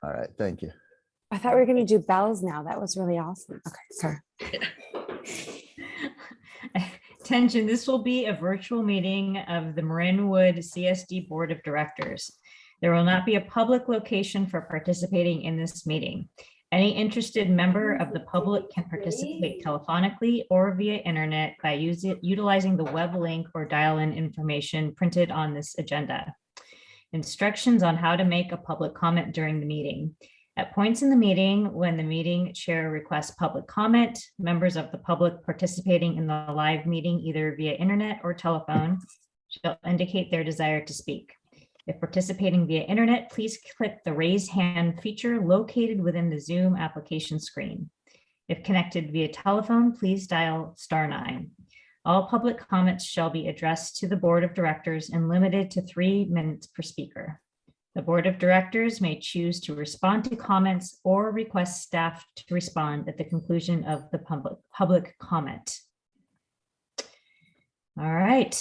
All right, thank you. I thought we were going to do bells now. That was really awesome. Okay, sorry. Attention, this will be a virtual meeting of the Marinwood CSD Board of Directors. There will not be a public location for participating in this meeting. Any interested member of the public can participate telephonically or via internet by utilizing the web link or dial-in information printed on this agenda. Instructions on how to make a public comment during the meeting. At points in the meeting, when the meeting chair requests public comment, members of the public participating in the live meeting, either via internet or telephone, shall indicate their desire to speak. If participating via internet, please click the raise hand feature located within the Zoom application screen. If connected via telephone, please dial *9. All public comments shall be addressed to the Board of Directors and limited to 3 minutes per speaker. The Board of Directors may choose to respond to comments or request staff to respond at the conclusion of the public comment. All right.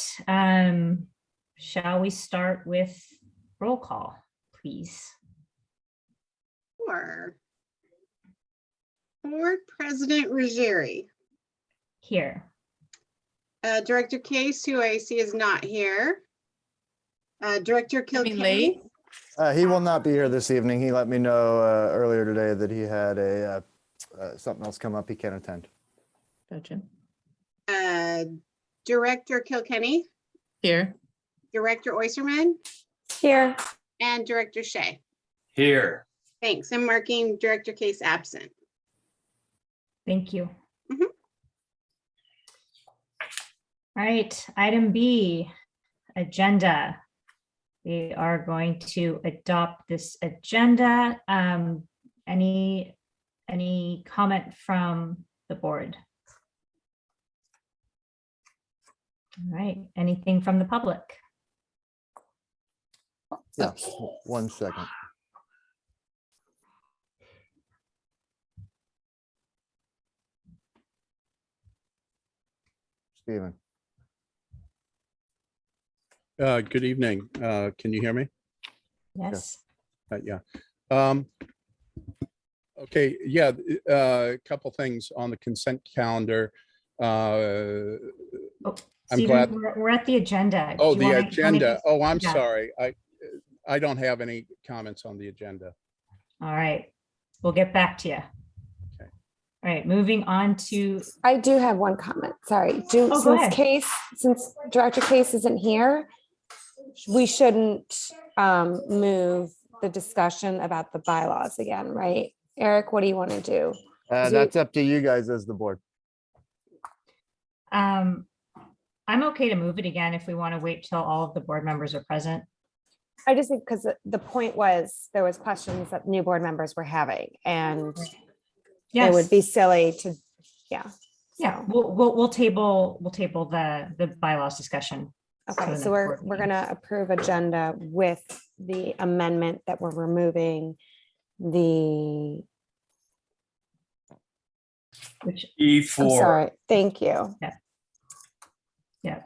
Shall we start with roll call, please? Sure. Board President Ruggieri. Here. Director Case, who I see is not here. Director Kilkenny. He will not be here this evening. He let me know earlier today that he had a something else come up. He can't attend. Gotcha. Director Kilkenny, Here. Director Oyserman, Here. and Director Shea. Here. Thanks. I'm marking Director Case absent. Thank you. Mhm. All right, item B, agenda. We are going to adopt this agenda. Any comment from the board? All right, anything from the public? Yeah, 1 second. Stephen. Good evening. Can you hear me? Yes. Yeah. Okay, yeah, a couple things on the consent calendar. I'm Stephen, glad. we're at the agenda. Oh, Do you the wanna- agenda. Oh, I'm Yeah. sorry. I don't have any comments on the agenda. All right, we'll get back to you. Okay. All right, moving on to, I do have one comment. Sorry. Oh, go ahead. Since Director Case isn't here, we shouldn't move the discussion about the bylaws again, right? Eric, what do you want to do? That's up to you guys as the board. I'm okay to move it again if we want to wait till all of the board members are present. I just think because the point was there was questions that new board members were having, and it would Yes, be silly to, yeah. yeah, we'll table the bylaws discussion. Okay, the so next we're board gonna approve agenda with the amendment that we're removing the, Which, I'm E4. sorry, thank you. yeah,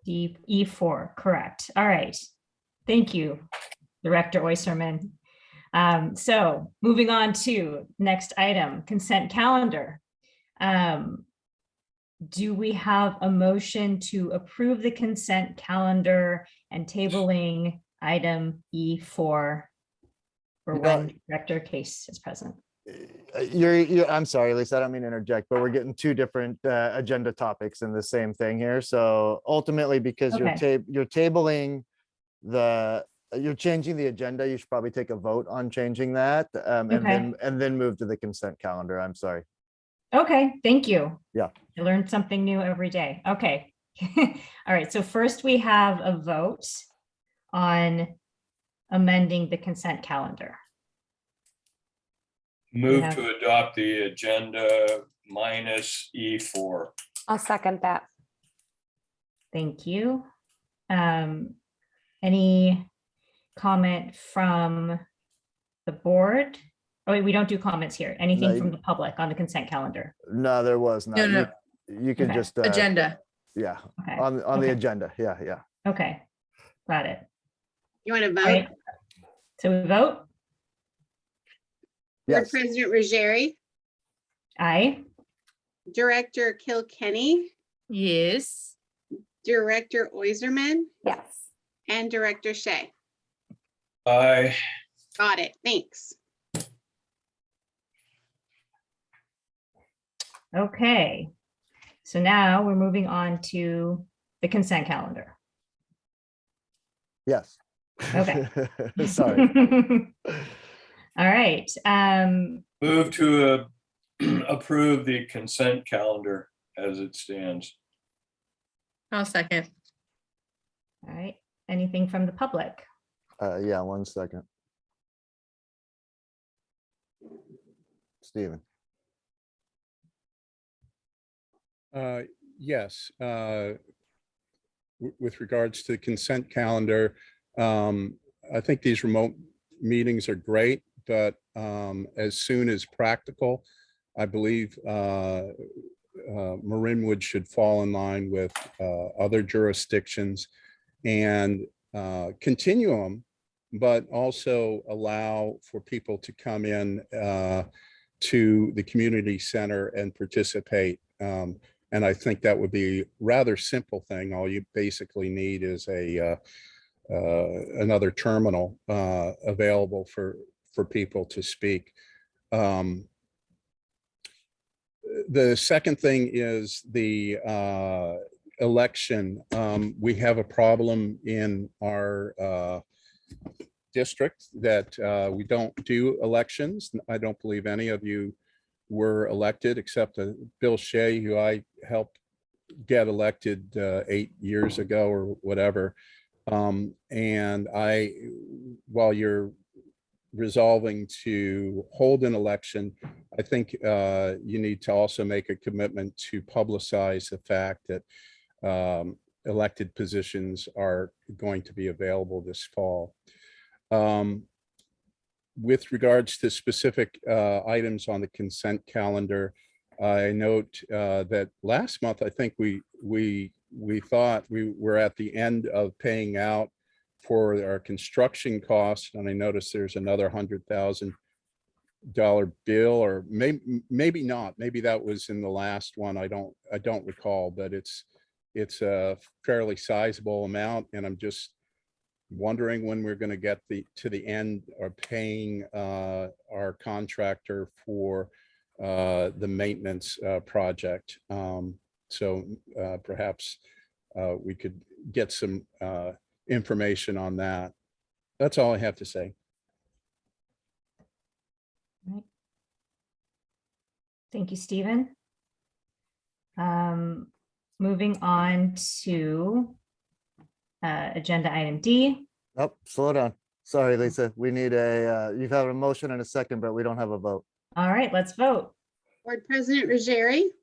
E4, correct. All right. Thank you, Director Oyserman. So moving on to next item, consent calendar. Do we have a motion to approve the consent calendar and tabling item E4 for when Director Case is present? I'm sorry, Lisa, I don't mean to interject, but we're getting 2 different agenda topics in the same thing here. So ultimately, because you're tabling you're changing the agenda, you should probably take a vote on changing that, and then move to the consent calendar. I'm sorry. Okay, thank you. Yeah. I learned something new every day. Okay. All right, so first we have a vote on amending the consent calendar. Move Yeah. to adopt the agenda minus E4. I'll second that. Thank you. Any comment from the board? Oh, wait, we don't do comments here. Anything No, from the public on the consent calendar? No, there was not. No. You can Okay. just, Agenda. yeah, Okay, on the Okay. agenda. Yeah. okay, got it. You want to All vote? right. So we vote? Board Yes. President Ruggieri, Aye. Director Kilkenny, Yes. Director Oiserman, Yes. and Director Shea. Aye. Got it. Thanks. Okay. So now we're moving on to the consent calendar. Yes. Okay. Sorry. All right. Move to approve the consent calendar as it stands. I'll second. All right. Anything from the public? Yeah, 1 second. Stephen. Yes. With regards to the consent calendar, I think these remote meetings are great, but as soon as practical, I believe Marinwood should fall in line with other jurisdictions and continue them, but also allow for people to come in to the community center and participate. And I think that would be a rather simple thing. All you basically need is another terminal available for people to speak. The second thing is the election. We have a problem in our district that we don't do elections. I don't believe any of you were elected except Bill Shea, who I helped get elected 8 years ago or whatever. And while you're resolving to hold an election, I think you need to also make a commitment to publicize the fact that elected positions are going to be available this fall. With regards to specific items on the consent calendar, I note that last month, I think we thought we were at the end of paying out for our construction costs, and I noticed there's another $100,000 bill, or maybe not. Maybe that was in the last one. I don't recall, but it's a fairly sizable amount, and I'm just wondering when we're going to get to the end of paying our contractor for the maintenance project. So perhaps we could get some information on that. That's all I have to say. Right. Thank you, Stephen. Moving on to agenda item D. Oh, slow down. Sorry, Lisa. We need you've had a motion and a second, but we don't have a vote. All right, let's vote. Board President Ruggieri,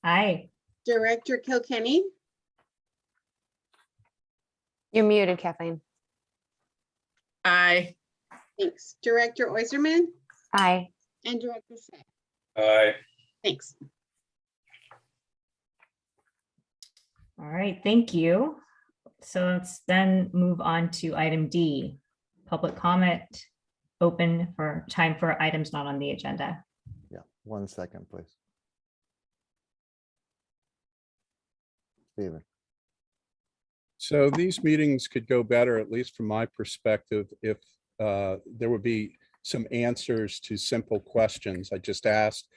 Aye. Director Kilkenny, You're muted, Kathleen. Aye. thanks. Director Oiserman, Aye. and Director Shea. Aye. Thanks. All right, thank you. So let's then move on to item D, public comment, open for time for items not on the agenda. Yeah, 1 second, please. Stephen. So these meetings could go better, at least from my perspective, if there would be some answers to simple questions. I just asked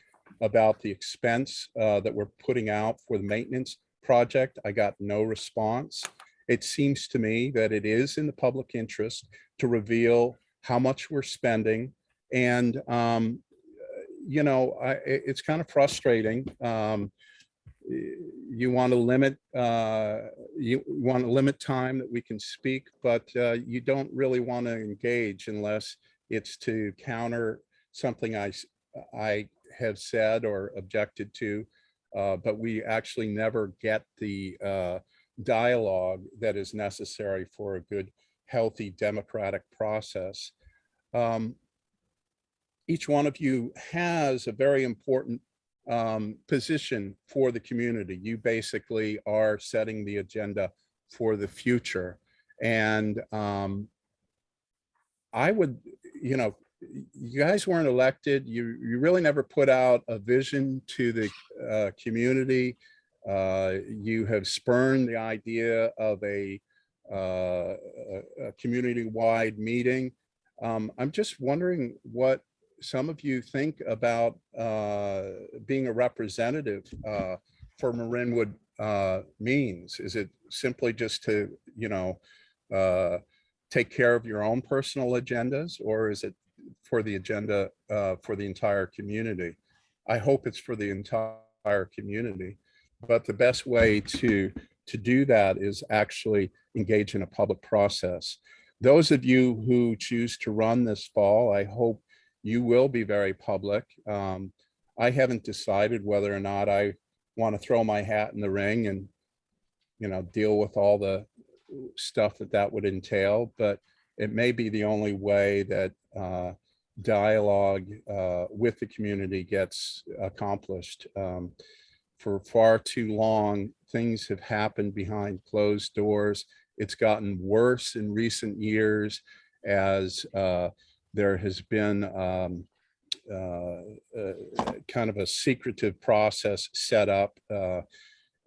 about the expense that we're putting out for the maintenance project. I got no response. It seems to me that it is in the public interest to reveal how much we're spending. And, you know, it's kind of frustrating. You want to limit time that we can speak, but you don't really want to engage unless it's to counter something I have said or objected to, but we actually never get the dialogue that is necessary for a good, healthy democratic process. Each one of you has a very important position for the community. You basically are setting the agenda for the future. And I would, you know, you guys weren't elected. You really never put out a vision to the community. You have spurned the idea of a community-wide meeting. I'm just wondering what some of you think about being a representative for Marinwood means. Is it simply just to, take care of your own personal agendas, or is it for the agenda for the entire community? I hope it's for the entire community, but the best way to do that is actually engage in a public process. Those of you who choose to run this fall, I hope you will be very public. I haven't decided whether or not I want to throw my hat in the ring and, deal with all the stuff that would entail, but it may be the only way that dialogue with the community gets accomplished. For far too long, things have happened behind closed doors. It's gotten worse in recent years as there has been kind of a secretive process set up.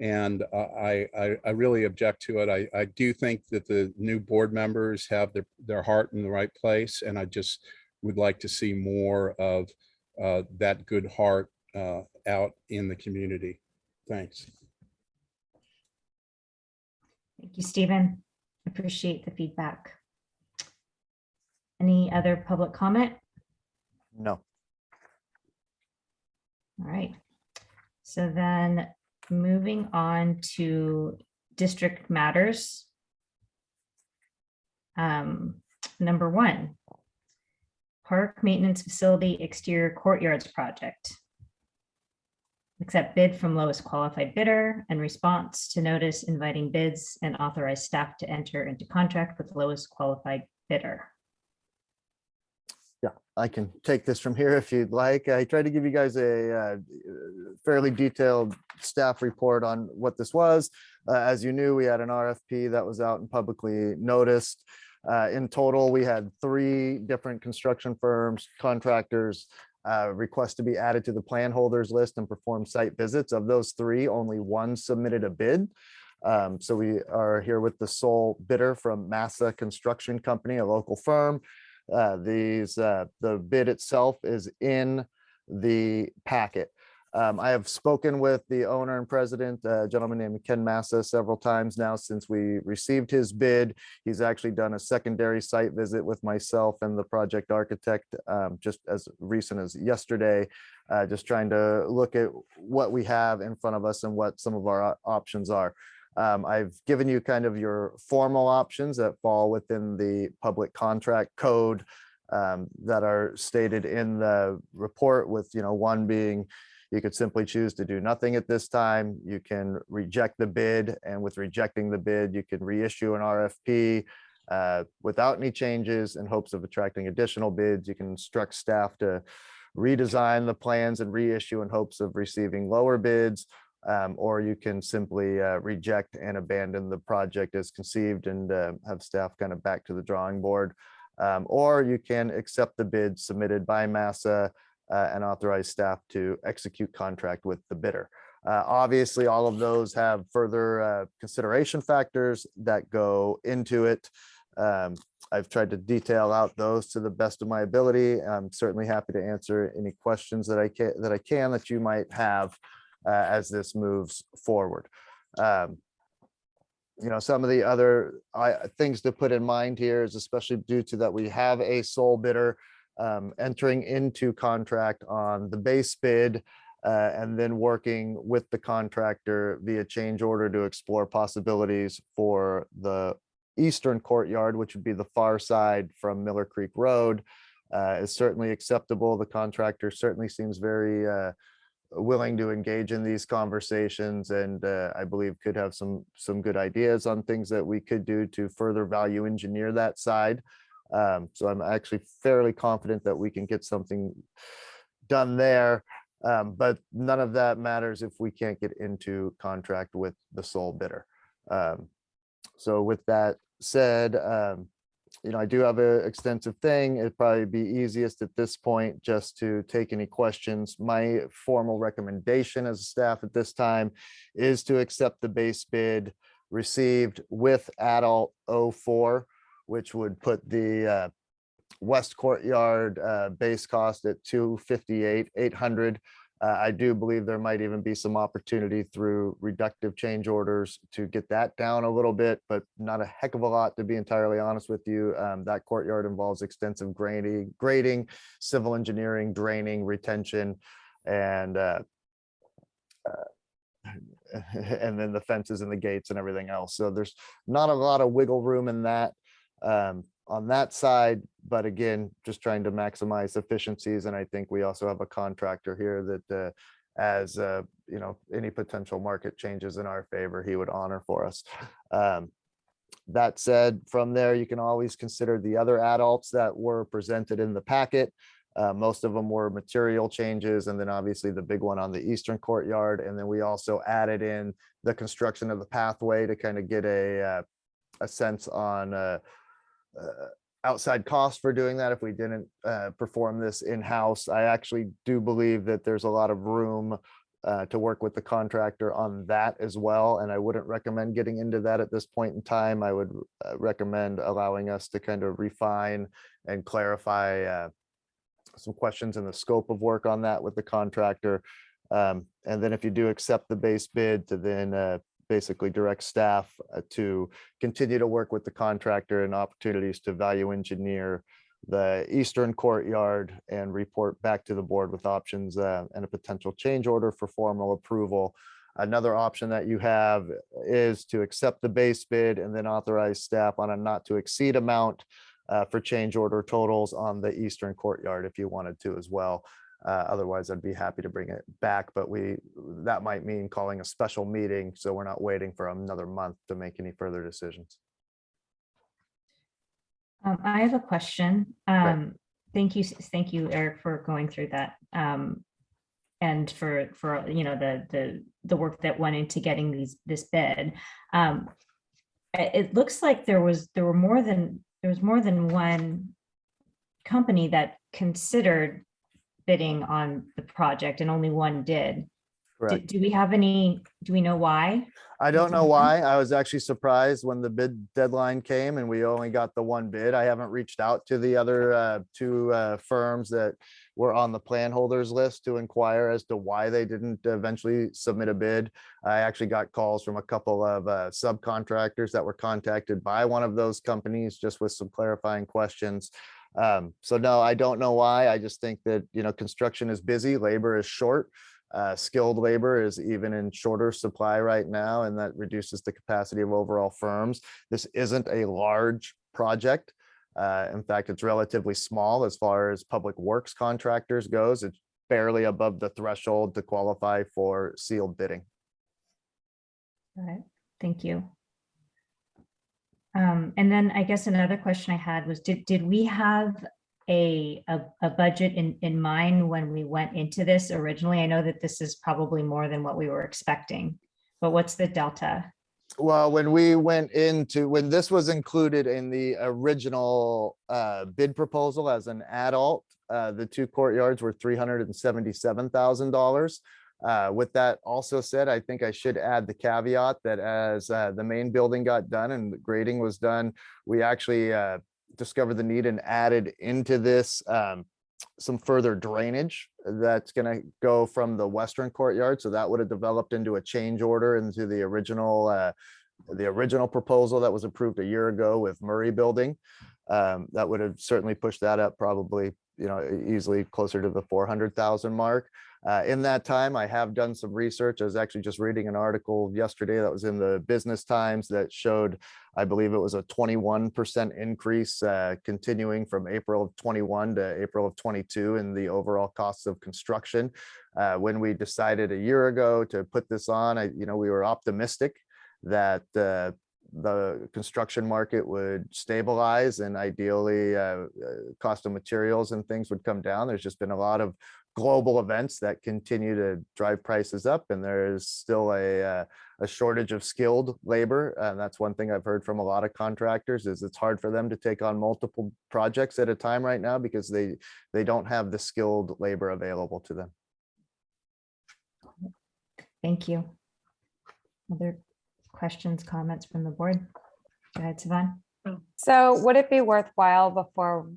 And I really object to it. I do think that the new board members have their heart in the right place, and I just would like to see more of that good heart out in the community. Thanks. Thank you, Stephen. Appreciate the feedback. Any other public comment? No. All right. So then moving on to district matters. Number 1, park maintenance facility exterior courtyards project. Accept bid from lowest qualified bidder and response to notice inviting bids and authorize staff to enter into contract with lowest qualified bidder. Yeah, I can take this from here if you'd like. I tried to give you guys a fairly detailed staff report on what this was. As you knew, we had an RFP that was out and publicly noticed. In total, we had 3 different construction firms, contractors, request to be added to the plan holders list and perform site visits. Of those 3, only 1 submitted a bid. So we are here with the sole bidder from Massa Construction Company, a local firm. The bid itself is in the packet. I have spoken with the owner and president, a gentleman named Ken Massa, several times now since we received his bid. He's actually done a secondary site visit with myself and the project architect just as recent as yesterday, just trying to look at what we have in front of us and what some of our options are. I've given you kind of your formal options that fall within the public contract code that are stated in the report, with, one being you could simply choose to do nothing at this time. You can reject the bid, and with rejecting the bid, you can reissue an RFP without any changes in hopes of attracting additional bids. You can instruct staff to redesign the plans and reissue in hopes of receiving lower bids. Or you can simply reject and abandon the project as conceived and have staff kind of back to the drawing board. Or you can accept the bid submitted by Massa and authorize staff to execute contract with the bidder. Obviously, all of those have further consideration factors that go into it. I've tried to detail out those to the best of my ability. I'm certainly happy to answer any questions that I can that you might have as this moves forward. Some of the other things to put in mind here is, especially due to that we have a sole bidder entering into contract on the base bid and then working with the contractor via change order to explore possibilities for the eastern courtyard, which would be the far side from Miller Creek Road, is certainly acceptable. The contractor certainly seems very willing to engage in these conversations, and I believe could have some good ideas on things that we could do to further value engineer that side. So I'm actually fairly confident that we can get something done there, but none of that matters if we can't get into contract with the sole bidder. So with that said, I do have an extensive thing. It'd probably be easiest at this point just to take any questions. My formal recommendation as a staff at this time is to accept the base bid received with adult 04, which would put the West Courtyard base cost at 258,800. I do believe there might even be some opportunity through reductive change orders to get that down a little bit, but not a heck of a lot, to be entirely honest with you. That courtyard involves extensive grading, civil engineering, draining, retention, and and then the fences and the gates and everything else. So there's not a lot of wiggle room in that on that side, but again, just trying to maximize efficiencies. And I think we also have a contractor here that as any potential market changes in our favor, he would honor for us. That said, from there, you can always consider the other adults that were presented in the packet. Most of them were material changes, and then obviously the big one on the eastern courtyard. And then we also added in the construction of the pathway to kind of get a sense on outside cost for doing that if we didn't perform this in-house. I actually do believe that there's a lot of room to work with the contractor on that as well. And I wouldn't recommend getting into that at this point in time. I would recommend allowing us to kind of refine and clarify some questions in the scope of work on that with the contractor. And then if you do accept the base bid, to then basically direct staff to continue to work with the contractor and opportunities to value engineer the eastern courtyard and report back to the board with options and a potential change order for formal approval. Another option that you have is to accept the base bid and then authorize staff on a not to exceed amount for change order totals on the eastern courtyard if you wanted to as well. Otherwise, I'd be happy to bring it back, but that might mean calling a special meeting, so we're not waiting for another month to make any further decisions. I have a question. Right. Thank you, Eric, for going through that, and for the work that went into getting this bid. It looks like there was more than one company that considered bidding on the project, and only one did. Correct. Do we know why? I don't know why. I was actually surprised when the bid deadline came and we only got the one bid. I haven't reached out to the other two firms that were on the plan holders list to inquire as to why they didn't eventually submit a bid. I actually got calls from a couple of subcontractors that were contacted by one of those companies just with some clarifying questions. So no, I don't know why. I just think that, construction is busy, labor is short. Skilled labor is even in shorter supply right now, and that reduces the capacity of overall firms. This isn't a large project. In fact, it's relatively small as far as public works contractors goes. It's barely above the threshold to qualify for sealed bidding. All right, thank you. And then I guess another question I had was, did we have a budget in mind when we went into this originally? I know that this is probably more than what we were expecting, but what's the delta? Well, when this was included in the original bid proposal as an adult, the two courtyards were $377,000. With that also said, I think I should add the caveat that as the main building got done and the grading was done, we actually discovered the need and added into this some further drainage that's going to go from the western courtyard. So that would have developed into a change order into the original proposal that was approved a year ago with Murray Building. That would have certainly pushed that up probably, easily closer to the 400,000 mark. In that time, I have done some research. I was actually just reading an article yesterday that was in the Business Times that showed, I believe it was a 21% increase continuing from April of 21 to April of 22 in the overall costs of construction. When we decided a year ago to put this on, we were optimistic that the construction market would stabilize and ideally cost of materials and things would come down. There's just been a lot of global events that continue to drive prices up, and there is still a shortage of skilled labor. And that's one thing I've heard from a lot of contractors is it's hard for them to take on multiple projects at a time right now because they don't have the skilled labor available to them. Thank you. Other questions, comments from the board? Go ahead, Siobhan. So would it be worthwhile before,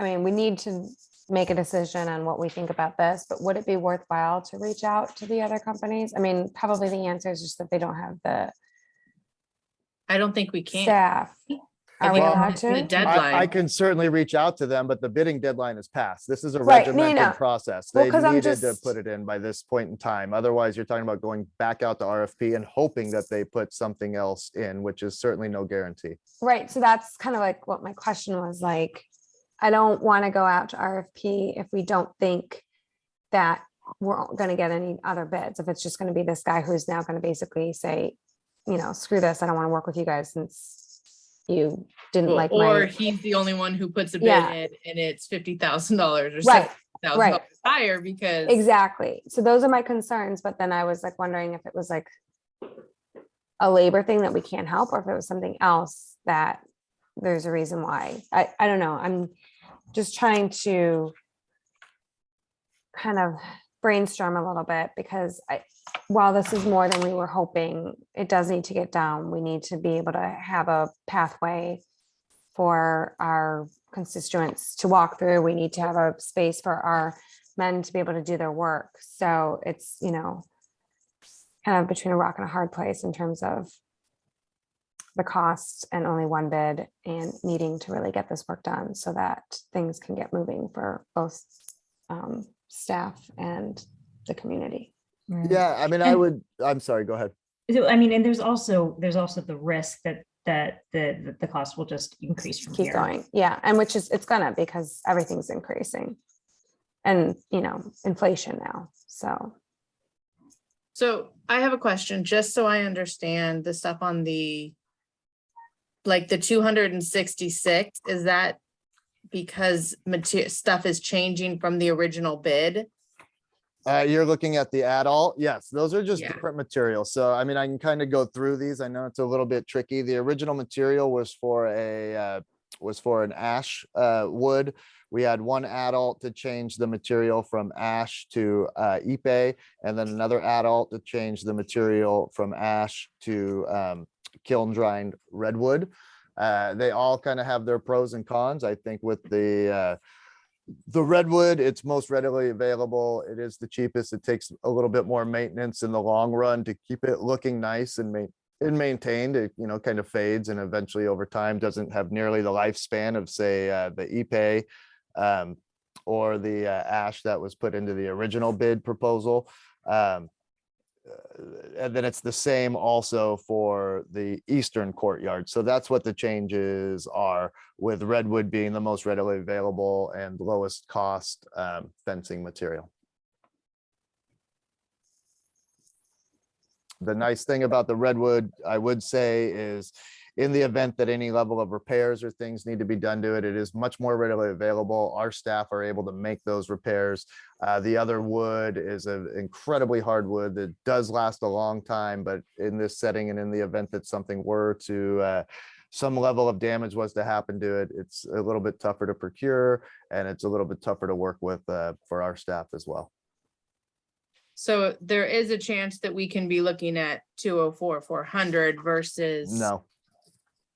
I mean, we need to make a decision on what we think about this, but would it be worthwhile to reach out to the other companies? I mean, probably the answer is just that they don't have the I don't think we can. staff. I Are we think allowed it's the to? I deadline. can certainly reach out to them, but the bidding deadline is passed. This is a Right, no, no, regimented no. process. Well, They 'cause I'm needed to just- put it in by this point in time. Otherwise, you're talking about going back out to RFP and hoping that they put something else in, which is certainly no guarantee. Right, so that's kind of like what my question was, like, I don't want to go out to RFP if we don't think that we're going to get any other bids. If it's just going to be this guy who's now going to basically say, you know, screw this, I don't want to work with you guys since you didn't Well, like or my, he's the only one who puts a bid Yeah. in and it's $50,000 or Right, $70,000 higher because. exactly. So those are my concerns, but then I was like wondering if it was like a labor thing that we can't help, or if it was something else that there's a reason why. I don't know. I'm just trying to kind of brainstorm a little bit because while this is more than we were hoping, it does need to get done. We need to be able to have a pathway for our constituents to walk through. We need to have a space for our men to be able to do their work. So it's, you know, kind of between a rock and a hard place in terms of the cost and only one bid and needing to really get this work done so that things can get moving for both staff and the community. Right. Yeah, I mean, I'm sorry, go ahead. So, I mean, and there's also the risk that the cost will just increase from Keep here. going. Yeah. And which is, it's gonna, because everything's increasing and, you know, inflation now. So I have a question, just so I understand the stuff on the, like the 266, is that because stuff is changing from the original bid? You're looking at the add-all. Yes, those are just Yeah. different materials. So, I mean, I can kind of go through these. I know it's a little bit tricky. The original material was for an ash wood. We had one adult to change the material from ash to ipe, and then another adult to change the material from ash to kiln drying redwood. They all kind of have their pros and cons. I think with the redwood, it's most readily available. It is the cheapest. It takes a little bit more maintenance in the long run to keep it looking nice and maintained. It, you know, kind of fades and eventually over time doesn't have nearly the lifespan of, say, the ipe or the ash that was put into the original bid proposal. And then it's the same also for the eastern courtyard. So that's what the changes are, with redwood being the most readily available and lowest cost fencing material. The nice thing about the redwood, I would say, is in the event that any level of repairs or things need to be done to it, it is much more readily available. Our staff are able to make those repairs. The other wood is an incredibly hard wood that does last a long time, but in this setting and in the event that something were to, some level of damage was to happen to it, it's a little bit tougher to procure and it's a little bit tougher to work with for our staff as well. So there is a chance that we can be looking at 204,400 versus. No,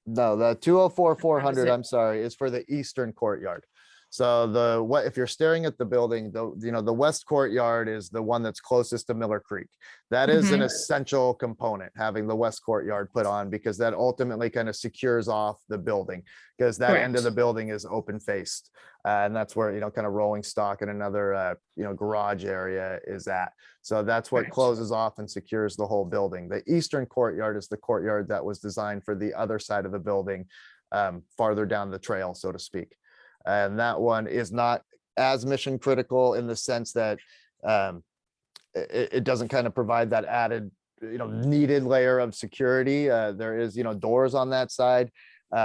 the 204,400, it? I'm sorry, is for the eastern courtyard. So if you're staring at the building, the west courtyard is the one that's closest to Miller Creek. That is an essential component, having the west courtyard put on, because that ultimately kind of secures off the building, because that end of the building is open faced. And that's where, kind of rolling stock and another, garage area is at. So that's what closes off and secures the whole building. The eastern courtyard is the courtyard that was designed for the other side of the building, farther down the trail, so to speak. And that one is not as mission critical in the sense that it doesn't kind of provide that added needed layer of security. There is, doors on that side.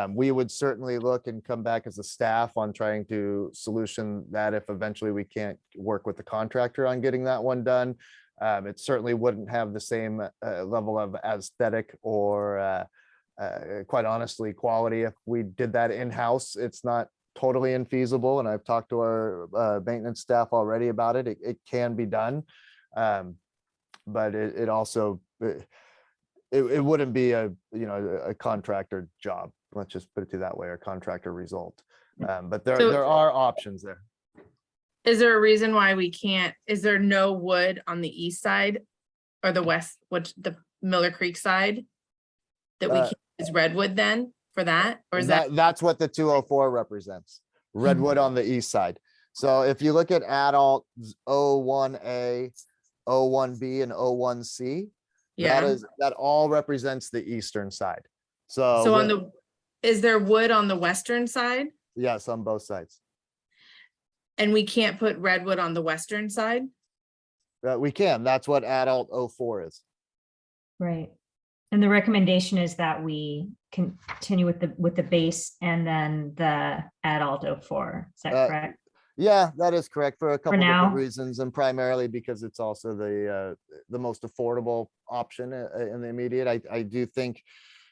We would certainly look and come back as a staff on trying to solution that if eventually we can't work with the contractor on getting that one done. It certainly wouldn't have the same level of aesthetic or quite honestly, quality. If we did that in-house, it's not totally infeasible. And I've talked to our maintenance staff already about it. It can be done. But it also, it wouldn't be a contractor job. Let's just put it that way, or contractor result. But So- there are options there. Is there a reason why we can't, is there no wood on the east side or the west, the Miller Creek side? That we can't use redwood then for that, or is that? That's what the 204 represents, redwood on the east side. So if you look at adult 01A, 01B, and 01C, Yeah, that all represents the eastern side. So so is there wood on the western side? yes, on both sides. And we can't put redwood on the western side? We can. That's what adult 04 is. Right. And the recommendation is that we continue with the base and then the adult 04. Is that correct? Yeah, that is correct for a couple now. different reasons, and primarily because it's also the most affordable option in the immediate. I do think,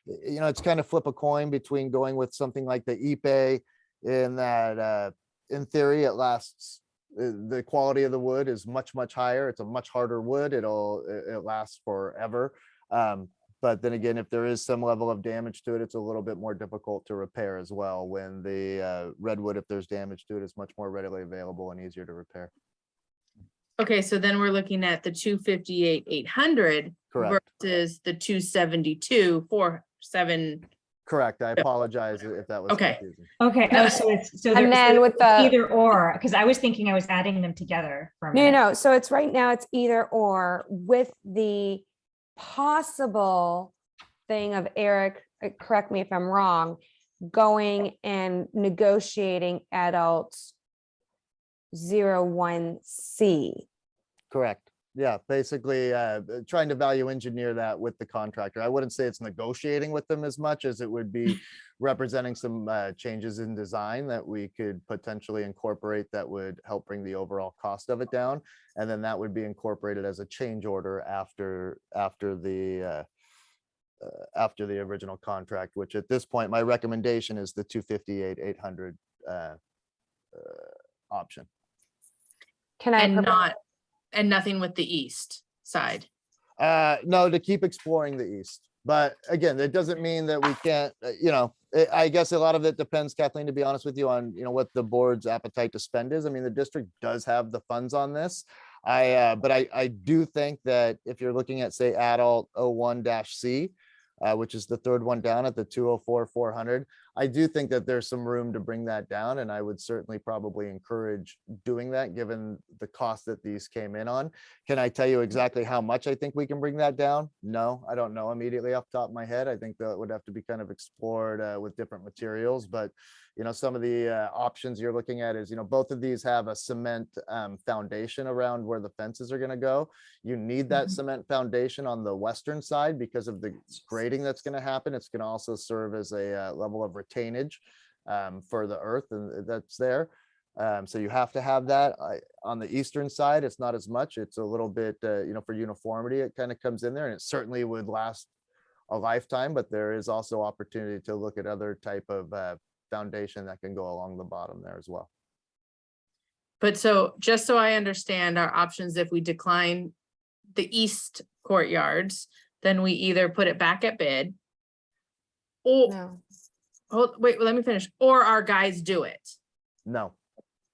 it's kind of flip a coin between going with something like the Ipe, in that in theory it lasts. The quality of the wood is much higher. It's a much harder wood. It lasts forever. But then again, if there is some level of damage to it, it's a little bit more difficult to repair as well. When the redwood, if there's damage to it, is much more readily available and easier to repair. Okay, so then we're looking at the 258, 800 Correct. versus the 272, 47. Correct. I apologize if that was Okay. confusing. Okay. Oh, so And then with the, either or, because I was thinking I was adding them together for a minute. no, so it's right now it's either or, with the possible thing of Eric, correct me if I'm wrong, going and negotiating adults 01C. Correct. Yeah, basically trying to value engineer that with the contractor. I wouldn't say it's negotiating with them as much as it would be representing some changes in design that we could potentially incorporate that would help bring the overall cost of it down. And then that would be incorporated as a change order after the original contract, which at this point, my recommendation is the 258, 800 option. Can I? And nothing with the east side. No, to keep exploring the east. But again, that doesn't mean that we can't, I guess a lot of it depends, Kathleen, to be honest with you, on, what the board's appetite to spend is. I mean, the district does have the funds on this. But I do think that if you're looking at, say, adult 01-C, which is the third one down at the 204, 400, I do think that there's some room to bring that down. And I would certainly probably encourage doing that, given the cost that these came in on. Can I tell you exactly how much I think we can bring that down? No, I don't know immediately off the top of my head. I think that would have to be kind of explored with different materials. But, some of the options you're looking at is, both of these have a cement foundation around where the fences are going to go. You need that cement foundation on the western side because of the grading that's going to happen. It's going to also serve as a level of retainage for the earth and that's there. So you have to have that. On the eastern side, it's not as much. It's a little bit, for uniformity, it kind of comes in there, and it certainly would last a lifetime, but there is also opportunity to look at other type of foundation that can go along the bottom there as well. But so, just so I understand our options, if we decline the east courtyards, then we either put it back at bid. Or, No. wait, let me finish, or our guys do it. No,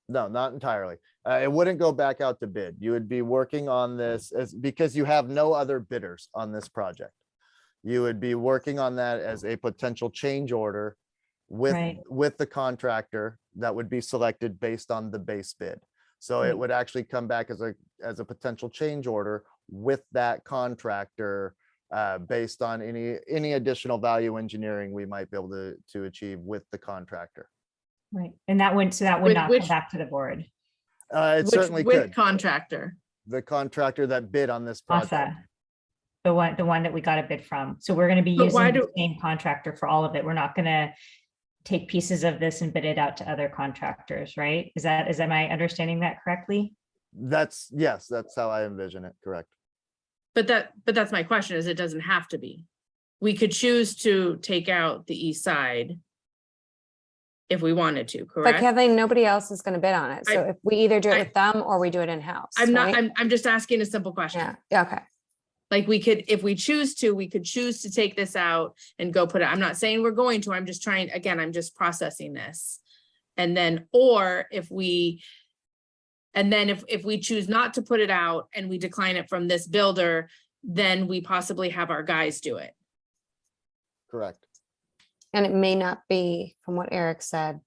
not entirely. It wouldn't go back out to bid. You would be working on this because you have no other bidders on this project. You would be working on that as a potential change order with the contractor that would be selected based on the base bid. So it would actually come back as a potential change order with that contractor based on any additional value engineering we might be able to achieve with the contractor. Right. And that would not come back to the board. It certainly With could. contractor. The contractor that bid on this project. Asa. the one that we got a bid from. So we're gonna be But why using the do- same contractor for all of it. We're not gonna take pieces of this and bid it out to other contractors, right? Is am I understanding that correctly? Yes, that's how I envision it, correct. But that's my question, is it doesn't have to be. We could choose to take out the east side if we wanted to, But correct? Kathleen, nobody else is gonna bid on it. So I- if we either do it I- with them or we do it in-house, I'm not, right? I'm just asking a simple question. Yeah, okay. Like we could, if we choose to, we could choose to take this out and go put it, I'm not saying we're going to, I'm just trying, again, I'm just processing this. And then, or if we, and then if we choose not to put it out and we decline it from this builder, then we possibly have our guys do it. Correct. And it may not be, from what Eric said,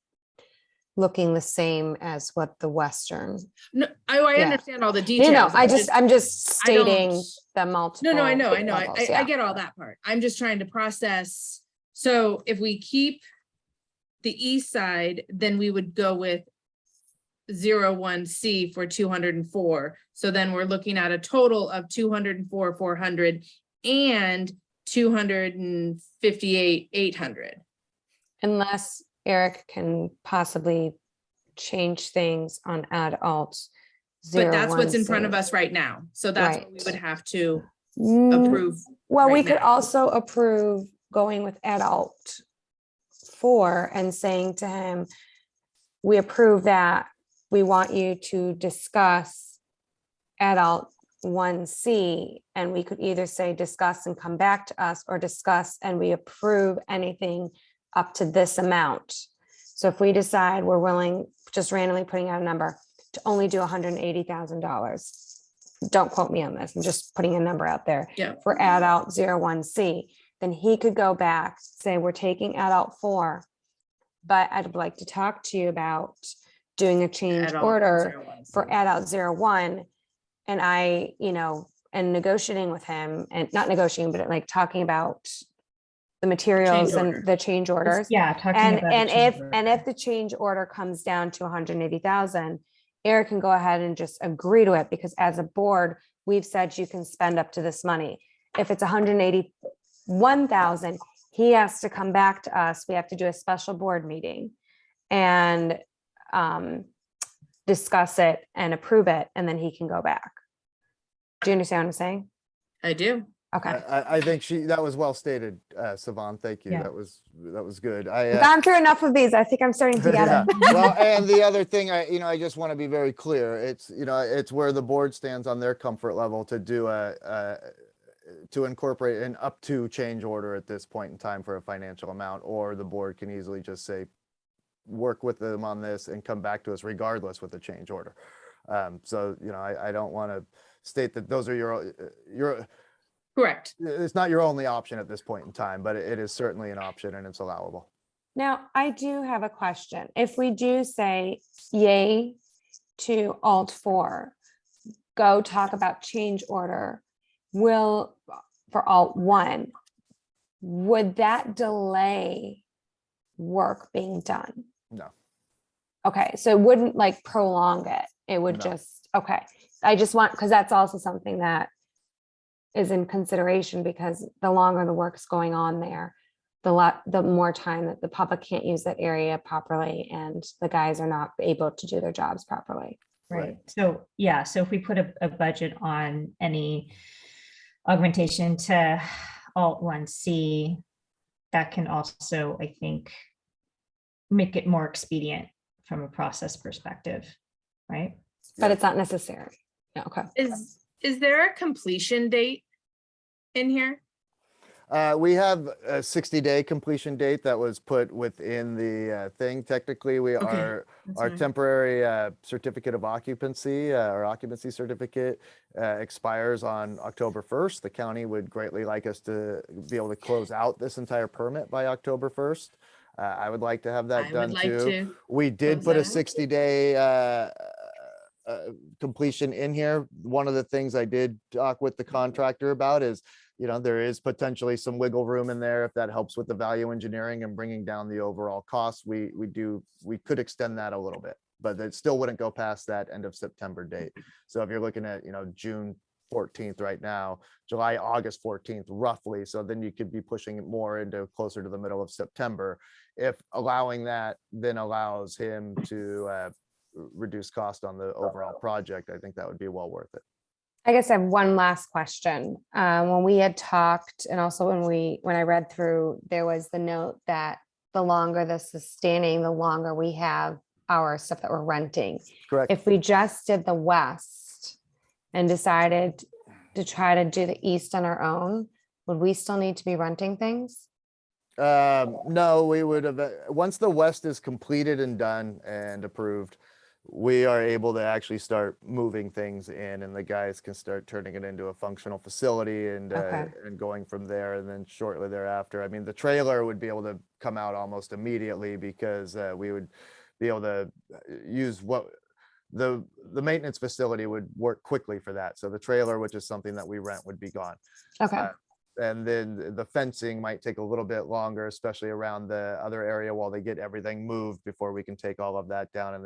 looking the same as what the Western. No, I Yeah. understand all the details. You know, I'm I'm just I don't- stating the multiple. No, I know, levels, I yeah. get all that part. I'm just trying to process. So if we keep the east side, then we would go with 01C for 204. So then we're looking at a total of 204, 400 and 258, 800. Unless Eric can possibly change things on add alt. But that's what's in front of us right now. So that's what we Right. would have to Mm, approve. Well, we right could now. also approve going with adult 4 and saying to him, we approve that. We want you to discuss adult 1C, and we could either say discuss and come back to us, or discuss and we approve anything up to this amount. So if we decide we're willing, just randomly putting out a number, to only do $180,000. Don't quote me on this. I'm just putting a number out there. Yeah. For adult 01C, then he could go back, say, we're taking adult 4, but I'd like to talk to you about doing a change Adult order 01C. for adult 01. And I, and negotiating with him, and not negotiating, but like talking about the materials order. and the change orders. Yeah, talking And, about. and the change if, order. and if the change order comes down to 180,000, Eric can go ahead and just agree to it, because as a board, we've said you can spend up to this money. If it's 181,000, he has to come back to us. We have to do a special board meeting and discuss it and approve it, and then he can go back. Do you understand what I'm saying? I do. Okay. I think that was well stated, Savan. Thank you. Yeah. That was good. I've gone through enough of these. I think I'm starting to get Yeah. it. Well, and the other thing, I just want to be very clear. It's where the board stands on their comfort level to do to incorporate an up to change order at this point in time for a financial amount, or the board can easily just say, work with them on this and come back to us regardless with a change order. So, I don't want to state that those are your, Correct. it's not your only option at this point in time, but it is certainly an option and it's allowable. Now, I do have a question. If we do say yay to alt 4, go talk about change order, for alt 1, would that delay work being done? No. Okay, so it wouldn't like prolong it. It would No. just, okay. I just want, because that's also something that is in consideration, because the longer the work's going on there, the more time that the public can't use that area properly and the guys are not able to do their jobs properly. Right. So, yeah, so if we put a budget on any augmentation to alt 1C, that can also, I think, make it more expedient from a process perspective, right? But it's not necessary. Yeah, okay. Is there a completion date in here? We have a 60-day completion date that was put within the thing. Technically, That's our fine. temporary certificate of occupancy, or occupancy certificate, expires on October 1st. The county would greatly like us to be able to close out this entire permit by October 1st. I would like to have that I done would like too. to. We did close put a that out. 60-day completion in here. One of the things I did talk with the contractor about is, there is potentially some wiggle room in there if that helps with the value engineering and bringing down the overall cost. We could extend that a little bit, but it still wouldn't go past that end of September date. So if you're looking at, June 14th right now, July, August 14th, roughly. So then you could be pushing it more into closer to the middle of September. If allowing that then allows him to reduce cost on the overall project, I think that would be well worth it. I guess I have one last question. When we had talked, and also when I read through, there was the note that the longer this is standing, the longer we have our stuff that we're renting. Correct. If we just did the west and decided to try to do the east on our own, would we still need to be renting things? No, we would have, once the west is completed and done and approved, we are able to actually start moving things in, and the guys can start turning it into a functional facility and Okay. and going from there. And then shortly thereafter, I mean, the trailer would be able to come out almost immediately, because we would be able to use what the maintenance facility would work quickly for that. So the trailer, which is something that we rent, would be gone. Okay, And then the fencing might take a little bit longer, especially around the other area while they get everything moved before we can take all of that down.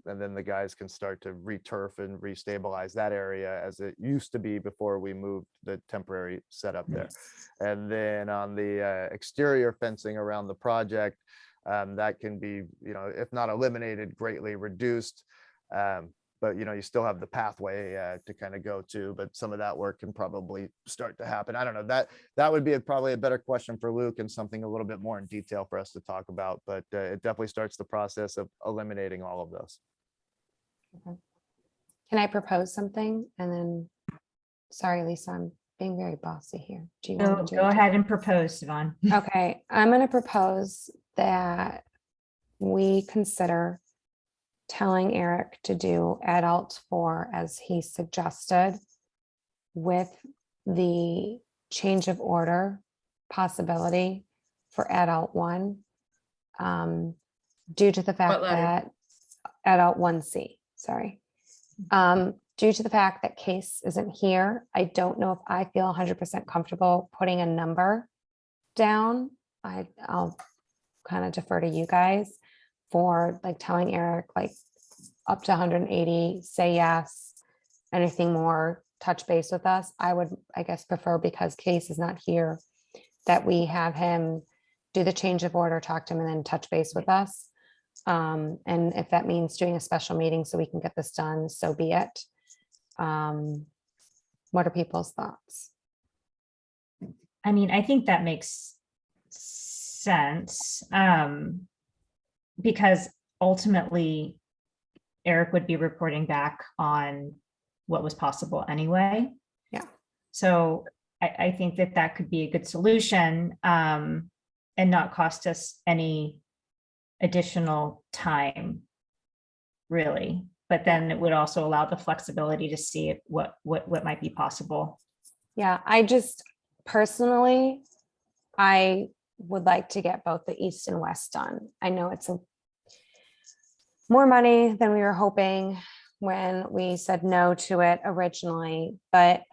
And then the guys can start to re-turf and restabilize that area as it used to be before we moved the temporary setup there. And then on the exterior fencing around the project, that can be, you know, if not eliminated, greatly reduced. But you know, you still have the pathway to kind of go to, but some of that work can probably start to happen. I don't know, that would be probably a better question for Luke, and something a little bit more in detail for us to talk about, but it definitely starts the process of eliminating all of those. can I propose something? And then, sorry, Lisa, I'm being very bossy here. Do you want Go me to? go ahead and propose, Siobhan. Okay, I'm gonna propose that we consider telling Eric to do adult 4 as he suggested, with the change of order possibility for adult 1. Due to the fact letter? that adult 1C, sorry. Due to the fact that Case isn't here, I don't know if I feel 100% comfortable putting a number down. I'll kind of defer to you guys for like telling Eric like up to 180, say yes. Anything more, touch base with us. I would, I guess, prefer, because Case is not here, that we have him do the change of order, talk to him, and then touch base with us. And if that means doing a special meeting so we can get this done, so be it. What are people's thoughts? I mean, I think that makes sense, because ultimately Eric would be reporting back on what was possible anyway. Yeah. So I think that could be a good solution, and not cost us any additional time, really. But then it would also allow the flexibility to see what might be possible. Yeah, I just personally, I would like to get both the east and west done. I know it's more money than we were hoping when we said no to it originally, but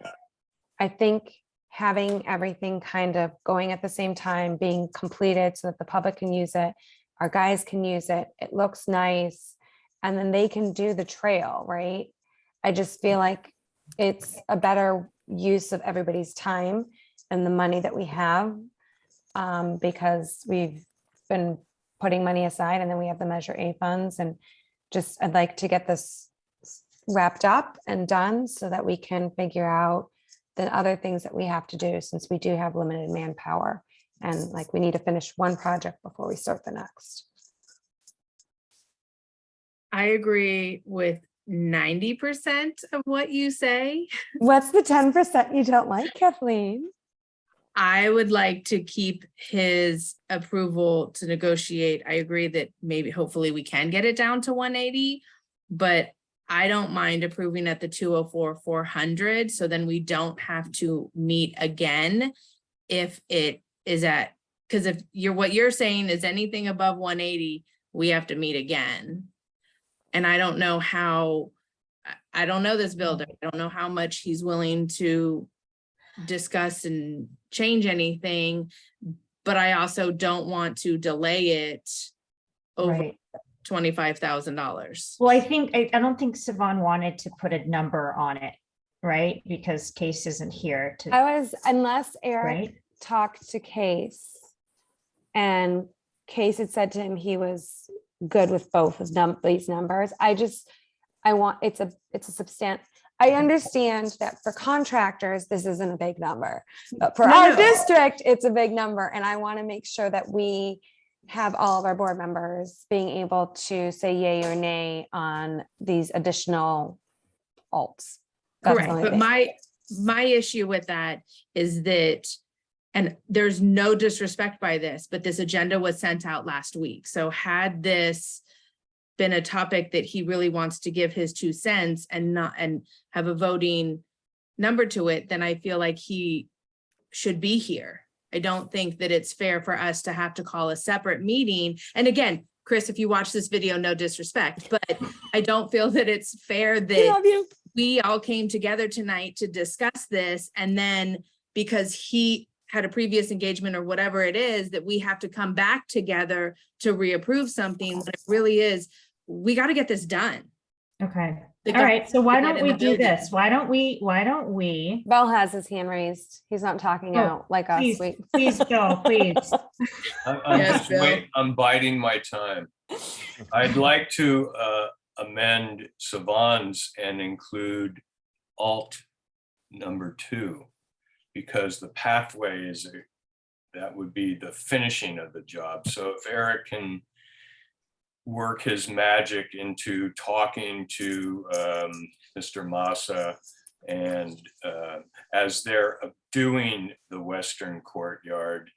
I think having everything kind of going at the same time, being completed so that the public can use it, our guys can use it, it looks nice, and then they can do the trail, right? I just feel like it's a better use of everybody's time and the money that we have, because we've been putting money aside, and then we have the Measure A funds, and just, I'd like to get this wrapped up and done so that we can figure out the other things that we have to do, since we do have limited manpower, and like we need to finish one project before we start the next. I agree with 90% of what you say. What's the 10% you don't like, Kathleen? I would like to keep his approval to negotiate. I agree that maybe hopefully we can get it down to 180, but I don't mind approving at the 204,400. So then we don't have to meet again if it is at, because if what you're saying is anything above 180, we have to meet again. And I don't know how, I don't know this builder. I don't know how much he's willing to discuss and change anything, but I also don't want to delay it over Right. $25,000. Well, I don't think Siobhan wanted to put a number on it, right? Because Case isn't here to, Unless Eric right? talked to Case and Case had said to him he was good with both of these numbers. I want, it's a substantial, I understand that for contractors, this isn't a big number, but for our district, it's a big number. And I want to make sure that we have all of our board members being able to say yay or nay on these additional alts. That's the Correct, only but thing. my issue with that is that, and there's no disrespect by this, but this agenda was sent out last week. So had this been a topic that he really wants to give his 2 cents and have a voting number to it, then I feel like he should be here. I don't think that it's fair for us to have to call a separate meeting. And again, Chris, if you watch this video, no disrespect, but I don't feel that it's fair that we all came together tonight to discuss this, and then because he had a previous engagement or whatever it is, that we have to come back together to reapprove something when it really is, we got to get this done. Okay. The All right. So why government don't we in the do building. this? Why don't we, Bell has his hand raised. He's not talking Oh, out like us. please, please, Bill, please. I'm Yes, just Bill. I'm biding my time. I'd like to amend Savon's and include alt number 2, because the pathway is that would be the finishing of the job. So if Eric can work his magic into talking to Mr. Massa, and as they're doing the Western Courtyard,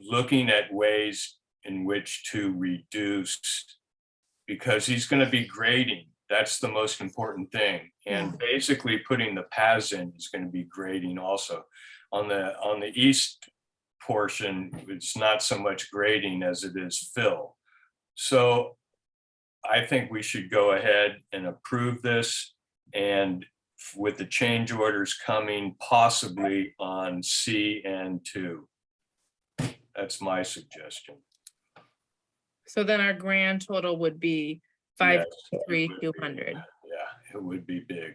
looking at ways in which to reduce, because he's going to be grading. That's the most important thing. And basically putting the paths in is going to be grading also. On the east portion, it's not so much grading as it is fill. So I think we should go ahead and approve this, and with the change orders coming possibly on C and 2. That's my suggestion. So then our grand total would be Yes, 5,200. Yeah, it would be big.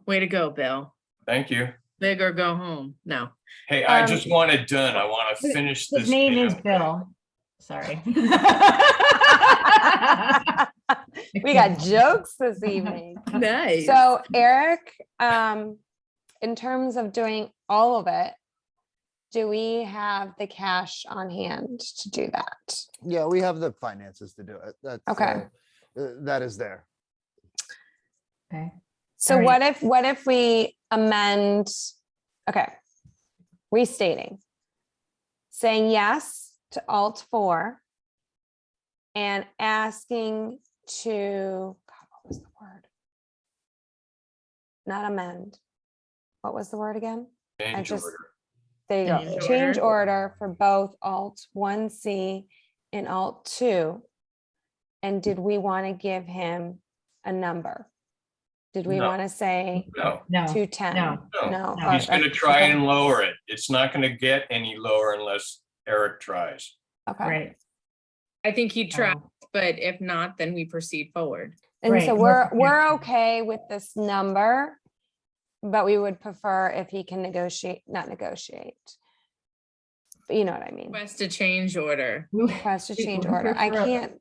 Way to go, Bill. Thank you. Big or go home. No. Hey, I just want it done. I want to finish this. His name is damn thing. Bill. Sorry. We got jokes this evening. Nice. So Eric, in terms of doing all of it, do we have the cash on hand to do that? Yeah, we have the finances to do it. That's Okay. that is there. Okay. So All right. what if we amend, okay, restating, saying yes to alt 4 and asking to, God, what was the word? Not amend. What was the word again? Change just- order. There you go. Change Change order. order for both alt 1C and alt 2. And did we want to give him a number? Did we No. want to say No, No, 210? no. No. No. he's going to try Okay. and lower it. It's not going to get any lower unless Eric tries. Okay. Right. I think he tried, No. but if not, then we proceed forward. And Right, so more we're okay with this number, but we would prefer if he can not negotiate. But you know what I mean? Request a change order. Request to We change would order. I prefer- can't,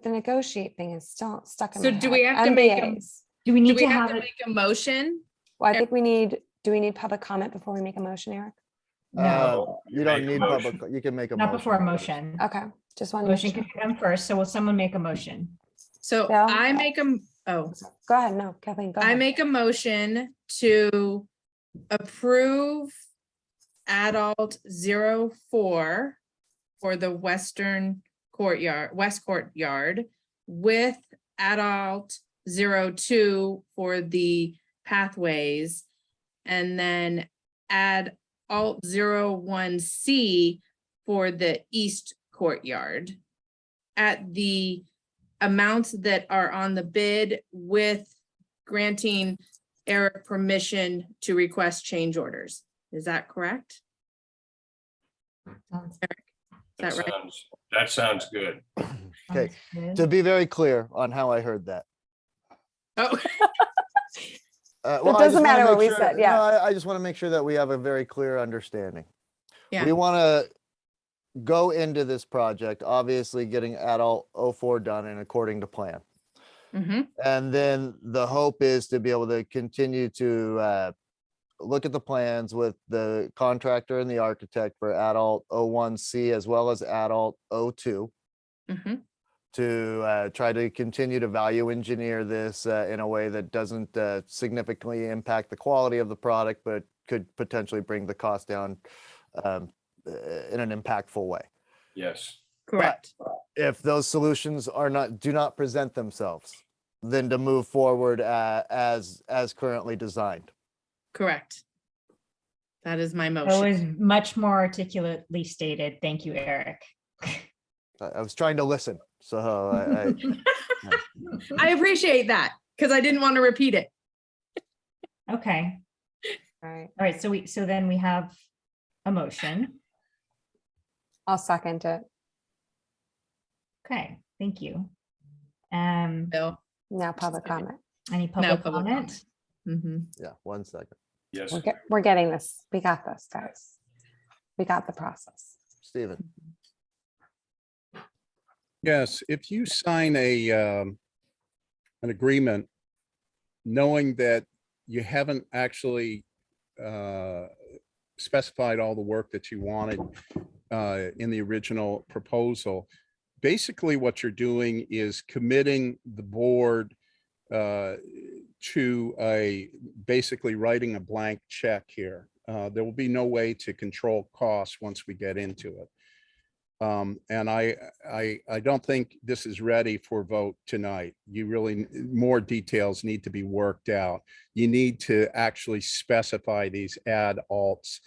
the negotiate thing is still stuck in So my do we head. have to make a- MBAs. Do we Do need we to have have to it? make a motion? Well, I think do we need public comment before we make a motion, Eric? No, You don't Make a need motion. public, you can make a not motion. before a motion. Okay, just want to make Motion sure. can come first. So will someone make a motion? So Bill? I make a, oh, Go ahead, no, Kathleen, go I ahead. make a motion to approve adult 04 for the Western Courtyard, West Courtyard, with adult 02 for the pathways, and then add alt 01C for the East Courtyard at the amounts that are on the bid, with granting Eric permission to request change orders. Is that correct? Sounds- Is that right? That sounds good. Okay, sounds good. to be very clear on how I heard that. Oh, Well, I doesn't just wanna matter what make we sure- said, no, yeah. I just want to make sure that we have a very clear understanding. We Yeah, want to go into this project, obviously getting adult 04 done and according to plan. hmm And then the hope is to be able to continue to look at the plans with the contractor and the architect for adult 01C as well as adult 02 hmm to try to continue to value engineer this in a way that doesn't significantly impact the quality of the product, but could potentially bring the cost down um, in an impactful way. Yes. correct. If those solutions do not present themselves, then to move forward as currently designed. Correct. That is my That motion. was much more articulately stated. Thank you, Eric. I was trying to listen, so I appreciate that because I didn't want to repeat it. Okay, All right, all right, so then we have a motion. I'll second it. Okay, thank you. No. Now public comment. Any No public public comment? Mhm. yeah, 1 second. Yes. We're getting this. We got this, guys. We got the process. Stephen, Yes, if you sign an agreement, knowing that you haven't actually specified all the work that you wanted in the original proposal, basically what you're doing is committing the board to basically writing a blank check here. There will be no way to control costs once we get into it. And I don't think this is ready for vote tonight. You really, more details need to be worked out. You need to actually specify these ad alts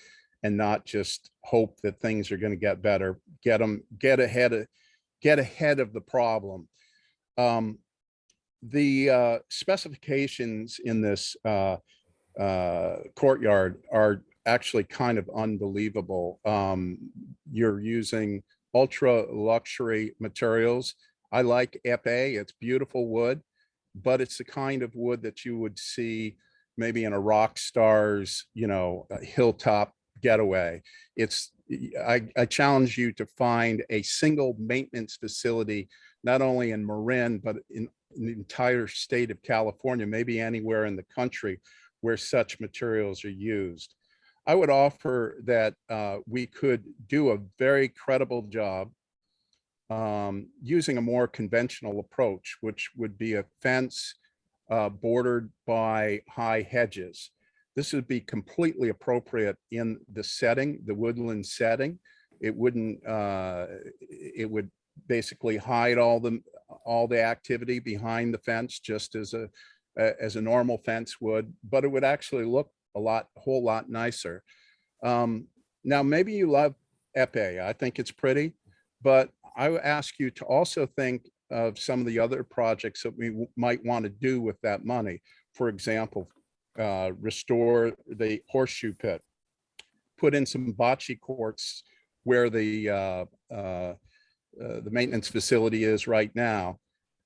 and not just hope that things are going to get better. Get ahead of the problem. The specifications in this courtyard are actually kind of unbelievable. You're using ultra luxury materials. I like epee, it's beautiful wood, but it's the kind of wood that you would see maybe in a rock star's, a hilltop getaway. I challenge you to find a single maintenance facility, not only in Marin, but in the entire state of California, maybe anywhere in the country where such materials are used. I would offer that we could do a very credible job using a more conventional approach, which would be a fence bordered by high hedges. This would be completely appropriate in the setting, the woodland setting. It wouldn't, it would basically hide all the activity behind the fence, just as a normal fence would, but it would actually look a whole lot nicer. Now, maybe you love epee. I think it's pretty, but I would ask you to also think of some of the other projects that we might want to do with that money. For example, restore the horseshoe pit, put in some bocce courts where the maintenance facility is right now.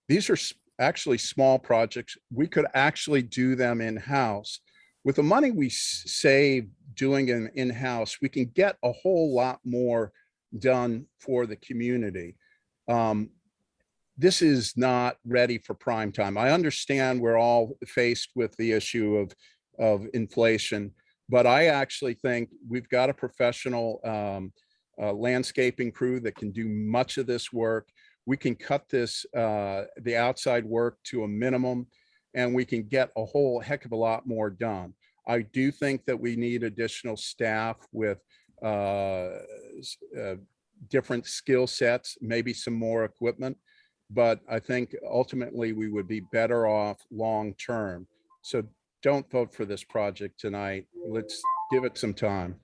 These are actually small projects. We could actually do them in-house. With the money we save doing them in-house, we can get a whole lot more done for the community. This is not ready for prime time. I understand we're all faced with the issue of inflation, but I actually think we've got a professional landscaping crew that can do much of this work. We can cut the outside work to a minimum, and we can get a whole heck of a lot more done. I do think that we need additional staff with different skill sets, maybe some more equipment, but I think ultimately we would be better off long-term. So don't vote for this project tonight. Let's give it some time.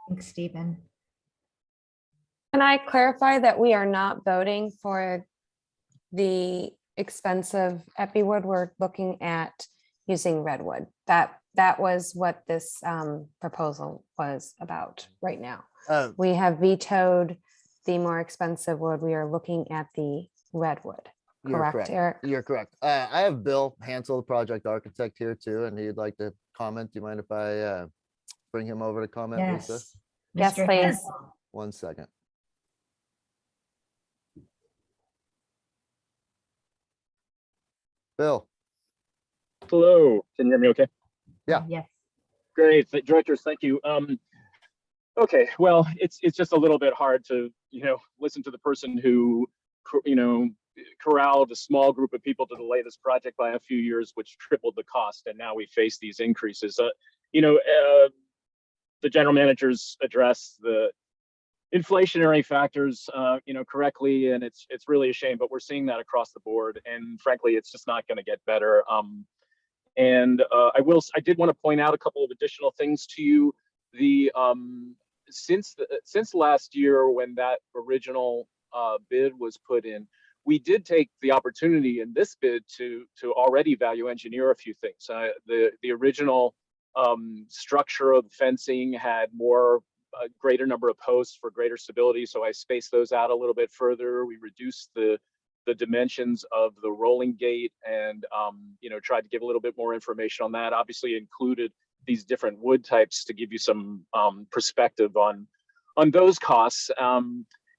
Thanks, Stephen. Can I clarify that we are not voting for the expensive epi wood? We're looking at using redwood. That was what this proposal was about right now. We have vetoed the more expensive wood. We are looking at the redwood. You're correct, Eric? You're correct. I have Bill Hansel, the project architect here too, and he'd like to comment. Do you mind if I bring him over to comment, Lisa? Yes. Yes, Mr. please. Hansel. 1 second. Bill, Hello, can you hear me okay? Yeah. Yes. Great, directors, thank you. Okay, well, it's just a little bit hard to, listen to the person who, corralled a small group of people to delay this project by a few years, which tripled the cost, and now we face these increases. The general managers address the inflationary factors, correctly, and it's really a shame, but we're seeing that across the board, and frankly, it's just not going to get better. I did want to point out a couple of additional things to you. Since last year, when that original bid was put in, we did take the opportunity in this bid to already value engineer a few things. The original structure of the fencing had a greater number of posts for greater stability, so I spaced those out a little bit further. We reduced the dimensions of the rolling gate and tried to give a little bit more information on that. Obviously included these different wood types to give you some perspective on those costs.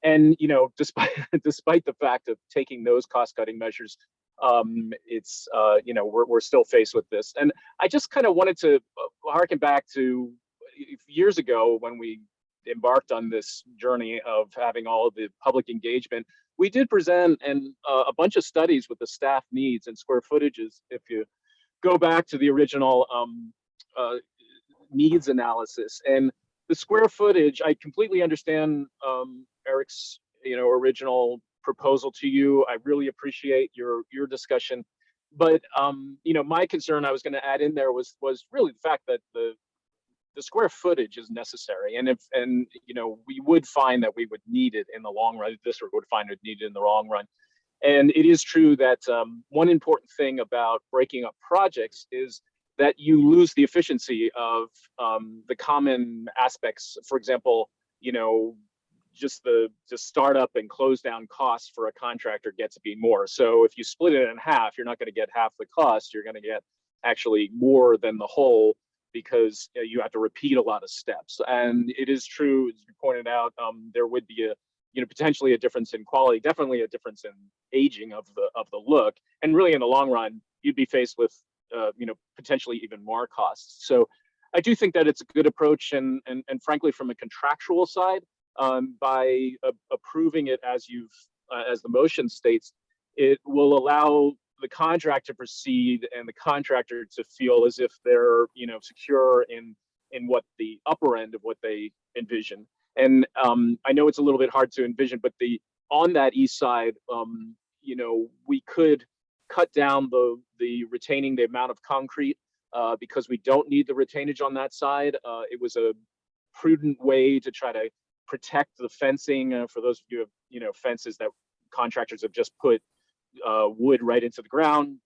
Despite the fact of taking those cost-cutting measures, we're still faced with this. And I just kind of wanted to harken back to years ago when we embarked on this journey of having all of the public engagement. We did present a bunch of studies with the staff needs and square footages. If you go back to the original needs analysis and the square footage, I completely understand Eric's original proposal to you. I really appreciate your discussion, but my concern I was going to add in there was really the fact that the square footage is necessary, and we would find that we would need it in the long run. This would find it needed in the long run. And it is true that one important thing about breaking up projects is that you lose the efficiency of the common aspects. For example, just the startup and close down costs for a contractor get to be more. So if you split it in half, you're not going to get half the cost. You're going to get actually more than the whole, because you have to repeat a lot of steps. And it is true, as you pointed out, there would be potentially a difference in quality, definitely a difference in aging of the look, and really in the long run, you'd be faced with potentially even more costs. So I do think that it's a good approach, and frankly, from a contractual side, by approving it as the motion states, it will allow the contract to proceed and the contractor to feel as if they're secure in what the upper end of what they envision. And I know it's a little bit hard to envision, but on that east side, we could cut down the retaining the amount of concrete because we don't need the retainage on that side. It was a prudent way to try to protect the fencing. For those of you who have fences that contractors have just put wood right into the ground,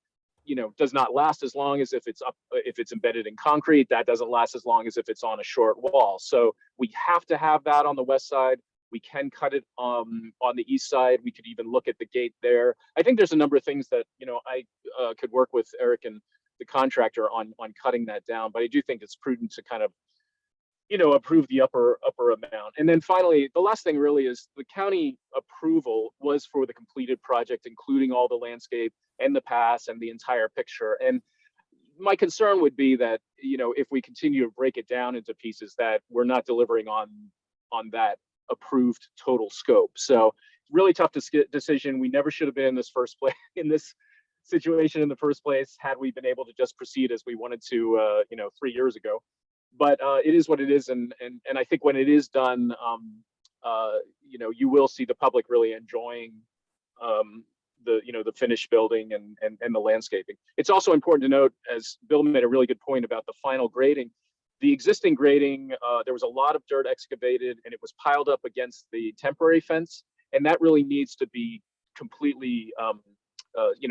does not last as long as if it's embedded in concrete. That doesn't last as long as if it's on a short wall. So we have to have that on the west side. We can cut it on the east side. We could even look at the gate there. I think there's a number of things that I could work with Eric and the contractor on cutting that down. But I do think it's prudent to kind of approve the upper amount. And then finally, the last thing really is the county approval was for the completed project, including all the landscape and the paths and the entire picture. And my concern would be that, if we continue to break it down into pieces, that we're not delivering on that approved total scope. So really tough decision. We never should have been in this situation in the first place, had we been able to just proceed as we wanted to, 3 years ago. But it is what it is, and I think when it is done, you will see the public really enjoying the finished building and the landscaping. It's also important to note, as Bill made a really good point about the final grading, the existing grading, there was a lot of dirt excavated and it was piled up against the temporary fence, and that really needs to be completely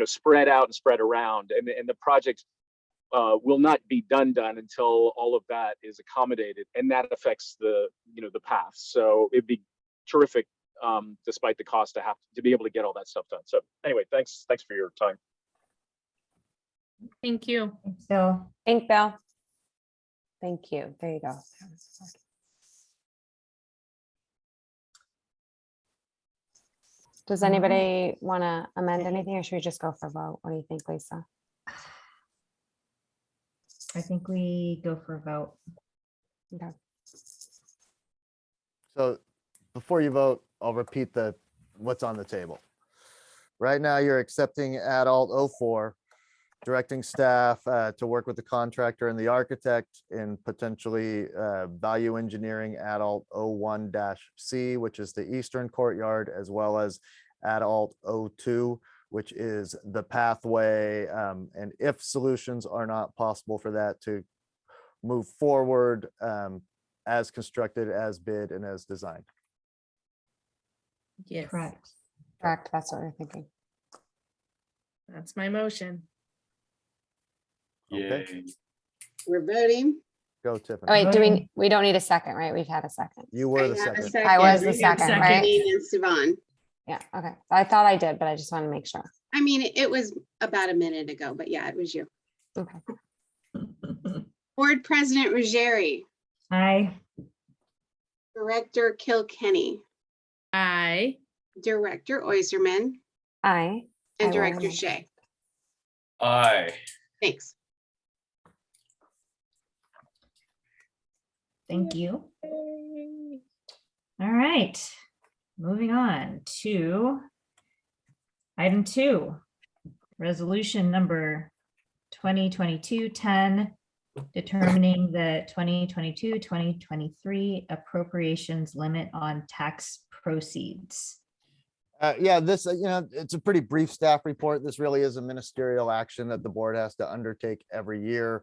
spread out and spread around, and the project will not be done until all of that is accommodated, and that affects the path. So it'd be terrific despite the cost to be able to get all that stuff done. So anyway, thanks for your time. Thank you. Thanks, Bill. Thank Bill. Thank you. There you go. Does anybody want to amend anything, or should we just go for a vote? What do you think, Lisa? I think we go for a vote. Okay. So before you vote, I'll repeat what's on the table. Right now, you're accepting adult 04, directing staff to work with the contractor and the architect in potentially value engineering adult 01-C, which is the eastern courtyard, as well as adult 02, which is the pathway. And if solutions are not possible for that, to move forward as constructed, as bid, and as designed. Yes, Correct. Correct. That's what we're thinking. that's my motion. Okay. Yay. We're voting. Go Oh, Tiffany. wait, Voting. we don't need a second, right? We've had a second. You I were the have a second. I was the We have second, right? Janine and Siobhan. Yeah, okay. I thought I did, but I just want to make sure. I mean, it was about a minute ago, but yeah, it was you. Okay. Board President Ruggieri, Aye. Director Kilkenny, Aye. Director Oyserman, Aye. I and will Director amend. Shea. Aye. Thanks. Thank you. All right, moving on to item 2, resolution number 2022-10, determining the 2022-2023 appropriations limit on tax proceeds. Yeah, this, it's a pretty brief staff report. This really is a ministerial action that the board has to undertake every year.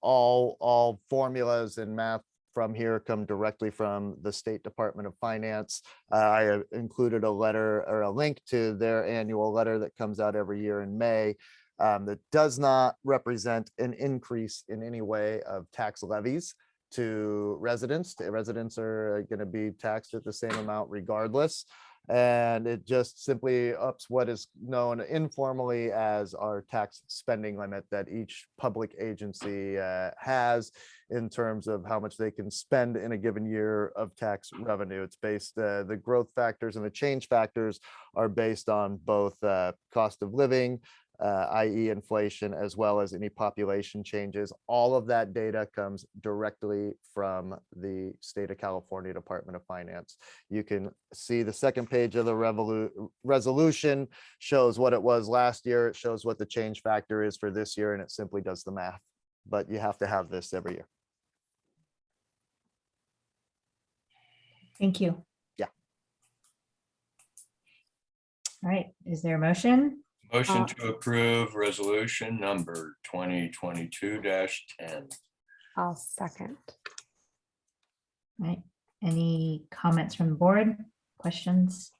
All formulas and math from here come directly from the State Department of Finance. I have included a letter or a link to their annual letter that comes out every year in May. That does not represent an increase in any way of tax levies to residents. Residents are going to be taxed at the same amount regardless. And it just simply ups what is known informally as our tax spending limit that each public agency has in terms of how much they can spend in a given year of tax revenue. It's based, the growth factors and the change factors are based on both cost of living, i.e. inflation, as well as any population changes. All of that data comes directly from the State of California Department of Finance. You can see the second page of the resolution shows what it was last year. It shows what the change factor is for this year, and it simply does the math. But you have to have this every year. Thank you. Yeah. All right, is there a motion? Motion to approve resolution number 2022-10. I'll second. All right, any comments from the board? Questions?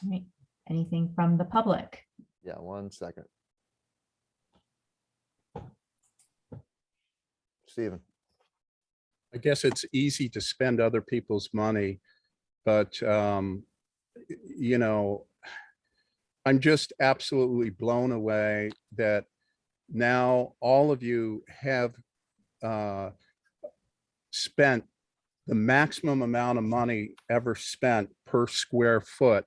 All right, anything from the public? Yeah, 1 second. Stephen. I guess it's easy to spend other people's money, but I'm just absolutely blown away that now all of you have spent the maximum amount of money ever spent per square foot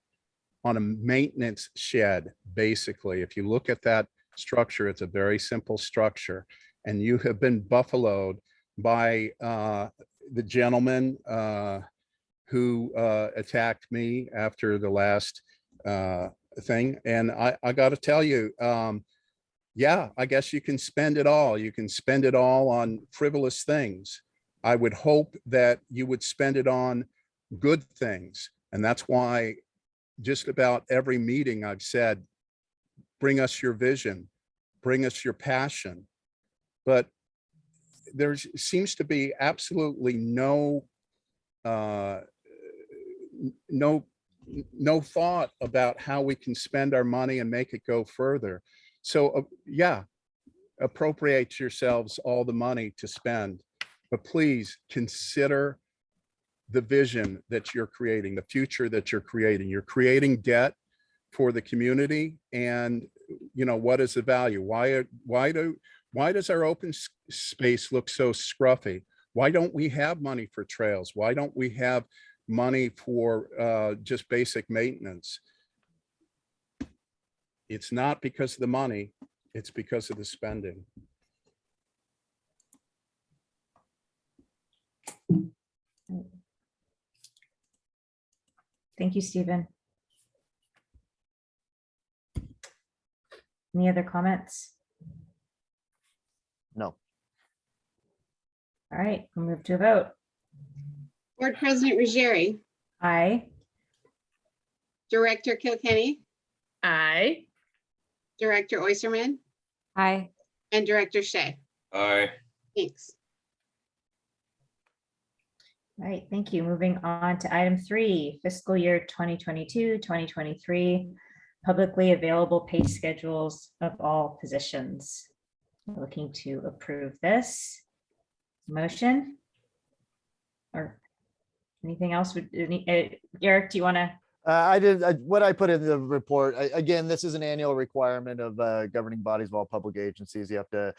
on a maintenance shed. Basically, if you look at that structure, it's a very simple structure, and you have been buffaloed by the gentleman who attacked me after the last thing. And I got to tell you, yeah, I guess you can spend it all. You can spend it all on frivolous things. I would hope that you would spend it on good things. And that's why just about every meeting I've said, bring us your vision, bring us your passion. But there seems to be absolutely no thought about how we can spend our money and make it go further. So yeah, appropriate yourselves all the money to spend, but please consider the vision that you're creating, the future that you're creating. You're creating debt for the community, and you know, what is the value? Why does our open space look so scruffy? Why don't we have money for trails? Why don't we have money for just basic maintenance? It's not because of the money, it's because of the spending. Thank you, Stephen. Any other comments? No. All right, we'll move to a vote. Board President Ruggieri, Aye. Director Kilkenny, Aye. Director Oyserman, Aye. and Director Shea. Aye. Thanks. All right, thank you. Moving on to item 3, fiscal year 2022-2023, publicly available pay schedules of all positions. Looking to approve this. Motion? Or anything else? Eric, do you want to? What I put in the report, again, this is an annual requirement of governing bodies of all public agencies. You have to,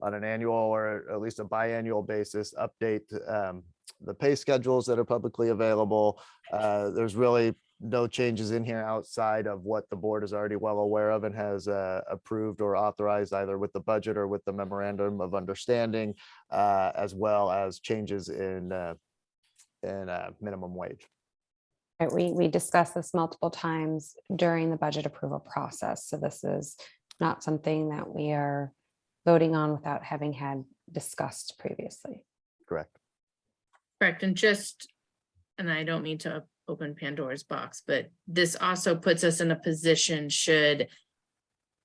on an annual or at least a biannual basis, update the pay schedules that are publicly available. There's really no changes in here outside of what the board is already well aware of and has approved or authorized either with the budget or with the memorandum of understanding, as well as changes in minimum wage. We discussed this multiple times during the budget approval process. So this is not something that we are voting on without having had discussed previously. Correct. Correct. And I don't mean to open Pandora's box, but this also puts us in a position should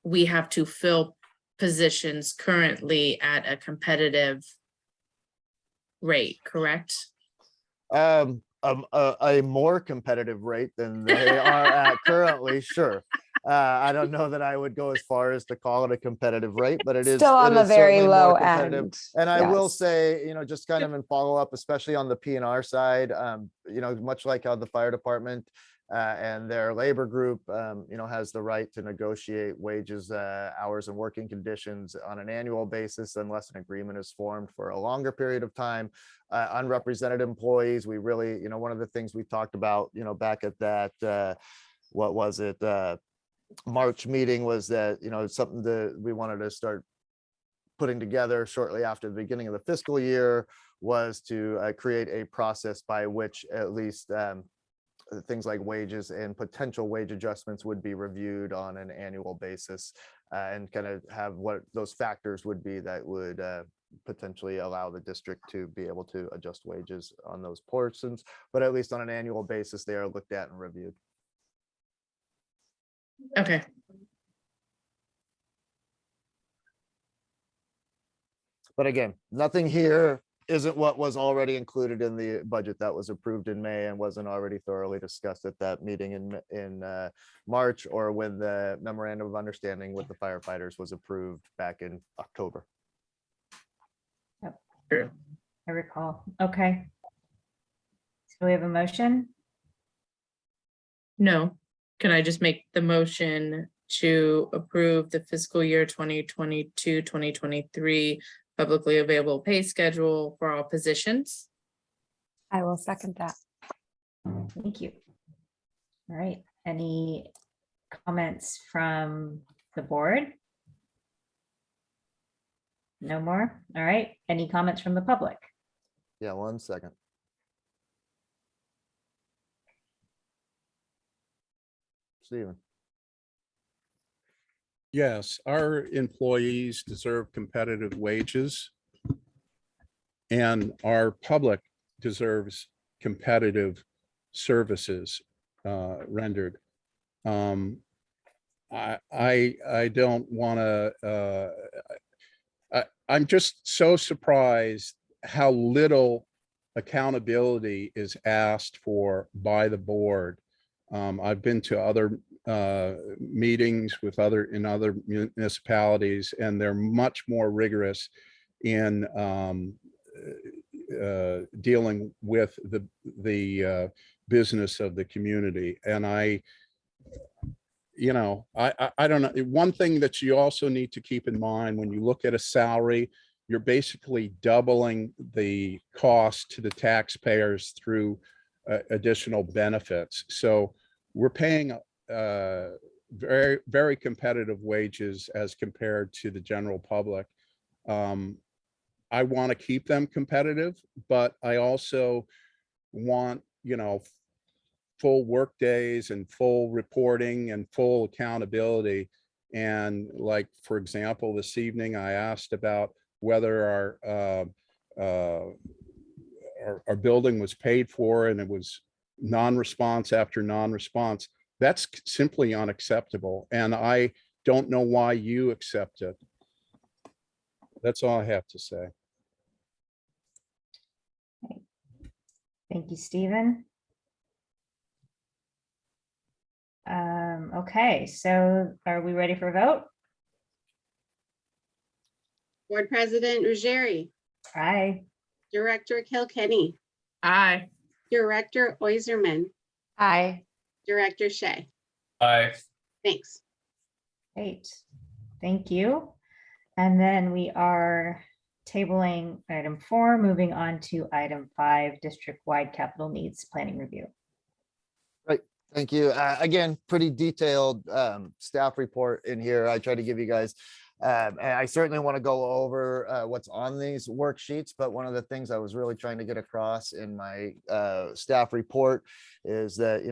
we have to fill positions currently at a competitive rate, correct? A more competitive rate than they are at currently, sure. I don't know that I would go as far as to call it a competitive rate, but it is Still on it the is very certainly low more competitive. end. And I will Yes. say, just kind of in follow up, especially on the P&R side, much like how the fire department and their labor group, has the right to negotiate wages, hours, and working conditions on an annual basis, unless an agreement is formed for a longer period of time. Unrepresented employees, we really, one of the things we talked about, back at that, what was it, March meeting was that, something that we wanted to start putting together shortly after the beginning of the fiscal year was to create a process by which at least things like wages and potential wage adjustments would be reviewed on an annual basis, and kind of have what those factors would be that would potentially allow the district to be able to adjust wages on those portions, but at least on an annual basis, they are looked at and reviewed. Okay. But again, nothing here isn't what was already included in the budget that was approved in May and wasn't already thoroughly discussed at that meeting in March, or when the memorandum of understanding with the firefighters was approved back in October. True. I recall. Okay. So we have a motion. No, can I just make the motion to approve the fiscal year 2022-2023 publicly available pay schedule for all positions? I will second that. Thank you. All right. Any comments from the board? No more? All right. Any comments from the public? Yeah, 1 second. Stephen. Yes, our employees deserve competitive wages, and our public deserves competitive services rendered. I don't want to. I'm just so surprised how little accountability is asked for by the board. I've been to other meetings with other municipalities, and they're much more rigorous in dealing with the business of the community. And I don't know. One thing that you also need to keep in mind when you look at a salary, you're basically doubling the cost to the taxpayers through additional benefits. So we're paying very, very competitive wages as compared to the general public. I want to keep them competitive, but I also want, full work days and full reporting and full accountability. And like, for example, this evening I asked about whether our building was paid for, and it was non-response after non-response. That's simply unacceptable. And I don't know why you accept it. That's all I have to say. Thank you, Stephen. Okay, so are we ready for a vote? Board President Ruggieri, Aye. Director Kilkenny, Aye. Director Oiserman, Aye. Director Shea. Aye. Thanks. Great, thank you. And then we are tabling item 4, moving on to item 5, district-wide capital needs planning review. Thank you. Again, pretty detailed staff report in here. I try to give you guys, and I certainly want to go over what's on these worksheets, but one of the things I was really trying to get across in my staff report is that,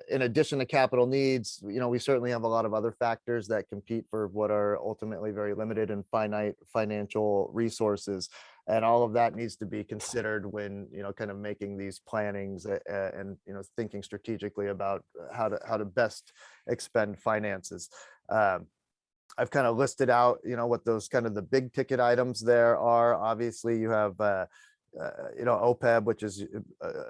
in addition to capital needs, we certainly have a lot of other factors that compete for what are ultimately very limited and finite financial resources. And all of that needs to be considered when, kind of making these plannings and, thinking strategically about how to best expend finances. I've kind of listed out, what those kind of the big ticket items there are. Obviously, you have, OPEB, which is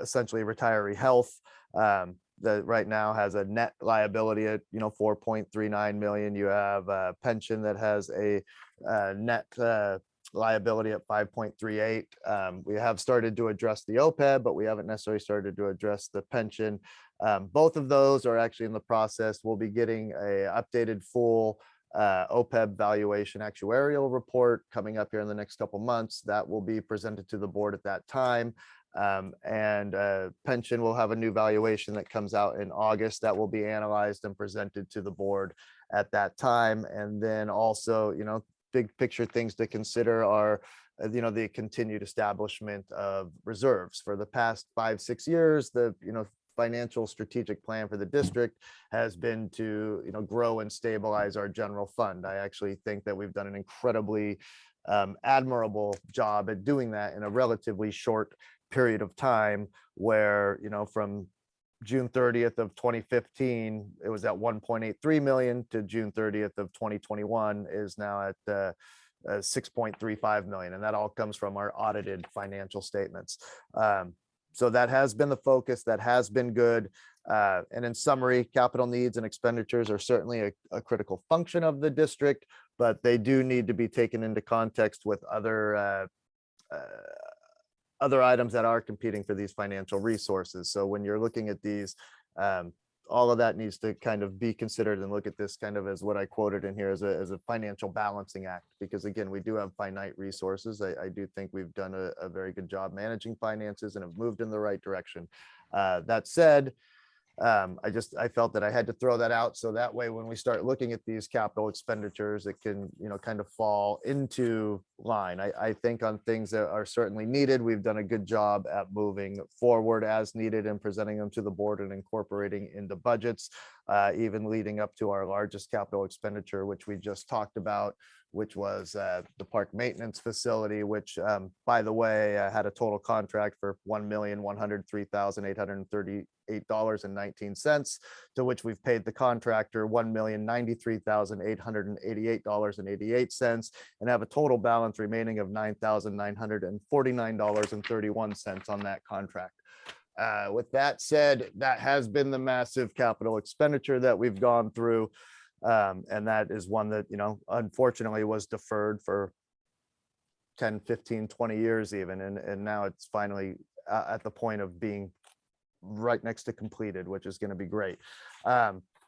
essentially retiree health. That right now has a net liability at 4.39 million. You have a pension that has a net liability at 5.38. We have started to address the OPEB, but we haven't necessarily started to address the pension. Both of those are actually in the process. We'll be getting a updated full OPEB valuation actuarial report coming up here in the next couple months. That will be presented to the board at that time. And pension will have a new valuation that comes out in August that will be analyzed and presented to the board at that time. And then also, big picture things to consider are, the continued establishment of reserves. For the past 5-6 years, the, financial strategic plan for the district has been to, grow and stabilize our general fund. I actually think that we've done an incredibly admirable job at doing that in a relatively short period of time, where, from June 30th of 2015, it was at 1.83 million, to June 30th of 2021 is now at 6.35 million. And that all comes from our audited financial statements. So that has been the focus. That has been good. And in summary, capital needs and expenditures are certainly a critical function of the district, but they do need to be taken into context with other items that are competing for these financial resources. So when you're looking at these, all of that needs to kind of be considered, and look at this kind of as what I quoted in here as a financial balancing act, because again, we do have finite resources. I do think we've done a very good job managing finances and have moved in the right direction. That said, I felt that I had to throw that out, so that way when we start looking at these capital expenditures, it can kind of fall into line. I think on things that are certainly needed, we've done a good job at moving forward as needed and presenting them to the board and incorporating into budgets, even leading up to our largest capital expenditure, which we just talked about, which was the park maintenance facility, which, by the way, had a total contract for $1,103,838.19, to which we've paid the contractor $1,093,888.88, and have a total balance remaining of $9,949.31 on that contract. With that said, that has been the massive capital expenditure that we've gone through. And that is one that, unfortunately was deferred for 10, 15, 20 years even. And now it's finally at the point of being right next to completed, which is going to be great.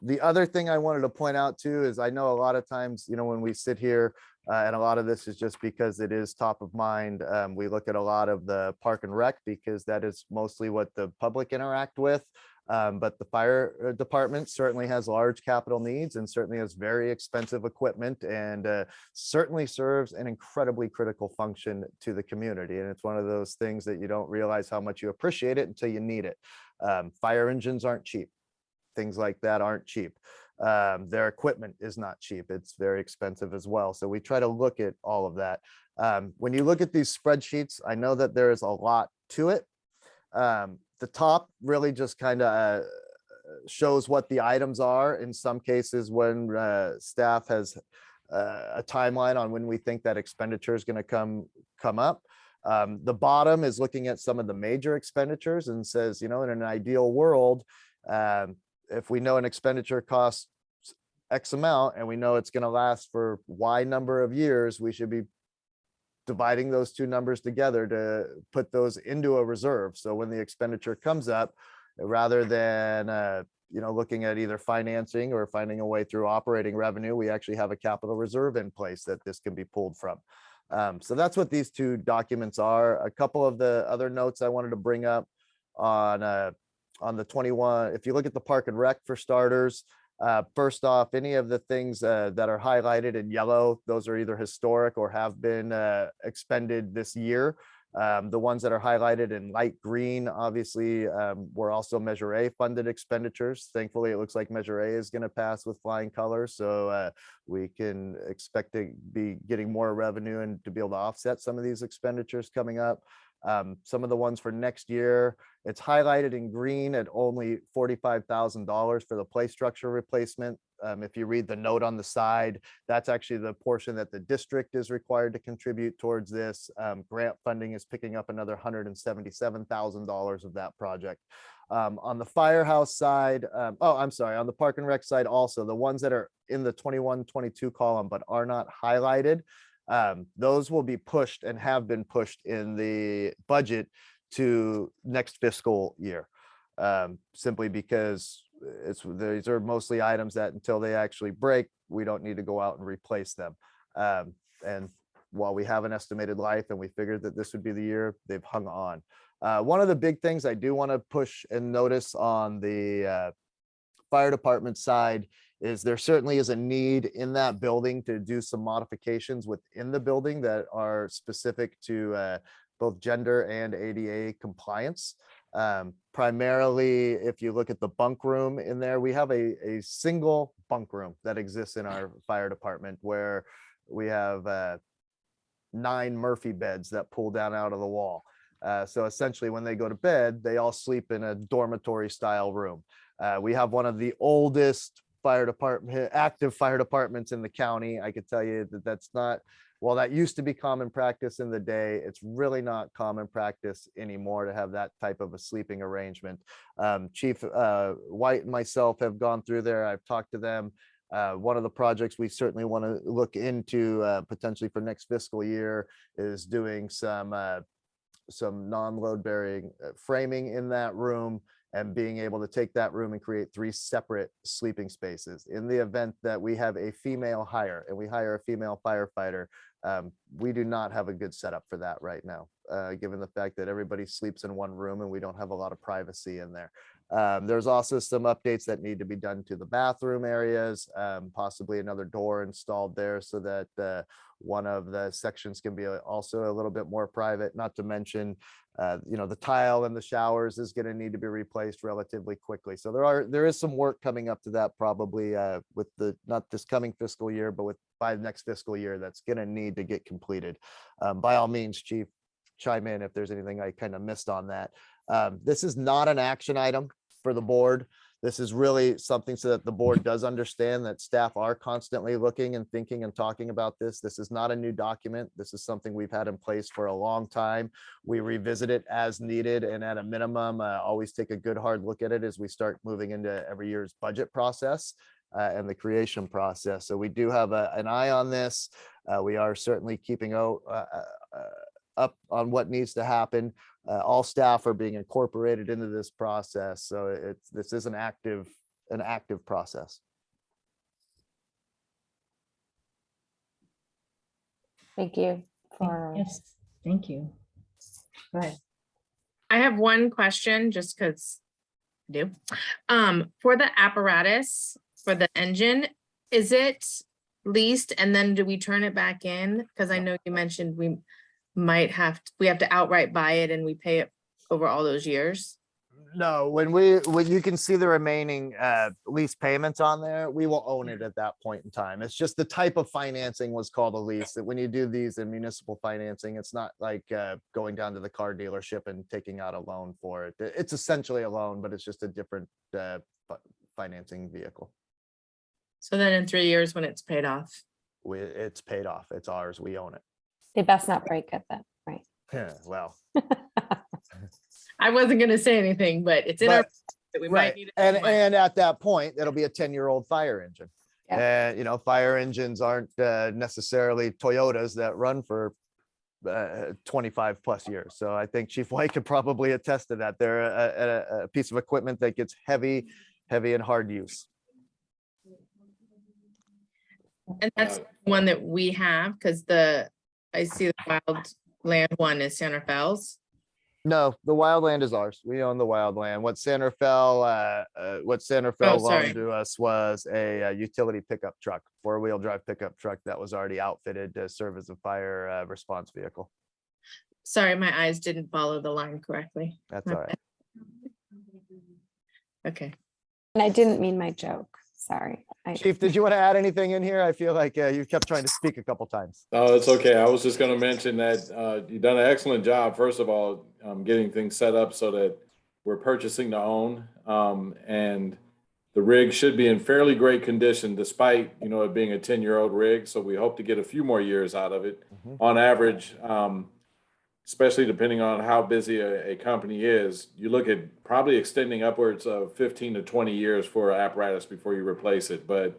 The other thing I wanted to point out too is I know a lot of times, when we sit here, and a lot of this is just because it is top of mind. We look at a lot of the park and rec because that is mostly what the public interact with. But the fire department certainly has large capital needs and certainly has very expensive equipment and certainly serves an incredibly critical function to the community. And it's one of those things that you don't realize how much you appreciate it until you need it. Fire engines aren't cheap. Things like that aren't cheap. Their equipment is not cheap. It's very expensive as well. So we try to look at all of that. When you look at these spreadsheets, I know that there is a lot to it. The top really just kind of shows what the items are. In some cases, when staff has a timeline on when we think that expenditure is going to come up. The bottom is looking at some of the major expenditures and says, in an ideal world, if we know an expenditure costs X amount and we know it's going to last for Y number of years, we should be dividing those two numbers together to put those into a reserve. So when the expenditure comes up, rather than looking at either financing or finding a way through operating revenue, we actually have a capital reserve in place that this can be pulled from. So that's what these two documents are. A couple of the other notes I wanted to bring up on the 21. If you look at the park and rec for starters, first off, any of the things that are highlighted in yellow, those are either historic or have been expended this year. The ones that are highlighted in light green, obviously, were also Measure A funded expenditures. Thankfully, it looks like Measure A is going to pass with flying colors. So we can expect to be getting more revenue and to be able to offset some of these expenditures coming up. Some of the ones for next year, it's highlighted in green at only $45,000 for the play structure replacement. If you read the note on the side, that's actually the portion that the district is required to contribute towards this. Grant funding is picking up another $177,000 of that project. On the firehouse side, on the park and rec side also, the ones that are in the 21-22 column but are not highlighted, those will be pushed and have been pushed in the budget to next fiscal year, simply because these are mostly items that until they actually break, we don't need to go out and replace them. And while we have an estimated life and we figured that this would be the year, they've hung on. One of the big things I do want to push and notice on the fire department side is there certainly is a need in that building to do some modifications within the building that are specific to both gender and ADA compliance. Primarily, if you look at the bunk room in there, we have a single bunk room that exists in our fire department where we have 9 Murphy beds that pull down out of the wall. So essentially when they go to bed, they all sleep in a dormitory style room. We have one of the oldest active fire departments in the county. I could tell you that that's not, while that used to be common practice in the day, it's really not common practice anymore to have that type of a sleeping arrangement. Chief White and myself have gone through there. I've talked to them. One of the projects we certainly want to look into potentially for next fiscal year is doing some non-load bearing framing in that room and being able to take that room and create 3 separate sleeping spaces. In the event that we have a female hire and we hire a female firefighter, we do not have a good setup for that right now, given the fact that everybody sleeps in one room and we don't have a lot of privacy in there. There's also some updates that need to be done to the bathroom areas, possibly another door installed there so that one of the sections can be also a little bit more private, not to mention the tile in the showers is going to need to be replaced relatively quickly. So there is some work coming up to that probably with not this coming fiscal year, but by the next fiscal year that's going to need to get completed. By all means, Chief, chime in if there's anything I kind of missed on that. This is not an action item for the board. This is really something so that the board does understand that staff are constantly looking and thinking and talking about this. This is not a new document. This is something we've had in place for a long time. We revisit it as needed, and at a minimum, always take a good hard look at it as we start moving into every year's budget process and the creation process. So we do have an eye on this. We are certainly keeping up on what needs to happen. All staff are being incorporated into this process. So this is an active process. Thank you for, Yes, thank you. Go ahead. I have one question just because I do. For the apparatus, for the engine, is it leased and then do we turn it back in? Because I know you mentioned we have to outright buy it and we pay it over all those years. No, when you can see the remaining lease payments on there, we will own it at that point in time. It's just the type of financing was called a lease. That when you do these in municipal financing, it's not like going down to the car dealership and taking out a loan for it. It's essentially a loan, but it's just a different financing vehicle. So then in 3 years when it's paid off. It's paid off. It's ours. We own it. they best not break it then, right? Yeah, well, I wasn't gonna say anything, but it's in our, But- that we right. might need. And at that point, it'll be a 10-year-old fire engine. Yeah. And, fire engines aren't necessarily Toyotas that run for 25 plus years. So I think Chief White could probably attest to that. They're a piece of equipment that gets heavy and hard use. And that's one that we have, because I see the wild land one is Santa Fells. No, the wildland is ours. We own the wildland. What Santa Fe sorry. loaned to us was a utility pickup truck, 4-wheel drive pickup truck that was already outfitted to serve as a fire response vehicle. Sorry, my eyes didn't follow the line correctly. That's My all right. Okay. And I didn't mean my joke. Sorry. Chief, did you want to add anything in here? I feel like you kept trying to speak a couple times. Oh, it's okay. I was just going to mention that you've done an excellent job, first of all, getting things set up so that we're purchasing to own. And the rig should be in fairly great condition despite, it being a 10-year-old rig. So we hope to get a few more years out of it. On average, especially depending on how busy a company is, you look at probably extending upwards of 15 to 20 years for an apparatus before you replace it. But,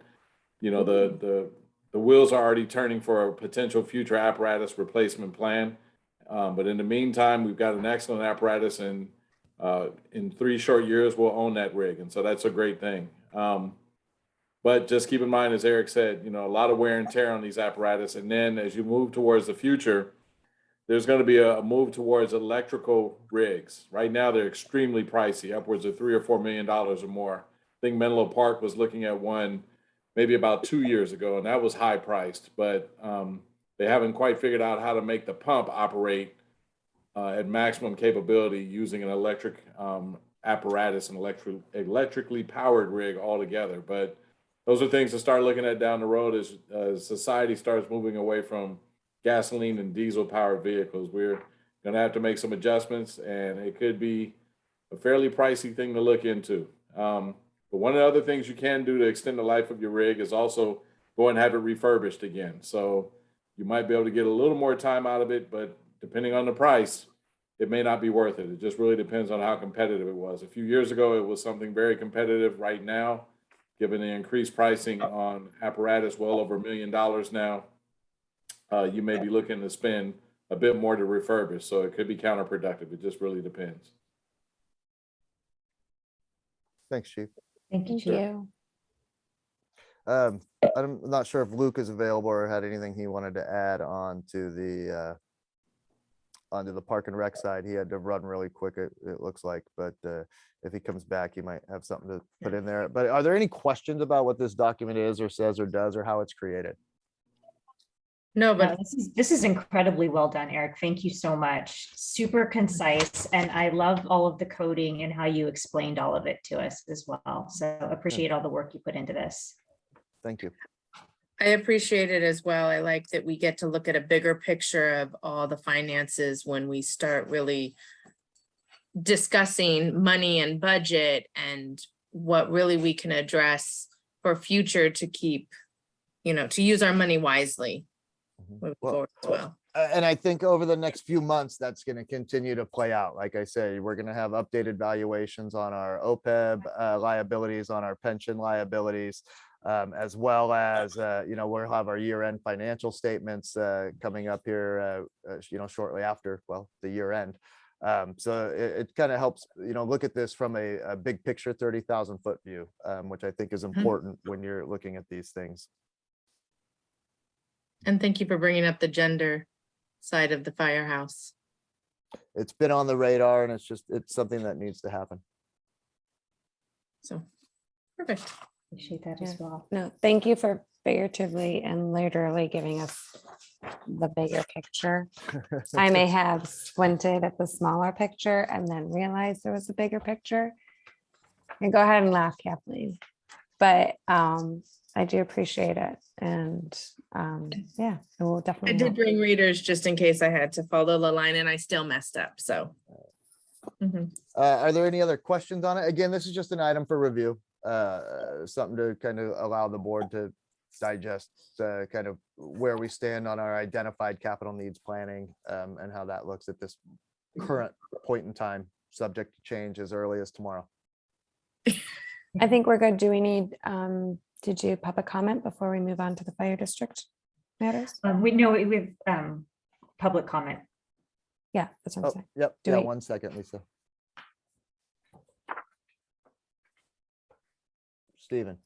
the wheels are already turning for a potential future apparatus replacement plan. But in the meantime, we've got an excellent apparatus, and in 3 short years, we'll own that rig. And so that's a great thing. But just keep in mind, as Eric said, a lot of wear and tear on these apparatus. And then as you move towards the future, there's going to be a move towards electrical rigs. Right now, they're extremely pricey, upwards of $3 or $4 million or more. I think Menlo Park was looking at one maybe about 2 years ago, and that was high priced. But they haven't quite figured out how to make the pump operate at maximum capability using an electric apparatus and electrically powered rig altogether. But those are things to start looking at down the road as society starts moving away from gasoline and diesel powered vehicles. We're going to have to make some adjustments, and it could be a fairly pricey thing to look into. But one of the other things you can do to extend the life of your rig is also go and have it refurbished again. So you might be able to get a little more time out of it, but depending on the price, it may not be worth it. It just really depends on how competitive it was. A few years ago, it was something very competitive. Right now, given the increased pricing on apparatus, well over $1 million now, you may be looking to spend a bit more to refurbish. So it could be counterproductive. It just really depends. Thanks, Chief. Thank you, Thank Chief. you. I'm not sure if Luke is available or had anything he wanted to add on to onto the Park and Rec side. He had to run really quick, it looks like, but if he comes back, he might have something to put in there. But are there any questions about what this document is or says or does or how it's created? No, No, but this is incredibly well done, Eric. Thank you so much. Super concise. And I love all of the coding and how you explained all of it to us as well. So appreciate all the work you put into this. Thank you. I appreciate it as well. I like that we get to look at a bigger picture of all the finances when we start really discussing money and budget and what really we can address for future to keep, to use our money wisely moving Well, forward as well. And I think over the next few months, that's going to continue to play out. Like I say, we're going to have updated valuations on our OPEB liabilities, on our pension liabilities, as well as, we'll have our year-end financial statements coming up here, shortly after, well, the year end. So it kind of helps, look at this from a big picture, 30,000 foot view, which I think is important when you're looking at these things. And thank you for bringing up the gender side of the firehouse. It's been on the radar, and it's something that needs to happen. So, perfect. Appreciate that as well. No, thank you for figuratively and literally giving us the bigger picture. I may have squinted at the smaller picture and then realized there was a bigger picture. And go ahead and laugh, Kathleen. But I do appreciate it. And yeah, it will I definitely did help. bring readers just in case I had to follow the line and I still messed up, so. Mhm. Are there any other questions on it? Again, this is just an item for review, something to kind of allow the board to digest kind of where we stand on our identified capital needs planning, and how that looks at this current point in time, subject to change as early as tomorrow. I think we're good. Do we need to do public comment before we move on to the fire district matters? We have public comment. Yeah, that's what I'm Oh, saying. yep. Do Yeah, we- 1 second, Lisa. Stephen.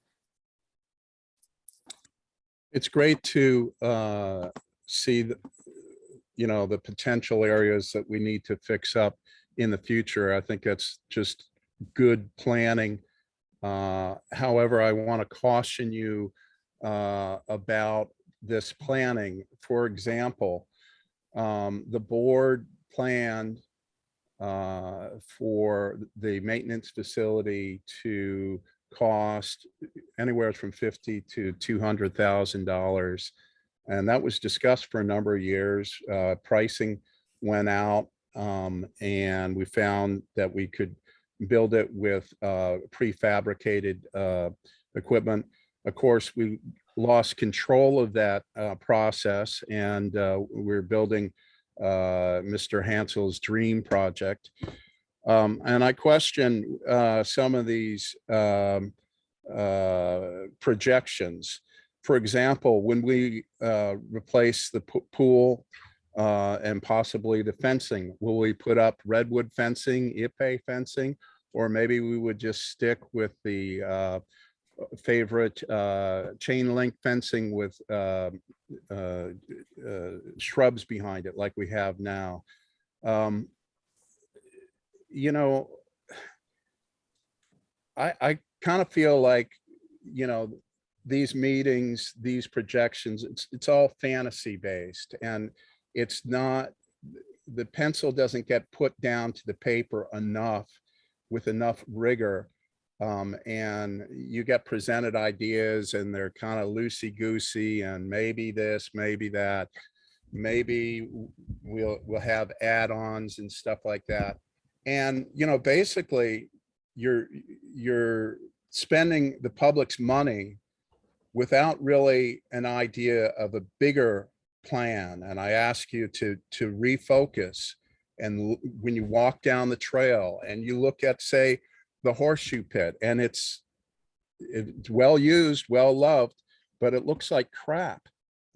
It's great to see the potential areas that we need to fix up in the future. I think that's just good planning. However, I want to caution you about this planning. For example, the board planned for the maintenance facility to cost anywhere from $50,000 to $200,000. And that was discussed for a number of years. Pricing went out, and we found that we could build it with prefabricated equipment. Of course, we lost control of that process, and we're building Mr. Hansel's dream project. And I question some of these projections. For example, when we replace the pool and possibly the fencing, will we put up redwood fencing, Ipe fencing, or maybe we would just stick with the favorite chain link fencing with shrubs behind it like we have now? I kind of feel like, these meetings, these projections, it's all fantasy based, and it's not, the pencil doesn't get put down to the paper enough with enough rigor. And you get presented ideas and they're kind of loosey-goosey, and maybe this, maybe that, maybe we'll have add-ons and stuff like that. And, basically you're spending the public's money without really an idea of a bigger plan. And I ask you to refocus. And when you walk down the trail and you look at, say, the horseshoe pit, and it's well used, well loved, but it looks like crap.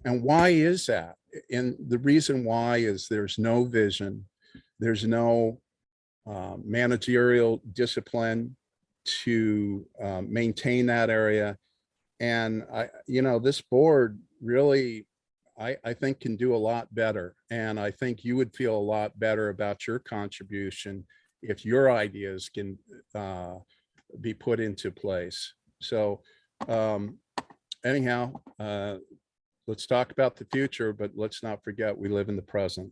And why is that? And the reason why is there's no vision, there's no managerial discipline to maintain that area. And this board really, I think, can do a lot better. And I think you would feel a lot better about your contribution if your ideas can be put into place. So anyhow, let's talk about the future, but let's not forget we live in the present.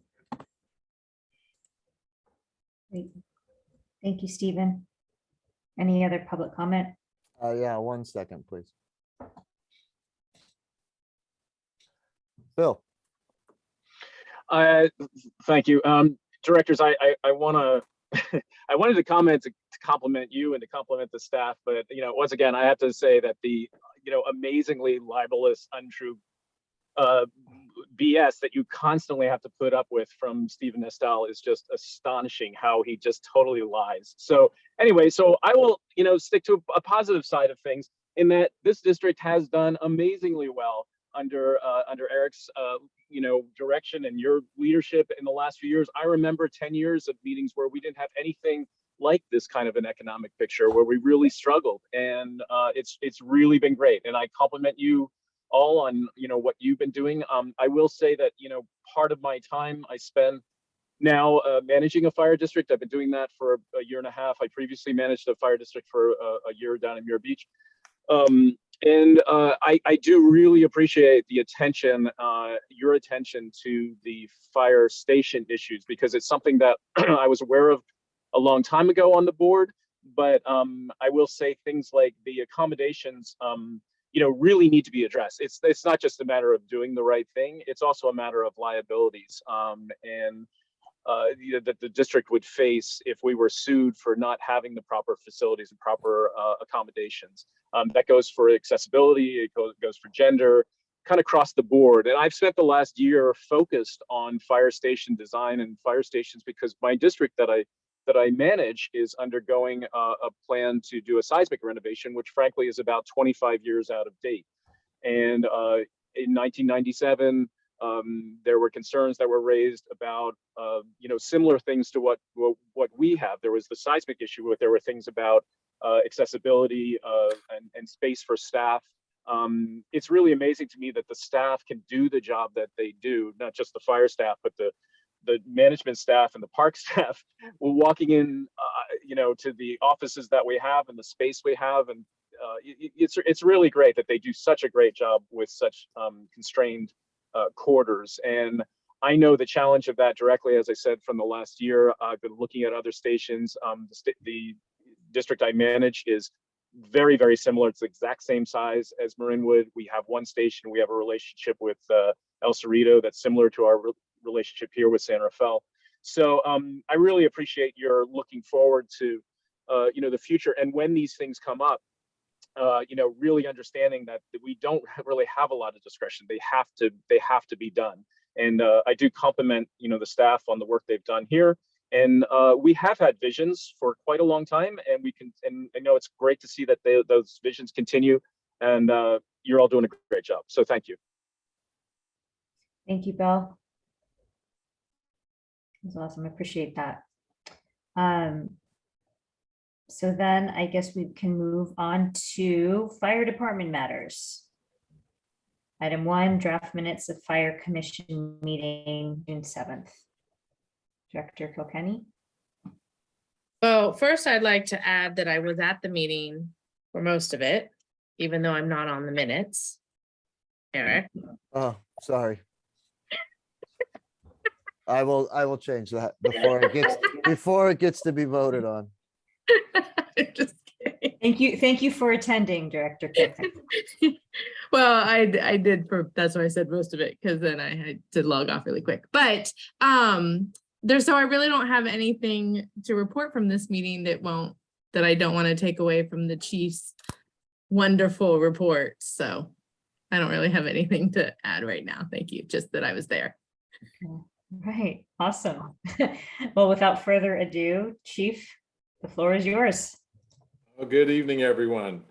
Great. Thank you, Stephen. Any other public comment? Yeah, 1 second, please. Bill. Thank you. Directors, I want to, I wanted to comment to compliment you and to compliment the staff, but, once again, I have to say that the, amazingly libelous, untrue, BS that you constantly have to put up with from Stephen Estelle is just astonishing how he just totally lies. So anyway, so I will, stick to a positive side of things in that this district has done amazingly well under Eric's, direction and your leadership in the last few years. I remember 10 years of meetings where we didn't have anything like this kind of an economic picture, where we really struggled, and it's really been great. And I compliment you all on what you've been doing. I will say that part of my time I spend now managing a fire district. I've been doing that for a year and a half. I previously managed a fire district for a year down in Muir Beach. I do really appreciate the attention, your attention to the fire station issues, because it's something that I was aware of a long time ago on the board. But I will say things like the accommodations, really need to be addressed. It's not just a matter of doing the right thing. It's also a matter of liabilities. That the district would face if we were sued for not having the proper facilities and proper accommodations. That goes for accessibility, it goes for gender, kind of across the board. And I've spent the last year focused on fire station design and fire stations because my district that I manage is undergoing a plan to do a seismic renovation, which frankly is about 25 years out of date. And in 1997, there were concerns that were raised about, similar things to what we have. There was the seismic issue, but there were things about accessibility and space for staff. It's really amazing to me that the staff can do the job that they do, not just the fire staff, but the management staff and the park staff. Walking in, to the offices that we have and the space we have, and it's really great that they do such a great job with such constrained quarters. And I know the challenge of that directly, as I said, from the last year. I've been looking at other stations. The district I manage is very, very similar. It's the exact same size as Marinwood. We have one station. We have a relationship with El Cerrito that's similar to our relationship here with San Rafael. So I really appreciate your looking forward to the future. And when these things come up, really understanding that we don't really have a lot of discretion. They have to be done. And I do compliment, the staff on the work they've done here. And we have had visions for quite a long time, and I know it's great to see that those visions continue, and you're all doing a great job. So thank you. Thank you, Bill. That's awesome. I appreciate that. So then I guess we can move on to fire department matters. Item 1, draft minutes of fire commission meeting June 7th. Director Kilkenny. Well, first I'd like to add that I was at the meeting for most of it, even though I'm not on the minutes. Eric. Oh, sorry. I will change that before it gets to be voted on. Just kidding. Thank you for attending, Director Kilkenny. Well, I did that's why I said most of it, because then I had to log off really quick. But so I really don't have anything to report from this meeting that I don't want to take away from the chief's wonderful report. So I don't really have anything to add right now. Thank you. Just that I was there. Okay. Right. Awesome. Well, without further ado, Chief, the floor is yours. Well, good evening, everyone.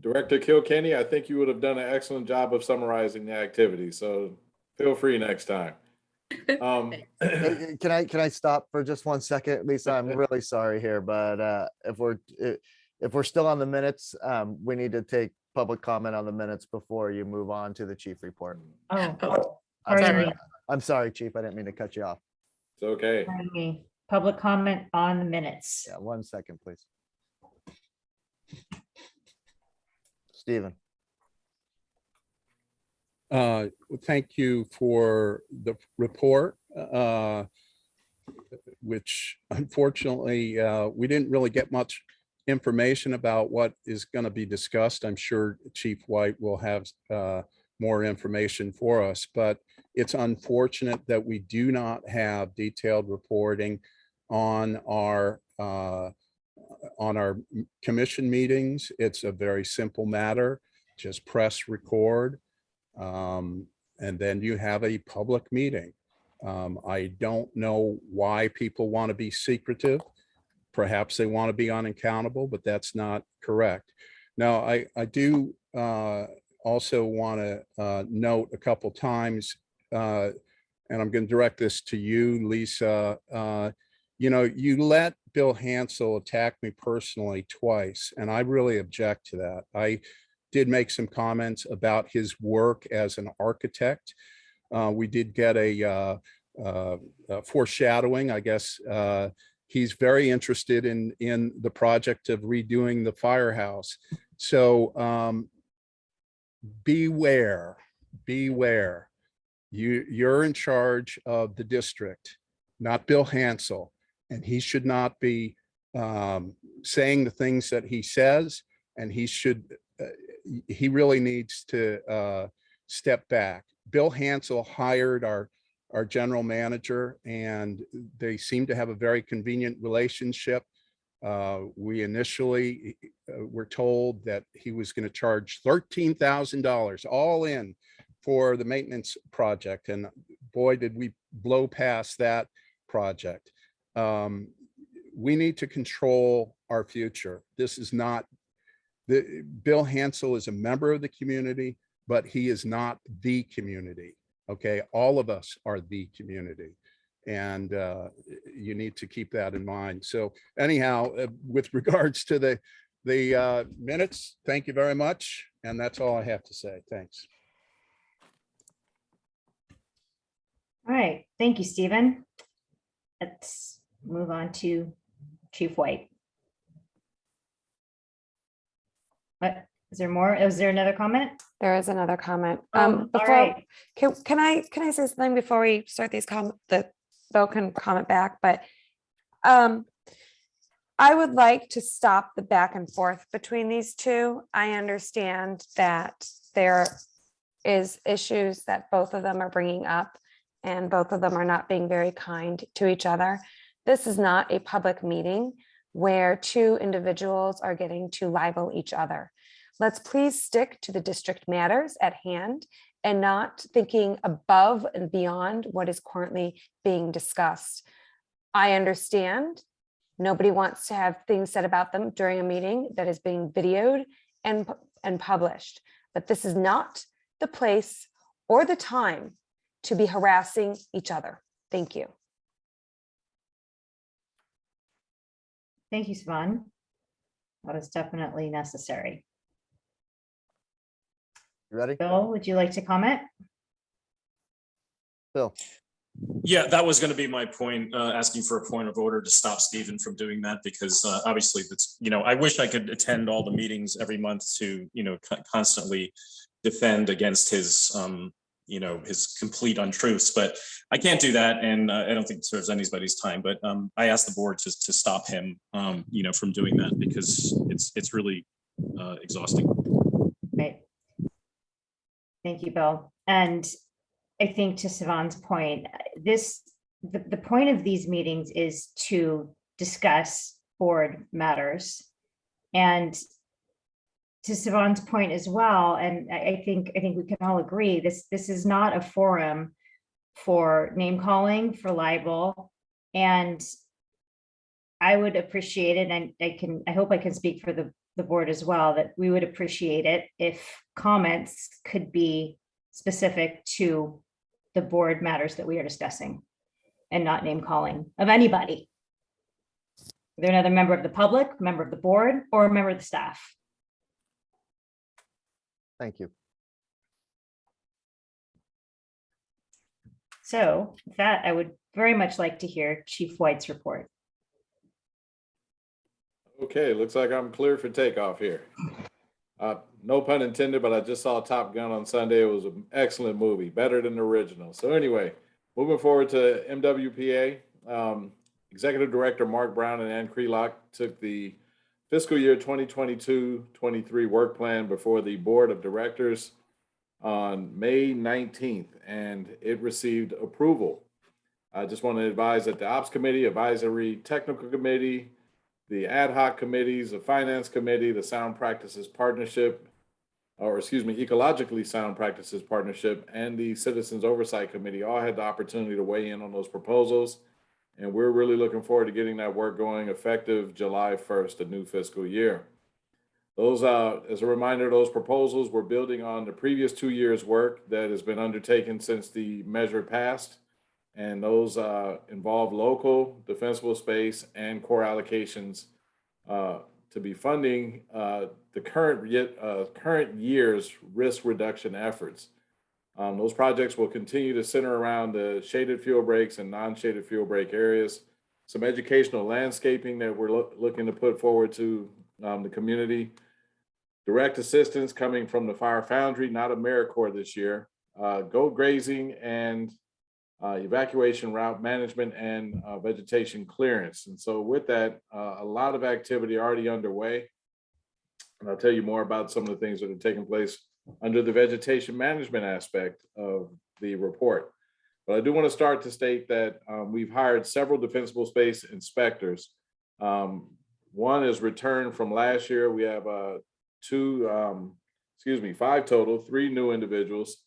Director Kilkenny, I think you would have done an excellent job of summarizing the activity, so feel free next time. Can I stop for just 1 second, Lisa? I'm really sorry here, but if we're still on the minutes, we need to take public comment on the minutes before you move on to the chief report. Oh, I'm sorry, Chief. I didn't mean to cut you off. It's okay. pardon me. Public comment on the minutes. Yeah, 1 second, please. Stephen. Thank you for the report, which unfortunately we didn't really get much information about what is going to be discussed. I'm sure Chief White will have more information for us, but it's unfortunate that we do not have detailed reporting on our commission meetings. It's a very simple matter. Just press record. and then you have a public meeting. I don't know why people want to be secretive. Perhaps they want to be unaccountable, but that's not correct. Now, I do also want to note a couple times, and I'm going to direct this to you, Lisa. You know, you let Bill Hansel attack me personally twice, and I really object to that. I did make some comments about his work as an architect. We did get a foreshadowing, I guess. He's very interested in the project of redoing the firehouse. So beware. You're in charge of the district, not Bill Hansel, and he should not be saying the things that he says, and he really needs to step back. Bill Hansel hired our general manager, and they seem to have a very convenient relationship. We initially were told that he was going to charge $13,000 all in for the maintenance project. And boy, did we blow past that project. We need to control our future. This is not, Bill Hansel is a member of the community, but he is not the community. Okay, all of us are the community, and you need to keep that in mind. So anyhow, with regards to the minutes, thank you very much. And that's all I have to say. Thanks. All right, thank you, Stephen. Let's move on to Chief White. What, is there more? Is there another comment? There is another comment. All Before, right. can I say something before we start these comments? That Bill can comment back, but I would like to stop the back and forth between these two. I understand that there is issues that both of them are bringing up, and both of them are not being very kind to each other. This is not a public meeting where two individuals are getting to libel each other. Let's please stick to the district matters at hand and not thinking above and beyond what is currently being discussed. I understand nobody wants to have things said about them during a meeting that is being videoed and published, but this is not the place or the time to be harassing each other. Thank you. Thank you, Siobhan. That is definitely necessary. You ready? Bill, would you like to comment? Bill. Yeah, that was going to be my point, asking for a point of order to stop Stephen from doing that, because obviously that's, I wish I could attend all the meetings every month to, constantly defend against his, his complete untruths, but I can't do that. And I don't think it serves anybody's time, but I asked the board to stop him, from doing that, because it's really exhausting. Right. Thank you, Bill. And I think to Siobhan's point, the point of these meetings is to discuss board matters. And to Siobhan's point as well, and I think we can all agree, this is not a forum for name calling, for libel. And I would appreciate it, and I hope I can speak for the board as well, that we would appreciate it if comments could be specific to the board matters that we are discussing and not name calling of anybody. They're another member of the public, member of the board, or a member of the staff. Thank you. So with that, I would very much like to hear Chief White's report. Okay, looks like I'm clear for takeoff here. No pun intended, but I just saw Top Gun on Sunday. It was an excellent movie, better than the original. So anyway, moving forward to MWPA, Executive Director Mark Brown and Ann Krelock took the fiscal year 2022-23 work plan before the Board of Directors on May 19th, and it received approval. I just want to advise that the Ops Committee, Advisory Technical Committee, the ad hoc committees, the finance committee, the sound practices partnership, or excuse me, Ecologically Sound Practices Partnership and the Citizens Oversight Committee all had the opportunity to weigh in on those proposals. And we're really looking forward to getting that work going effective July 1st, the new fiscal year. Those, as a reminder, those proposals were building on the previous 2 years' work that has been undertaken since the measure passed. And those involve local, defensible space, and core allocations to be funding the current year's risk reduction efforts. Those projects will continue to center around the shaded fuel breaks and non-shaded fuel break areas, some educational landscaping that we're looking to put forward to the community, direct assistance coming from the Fire Foundry, not AmeriCorps this year, goat grazing, and evacuation route management and vegetation clearance. And so with that, a lot of activity already underway. And I'll tell you more about some of the things that are taking place under the vegetation management aspect of the report. But I do want to start to state that we've hired several defensible space inspectors. One is returned from last year. We have five total, 3 new individuals.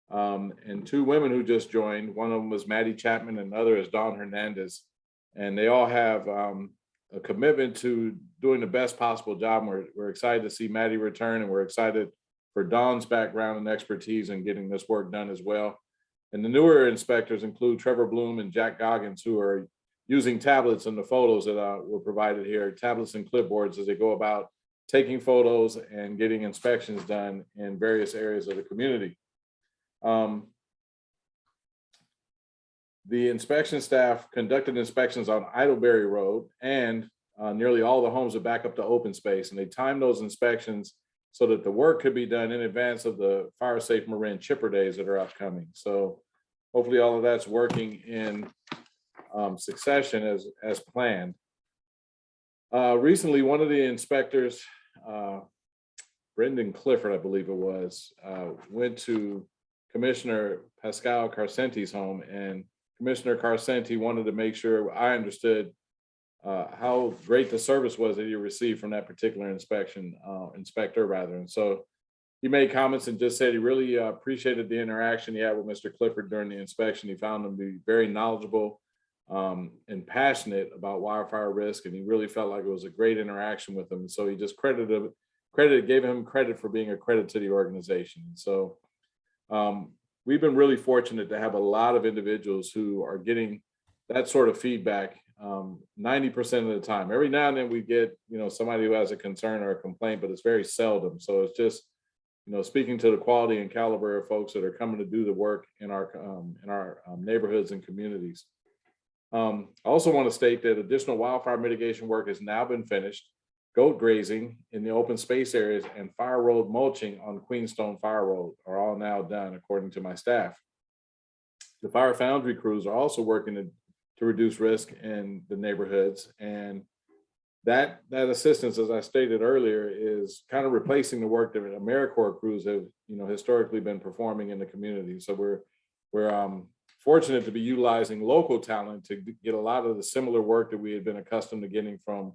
And 2 women who just joined. One of them was Maddie Chapman and the other is Dawn Hernandez. And they all have a commitment to doing the best possible job. We're excited to see Maddie return, and we're excited for Dawn's background and expertise in getting this work done as well. And the newer inspectors include Trevor Bloom and Jack Goggins, who are using tablets in the photos that were provided here, tablets and clipboards as they go about taking photos and getting inspections done in various areas of the community. The inspection staff conducted inspections on Idleberry Road and nearly all the homes are back up to open space, and they timed those inspections so that the work could be done in advance of the Fire Safe Marin Chipper Days that are upcoming. So hopefully all of that's working in succession as planned. Recently, one of the inspectors, Brendan Clifford, I believe it was, went to Commissioner Pascal Carcenti's home, and Commissioner Carcenti wanted to make sure I understood how great the service was that he received from that particular inspector rather. And so he made comments and just said he really appreciated the interaction he had with Mr. Clifford during the inspection. He found him to be very knowledgeable and passionate about wildfire risk, and he really felt like it was a great interaction with him. So he just gave him credit for being a credit to the organization. So we've been really fortunate to have a lot of individuals who are getting that sort of feedback 90% of the time. Every now and then we get, somebody who has a concern or a complaint, but it's very seldom. So it's just, speaking to the quality and caliber of folks that are coming to do the work in our neighborhoods and communities. I also want to state that additional wildfire mitigation work has now been finished. Goat grazing in the open space areas and fire road mulching on Queenstone Fire Road are all now done, according to my staff. The Fire Foundry crews are also working to reduce risk in the neighborhoods, and that assistance, as I stated earlier, is kind of replacing the work that AmeriCorps crews have, historically been performing in the community. So we're fortunate to be utilizing local talent to get a lot of the similar work that we had been accustomed to getting from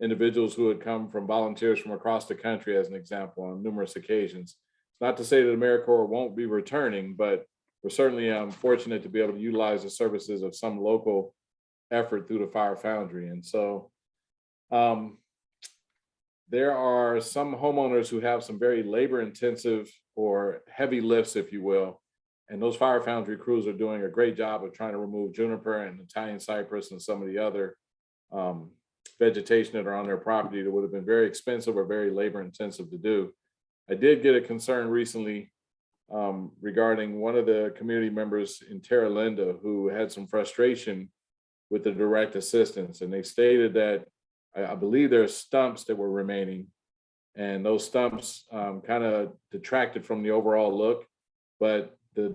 individuals who had come from volunteers from across the country, as an example, on numerous occasions. It's not to say that AmeriCorps won't be returning, but we're certainly fortunate to be able to utilize the services of some local effort through the Fire Foundry. And so there are some homeowners who have some very labor intensive or heavy lifts, if you will. And those Fire Foundry crews are doing a great job of trying to remove juniper and Italian cypress and some of the other vegetation that are on their property that would have been very expensive or very labor intensive to do. I did get a concern recently regarding one of the community members in Terra Linda who had some frustration with the direct assistance. And they stated that I believe there's stumps that were remaining, and those stumps kind of detracted from the overall look. But the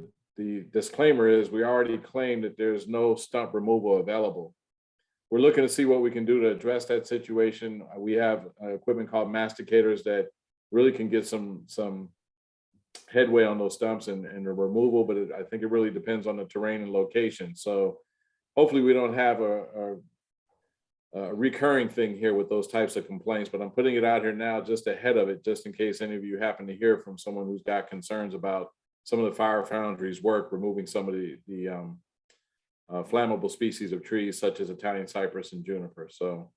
disclaimer is we already claimed that there's no stump removal available. We're looking to see what we can do to address that situation. We have equipment called masticators that really can get some headway on those stumps and the removal, but I think it really depends on the terrain and location. So hopefully we don't have recurring thing here with those types of complaints, but I'm putting it out here now just ahead of it, just in case any of you happen to hear from someone who's got concerns about some of the Fire Foundry's work, removing some of the flammable species of trees such as Italian cypress and juniper. So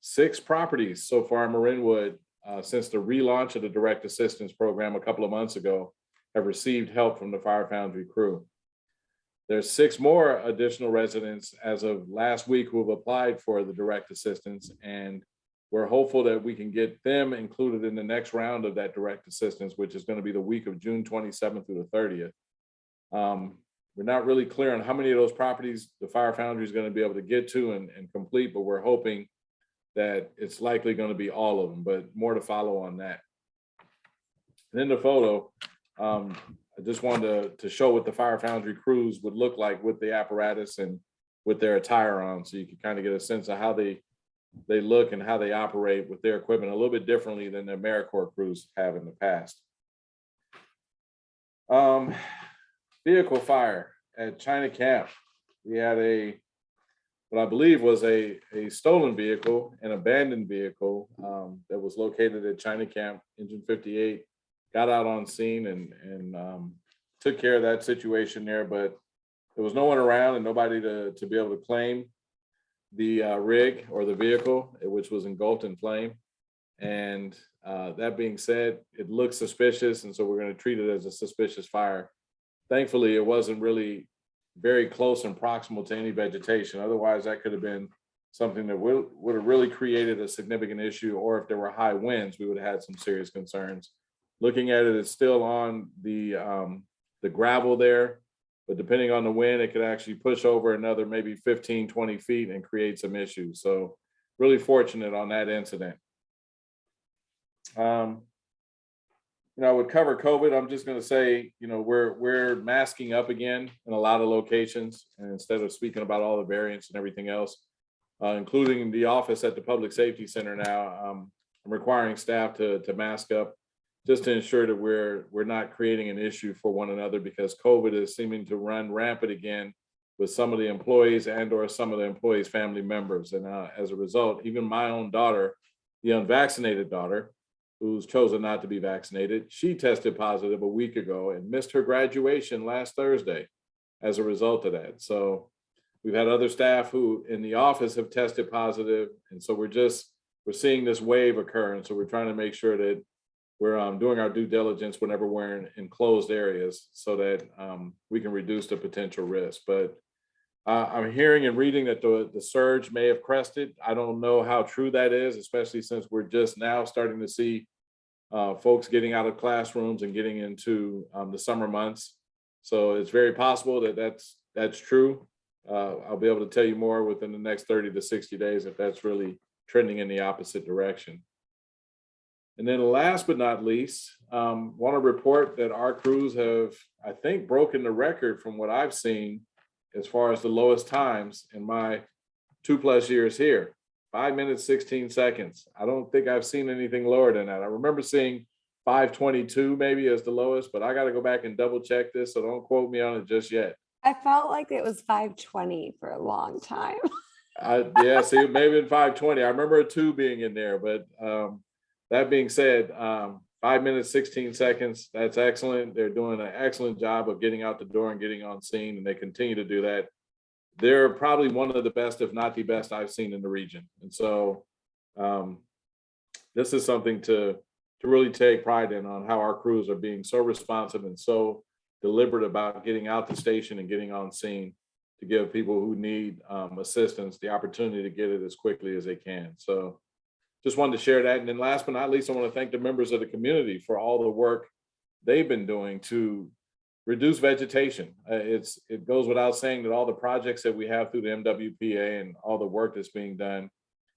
6 properties so far in Marinwood since the relaunch of the direct assistance program a couple of months ago have received help from the Fire Foundry crew. There's 6 more additional residents as of last week who have applied for the direct assistance, and we're hopeful that we can get them included in the next round of that direct assistance, which is going to be the week of June 27th through the 30th. We're not really clear on how many of those properties the Fire Foundry is going to be able to get to and complete, but we're hoping that it's likely going to be all of them, but more to follow on that. And in the photo, I just wanted to show what the Fire Foundry crews would look like with the apparatus and with their attire on, so you can kind of get a sense of how they look and how they operate with their equipment a little bit differently than the AmeriCorps crews have in the past. Vehicle fire at China Camp. We had what I believe was a stolen vehicle, an abandoned vehicle that was located at China Camp. Engine 58 got out on scene and took care of that situation there, but there was no one around and nobody to be able to claim the rig or the vehicle, which was engulfed in flame. And that being said, it looks suspicious, and so we're going to treat it as a suspicious fire. Thankfully, it wasn't really very close and proximal to any vegetation. Otherwise, that could have been something that would have really created a significant issue, or if there were high winds, we would have had some serious concerns. Looking at it, it's still on the gravel there, but depending on the wind, it could actually push over another maybe 15, 20 feet and create some issues. So really fortunate on that incident. I would cover COVID. I'm just going to say, we're masking up again in a lot of locations, and instead of speaking about all the variants and everything else, including the office at the Public Safety Center now, I'm requiring staff to mask up just to ensure that we're not creating an issue for one another, because COVID is seeming to run rampant again with some of the employees and or some of the employees' family members. And as a result, even my own daughter, the unvaccinated daughter, who's chosen not to be vaccinated, she tested positive a week ago and missed her graduation last Thursday as a result of that. So we've had other staff who in the office have tested positive. And so we're seeing this wave occur. And so we're trying to make sure that we're doing our due diligence whenever we're in enclosed areas so that we can reduce the potential risk. But I'm hearing and reading that the surge may have crested. I don't know how true that is, especially since we're just now starting to see folks getting out of classrooms and getting into the summer months. So it's very possible that that's true. I'll be able to tell you more within the next 30 to 60 days if that's really trending in the opposite direction. And then last but not least, want to report that our crews have, I think, broken the record from what I've seen as far as the lowest times in my 2+ years here. 5 minutes, 16 seconds. I don't think I've seen anything lower than that. I remember seeing 5:22 maybe as the lowest, but I got to go back and double check this, so don't quote me on it just yet. I felt like it was 5:20 for a long time. Yeah, see, it may have been 5:20. I remember a 2 being in there, but that being said, 5 minutes, 16 seconds, that's excellent. They're doing an excellent job of getting out the door and getting on scene, and they continue to do that. They're probably one of the best, if not the best, I've seen in the region. And so this is something to really take pride in, on how our crews are being so responsive and so deliberate about getting out the station and getting on scene to give people who need assistance the opportunity to get it as quickly as they can. So just wanted to share that. And then last but not least, I want to thank the members of the community for all the work they've been doing to reduce vegetation. It goes without saying that all the projects that we have through the MWPA and all the work that's being done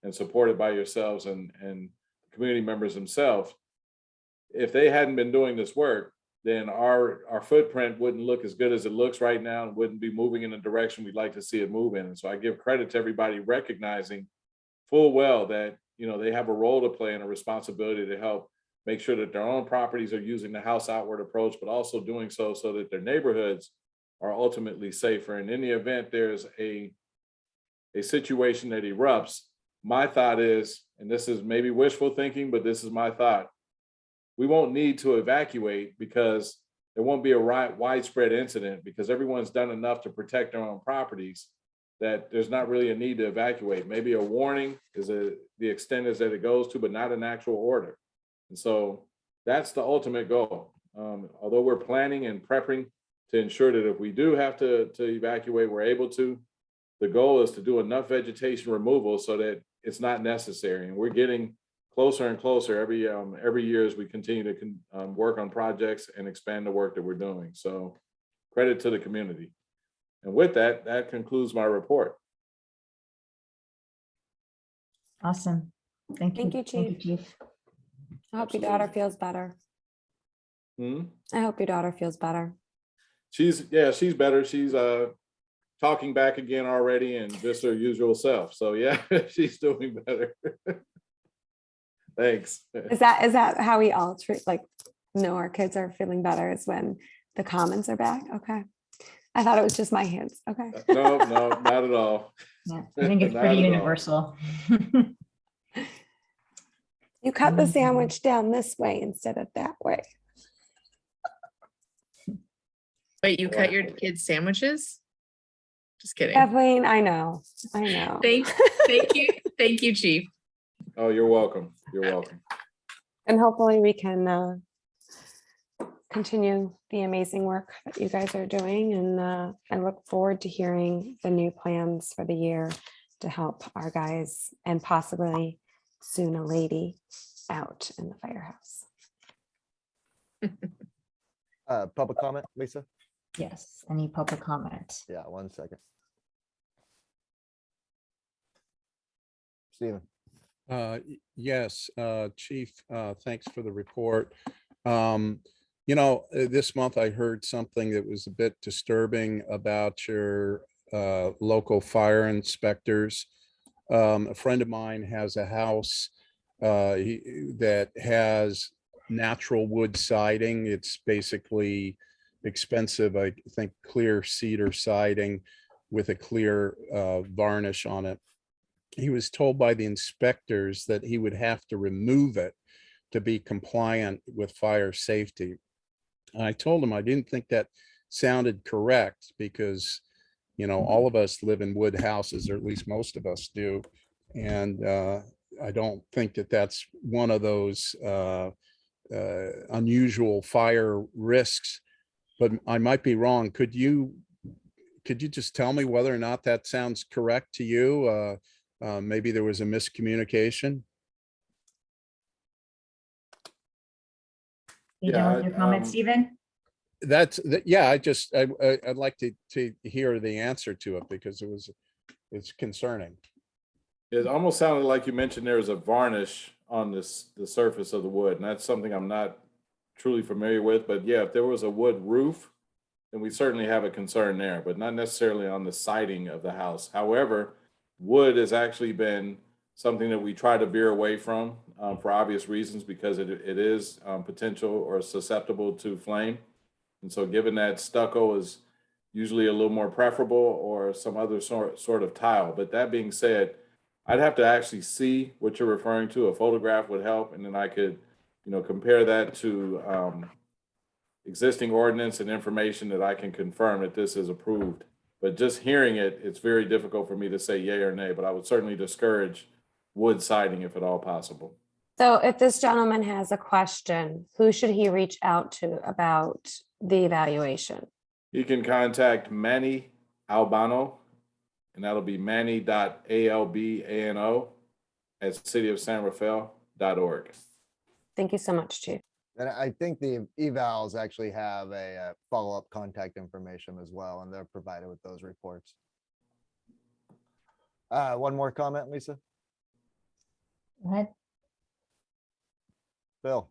and supported by yourselves and community members themselves, if they hadn't been doing this work, then our footprint wouldn't look as good as it looks right now and wouldn't be moving in the direction we'd like to see it move in. And so I give credit to everybody recognizing full well that they have a role to play and a responsibility to help make sure that their own properties are using the house outward approach, but also doing so that their neighborhoods are ultimately safer. And in the event there's a a situation that erupts, my thought is, and this is maybe wishful thinking, but this is my thought, we won't need to evacuate because there won't be a widespread incident because everyone's done enough to protect their own properties that there's not really a need to evacuate. Maybe a warning is the extent is that it goes to, but not an actual order. And so that's the ultimate goal. Although we're planning and prepping to ensure that if we do have to evacuate, we're able to, the goal is to do enough vegetation removal so that it's not necessary. And we're getting closer and closer every year as we continue to work on projects and expand the work that we're doing. So credit to the community. And with that, that concludes my report. Awesome. Thank you. Thank you, Thank you, Chief. I hope your daughter feels better. I hope your daughter feels better. She's better. She's talking back again already and just her usual self. So yeah, she's doing better. Thanks. Is that how we all know our kids are feeling better, is when the comments are back? Okay. I thought it was just my hands. Okay. No, not at all. Yeah, I think it's pretty universal. You cut the sandwich down this way instead of that way. Wait, you cut your kids' sandwiches? Just kidding. Kathleen, I know. Thank you, Chief. Oh, you're welcome. You're welcome. And hopefully we can continue the amazing work that you guys are doing. And I look forward to hearing the new plans for the year to help our guys and possibly soon a lady out in the firehouse. Public comment, Lisa? Yes, any public comment? Yeah, 1 second. Stephen. Yes, Chief, thanks for the report. This month I heard something that was a bit disturbing about your local fire inspectors. A friend of mine has a house that has natural wood siding. It's basically expensive, I think, clear cedar siding with a clear varnish on it. He was told by the inspectors that he would have to remove it to be compliant with fire safety. And I told him I didn't think that sounded correct because, all of us live in wood houses, or at least most of us do. And I don't think that that's one of those unusual fire risks, but I might be wrong. Could you just tell me whether or not that sounds correct to you? Maybe there was a miscommunication. You done with your comment, Stephen? Yeah, I'd like to hear the answer to it because it's concerning. It almost sounded like you mentioned there was a varnish on the surface of the wood, and that's something I'm not truly familiar with. But yeah, if there was a wood roof, then we certainly have a concern there, but not necessarily on the siding of the house. However, wood has actually been something that we try to veer away from for obvious reasons because it is potential or susceptible to flame. And so given that stucco is usually a little more preferable or some other sort of tile. But that being said, I'd have to actually see what you're referring to. A photograph would help, and then I could, compare that to existing ordinance and information that I can confirm that this is approved. But just hearing it, it's very difficult for me to say yay or nay, but I would certainly discourage wood siding if at all possible. So if this gentleman has a question, who should he reach out to about the evaluation? You can contact Manny Albano, and that'll be manny.albano@cityofsanrafael.org. Thank you so much, Chief. And I think the evals actually have a follow-up contact information as well, and they're provided with those reports. One more comment, Lisa? Go ahead. Bill.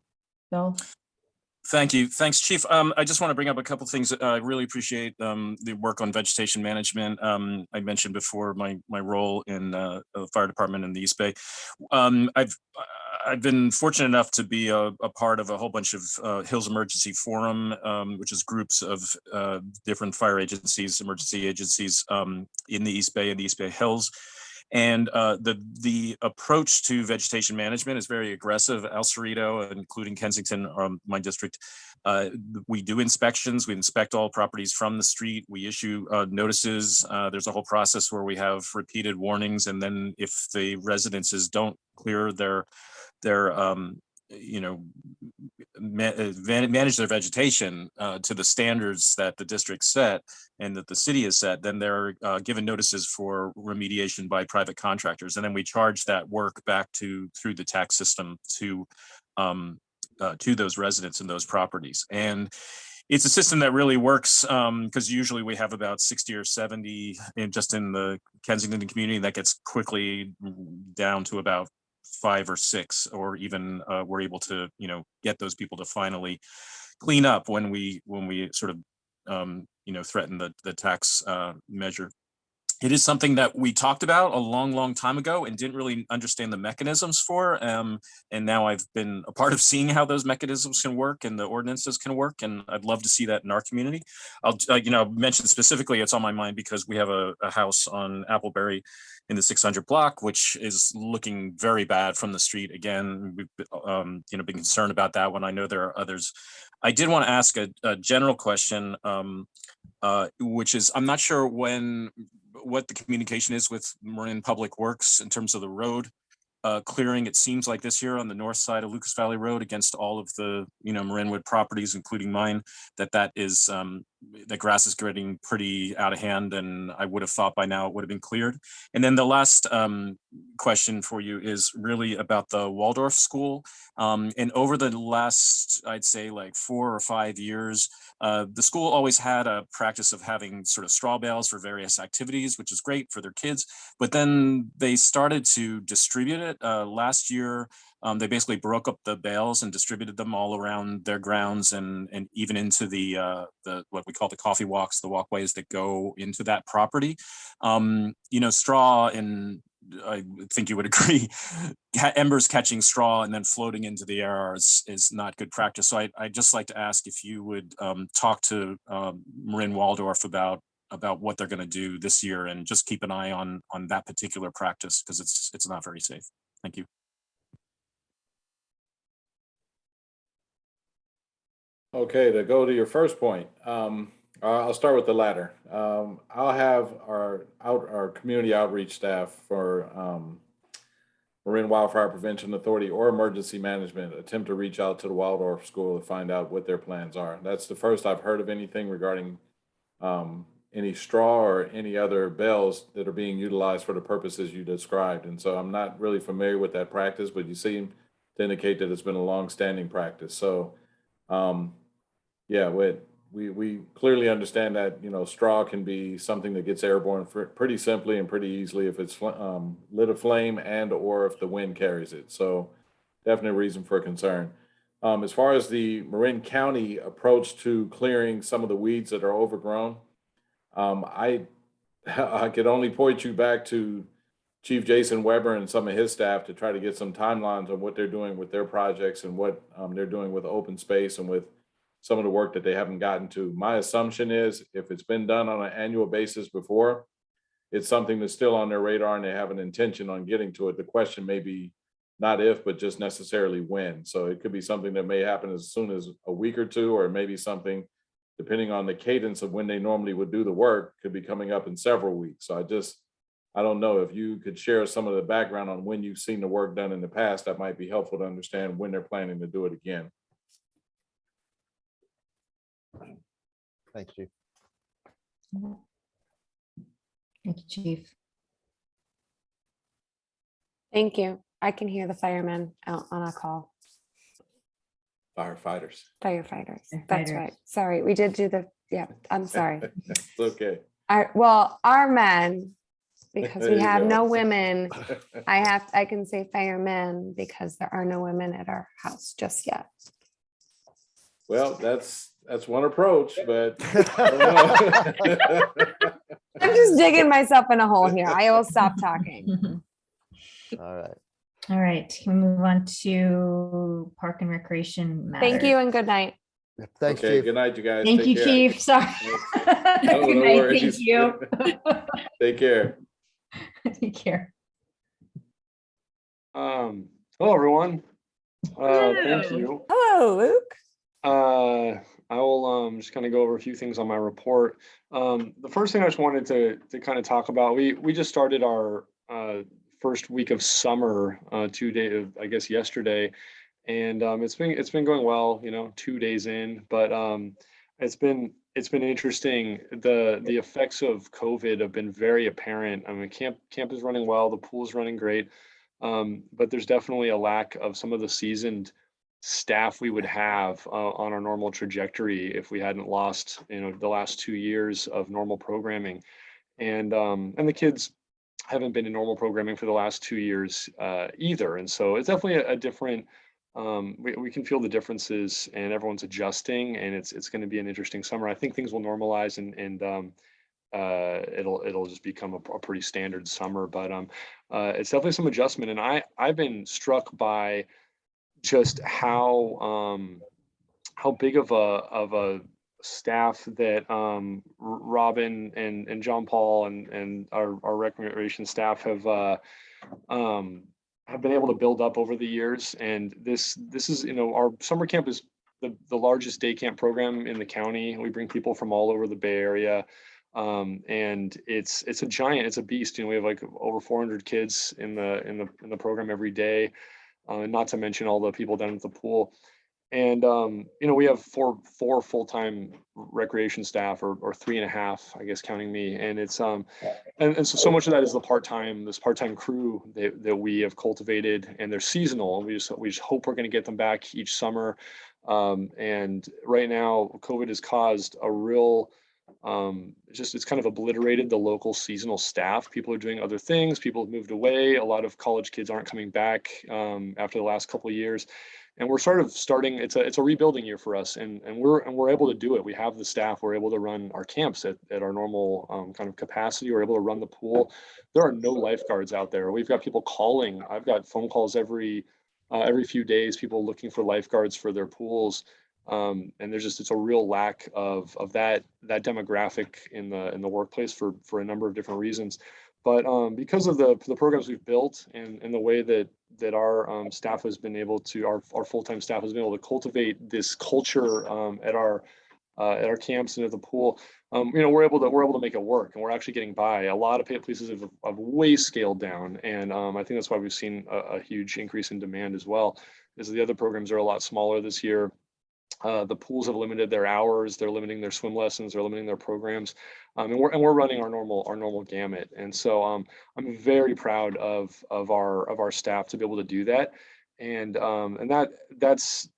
Thank you. Thanks, Chief. I just want to bring up a couple things. I really appreciate the work on vegetation management. I mentioned before my role in the fire department in the East Bay. I've been fortunate enough to be a part of a whole bunch of Hills Emergency Forum, which is groups of different fire agencies, emergency agencies in the East Bay and the East Bay Hills. And the approach to vegetation management is very aggressive. El Cerrito, including Kensington, my district, we do inspections. We inspect all properties from the street. We issue notices. There's a whole process where we have repeated warnings. And then if the residences don't clear their manage their vegetation to the standards that the district set and that the city has set, then they're given notices for remediation by private contractors. And then we charge that work back through the tax system to those residents in those properties. And it's a system that really works because usually we have about 60 or 70 just in the Kensington community. That gets quickly down to about 5 or 6, or even we're able to, get those people to finally clean up when we sort of, threaten the tax measure. It is something that we talked about a long time ago and didn't really understand the mechanisms for. And now I've been a part of seeing how those mechanisms can work and the ordinances can work. And I'd love to see that in our community. I'll, mention specifically, it's on my mind because we have a house on Appleberry in the 600 block, which is looking very bad from the street. Again, we've been concerned about that one. I know there are others. I did want to ask a general question, which is, I'm not sure what the communication is with Marin Public Works in terms of the road clearing. It seems like this year on the north side of Lucas Valley Road against all of the, Marinwood properties, including mine, that is, the grass is getting pretty out of hand, and I would have thought by now it would have been cleared. And then the last question for you is really about the Waldorf School. And over the last, I'd say like 4 or 5 years, the school always had a practice of having sort of straw bales for various activities, which is great for their kids. But then they started to distribute it. Last year, they basically broke up the bales and distributed them all around their grounds and even into the what we call the coffee walks, the walkways that go into that property. Straw, and I think you would agree, embers catching straw and then floating into the air is not good practice. So I'd just like to ask if you would talk to Marin Waldorf about what they're going to do this year, and just keep an eye on that particular practice because it's not very safe. Thank you. Okay, to go to your first point, I'll start with the latter. I'll have our community outreach staff for Marin Wildfire Prevention Authority or Emergency Management attempt to reach out to the Waldorf School to find out what their plans are. That's the first I've heard of anything regarding any straw or any other bells that are being utilized for the purposes you described. And so I'm not really familiar with that practice, but you seem to indicate that it's been a long-standing practice. So yeah, we clearly understand that, straw can be something that gets airborne pretty simply and pretty easily if it's lit a flame and or if the wind carries it. So definitely a reason for concern. As far as the Marin County approach to clearing some of the weeds that are overgrown, I could only point you back to Chief Jason Weber and some of his staff to try to get some timelines on what they're doing with their projects and what they're doing with open space and with some of the work that they haven't gotten to. My assumption is if it's been done on an annual basis before, it's something that's still on their radar and they have an intention on getting to it. The question may be not if, but just necessarily when. So it could be something that may happen as soon as a week or two, or maybe something, depending on the cadence of when they normally would do the work, could be coming up in several weeks. So I don't know if you could share some of the background on when you've seen the work done in the past. That might be helpful to understand when they're planning to do it again. Thanks, Chief. Thank you, Chief. Thank you. I can hear the firemen out on a call. Firefighters. Firefighters. That's right. Sorry, we did do I'm sorry. It's okay. Our men, because we have no women, I can say firemen because there are no women at our house just yet. Well, that's one approach, but I don't know. I'm just digging myself in a hole here. I will stop talking. All right. All right, can we move on to Park and Recreation matters? Thank you and good night. Thanks, Okay, Chief. good night, you guys. Thank Take you, care. Chief. Sorry. No, Good no night. worries. Thank you. Take care. Take care. Hello, everyone. Thank you. Hello, Luke. I will just kind of go over a few things on my report. The first thing I just wanted to kind of talk about, we just started our first week of summer 2 days, I guess yesterday, and it's been going well, 2 days in, but it's been interesting. The effects of COVID have been very apparent. I mean, camp is running well, the pool's running great. But there's definitely a lack of some of the seasoned staff we would have on our normal trajectory if we hadn't lost, the last 2 years of normal programming. And the kids haven't been in normal programming for the last 2 years either. And so it's definitely a different, we can feel the differences, and everyone's adjusting, and it's going to be an interesting summer. I think things will normalize, and it'll just become a pretty standard summer, but it's definitely some adjustment. And I've been struck by just how big of a staff that Robin and John Paul and our recreation staff have been able to build up over the years. And this is, our summer camp is the largest day camp program in the county. We bring people from all over the Bay Area. And it's a beast. We have like over 400 kids in the program every day, not to mention all the people down at the pool. And we have four full-time recreation staff, or 3.5, I guess, counting me. And it's and so much of that is this part-time crew that we have cultivated, and they're seasonal. And we just hope we're going to get them back each summer. And right now, COVID has caused a real it's kind of obliterated the local seasonal staff. People are doing other things. People have moved away. A lot of college kids aren't coming back after the last couple of years, and we're sort of starting. It's a rebuilding year for us, and we're able to do it. We have the staff. We're able to run our camps at our normal kind of capacity. We're able to run the pool. There are no lifeguards out there. We've got people calling. I've got phone calls every few days. People looking for lifeguards for their pools. And it's a real lack of that demographic in the workplace for a number of different reasons. But because of the programs we've built, and the way that our staff has been able to, our full-time staff has been able to cultivate this culture at our camps and at the pool, we're able to make it work, and we're actually getting by. A lot of places have way scaled down, and I think that's why we've seen a huge increase in demand as well. Is the other programs are a lot smaller this year. The pools have limited their hours. They're limiting their swim lessons. They're limiting their programs, and we're running our normal gamut. And so I'm very proud of our staff to be able to do that, and that's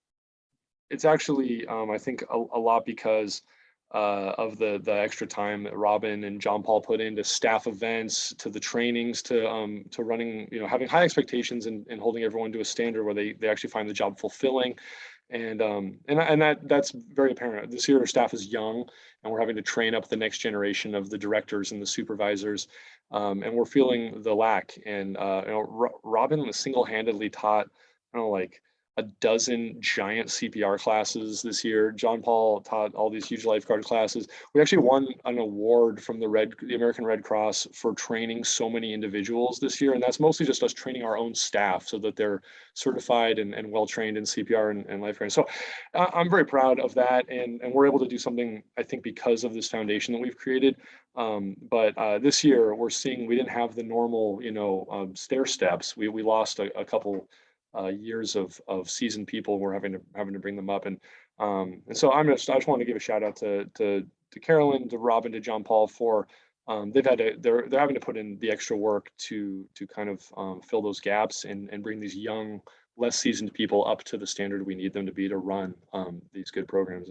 it's actually I think a lot because of the extra time that Robin and John Paul put into staff events, to the trainings, to running, having high expectations and holding everyone to a standard where they actually find the job fulfilling. And that's very apparent. This year, our staff is young, and we're having to train up the next generation of the directors and the supervisors, and we're feeling the lack. And Robin single-handedly taught, like a dozen giant CPR classes this year. John Paul taught all these huge lifeguard classes. We actually won an award from the American Red Cross for training so many individuals this year. And that's mostly just us training our own staff so that they're certified and well-trained in CPR and lifeguarding. So I'm very proud of that. And we're able to do something, I think, because of this foundation that we've created. But this year we're seeing, we didn't have the normal, stair steps. We lost a couple years of seasoned people. We're having to bring them up, and so I just want to give a shout out to Carolyn, to Robin, to John Paul for they're having to put in the extra work to kind of fill those gaps and bring these young, less seasoned people up to the standard we need them to be to run these good programs.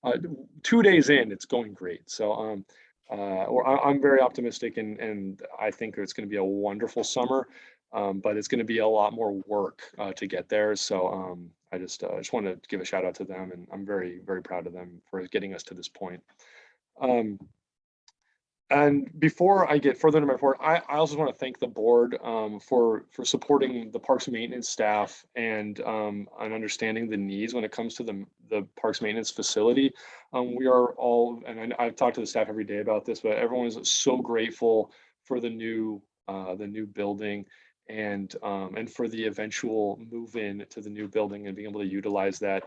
And 2 days in, it's going great. So I'm very optimistic, and I think it's going to be a wonderful summer. But it's going to be a lot more work to get there. So I just want to give a shout out to them, and I'm very, very proud of them for getting us to this point. And before I get further into my report, I also want to thank the board for supporting the parks maintenance staff and understanding the needs when it comes to the parks maintenance facility. We are all, and I've talked to the staff every day about this, but everyone is so grateful for the new building and for the eventual move in to the new building and being able to utilize that.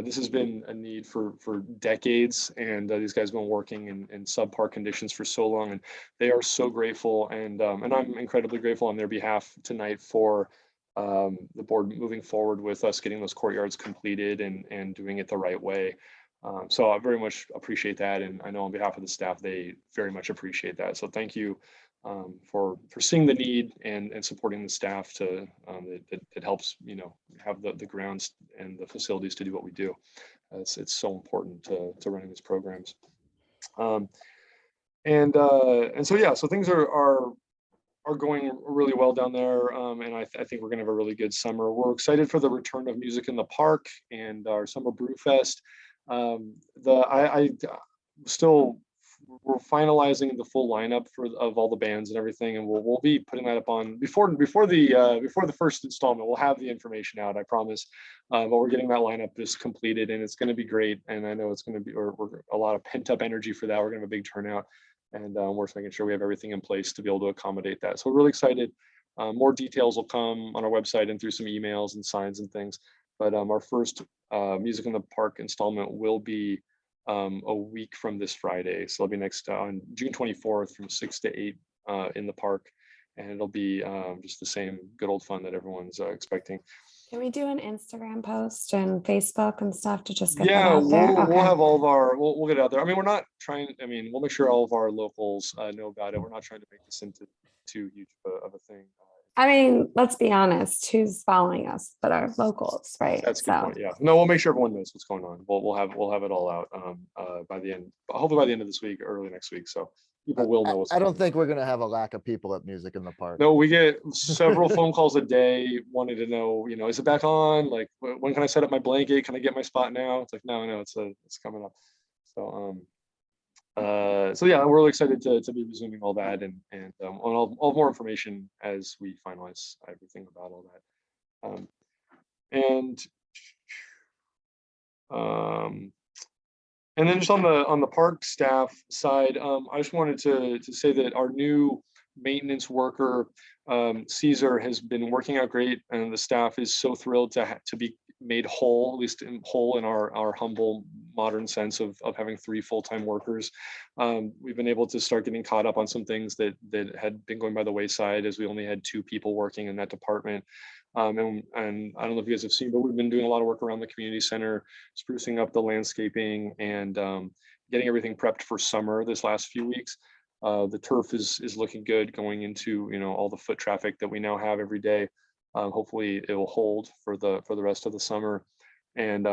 This has been a need for decades, and these guys have been working in subpar conditions for so long, and they are so grateful. And I'm incredibly grateful on their behalf tonight for the board moving forward with us getting those courtyards completed and doing it the right way. So I very much appreciate that, and I know on behalf of the staff, they very much appreciate that. So thank you for seeing the need and supporting the staff to it helps, you know, have the grounds and the facilities to do what we do. It's so important to running these programs. And so yeah, so things are going really well down there, and I think we're gonna have a really good summer. We're excited for the return of Music in the Park and our Summer Brew Fest. Still, we're finalizing the full lineup of all the bands and everything, and we'll be putting that up on before the first installment. We'll have the information out, I promise. But we're getting that lineup just completed, and it's going to be great. And I know it's going to be we're a lot of pent up energy for that. We're going to have a big turnout, and we're just making sure we have everything in place to be able to accommodate that. So we're really excited. More details will come on our website and through some emails and signs and things. But our first Music in the Park installment will be a week from this Friday. So it'll be next on June 24th from 6 to 8 in the park. And it'll be just the same good old fun that everyone's expecting. Can we do an Instagram post and Facebook and stuff to just get that Yeah, out there? we'll Okay. have all of our, we'll get it out there. I mean, we're not trying, I mean, we'll make sure all of our locals know about it. We're not trying to make this into too huge of a thing. I mean, let's be honest, who's following us but our locals, right? That's a good point. Yeah. No, we'll make sure everyone knows what's going on. We'll have it all out by the end, hopefully by the end of this week, early next week. So people will know what's I going don't think we're gonna have a lack of people at Music in the Park. No, we get several phone calls a day wanting to know, you know, is it back on? Like, when can I set up my blanket? Can I get my spot now? It's like, no, it's coming up. So, so yeah, we're really excited to be resuming all that and all more information as we finalize everything about all that. And then just on the park staff side, I just wanted to say that our new maintenance worker, Caesar, has been working out great, and the staff is so thrilled to be made whole, at least whole in our humble modern sense of having 3 full-time workers. We've been able to start getting caught up on some things that had been going by the wayside, as we only had 2 people working in that department. And I don't know if you guys have seen, but we've been doing a lot of work around the community center, sprucing up the landscaping and getting everything prepped for summer this last few weeks. The turf is looking good going into, you know, all the foot traffic that we now have every day. Hopefully it will hold for the rest of the summer. And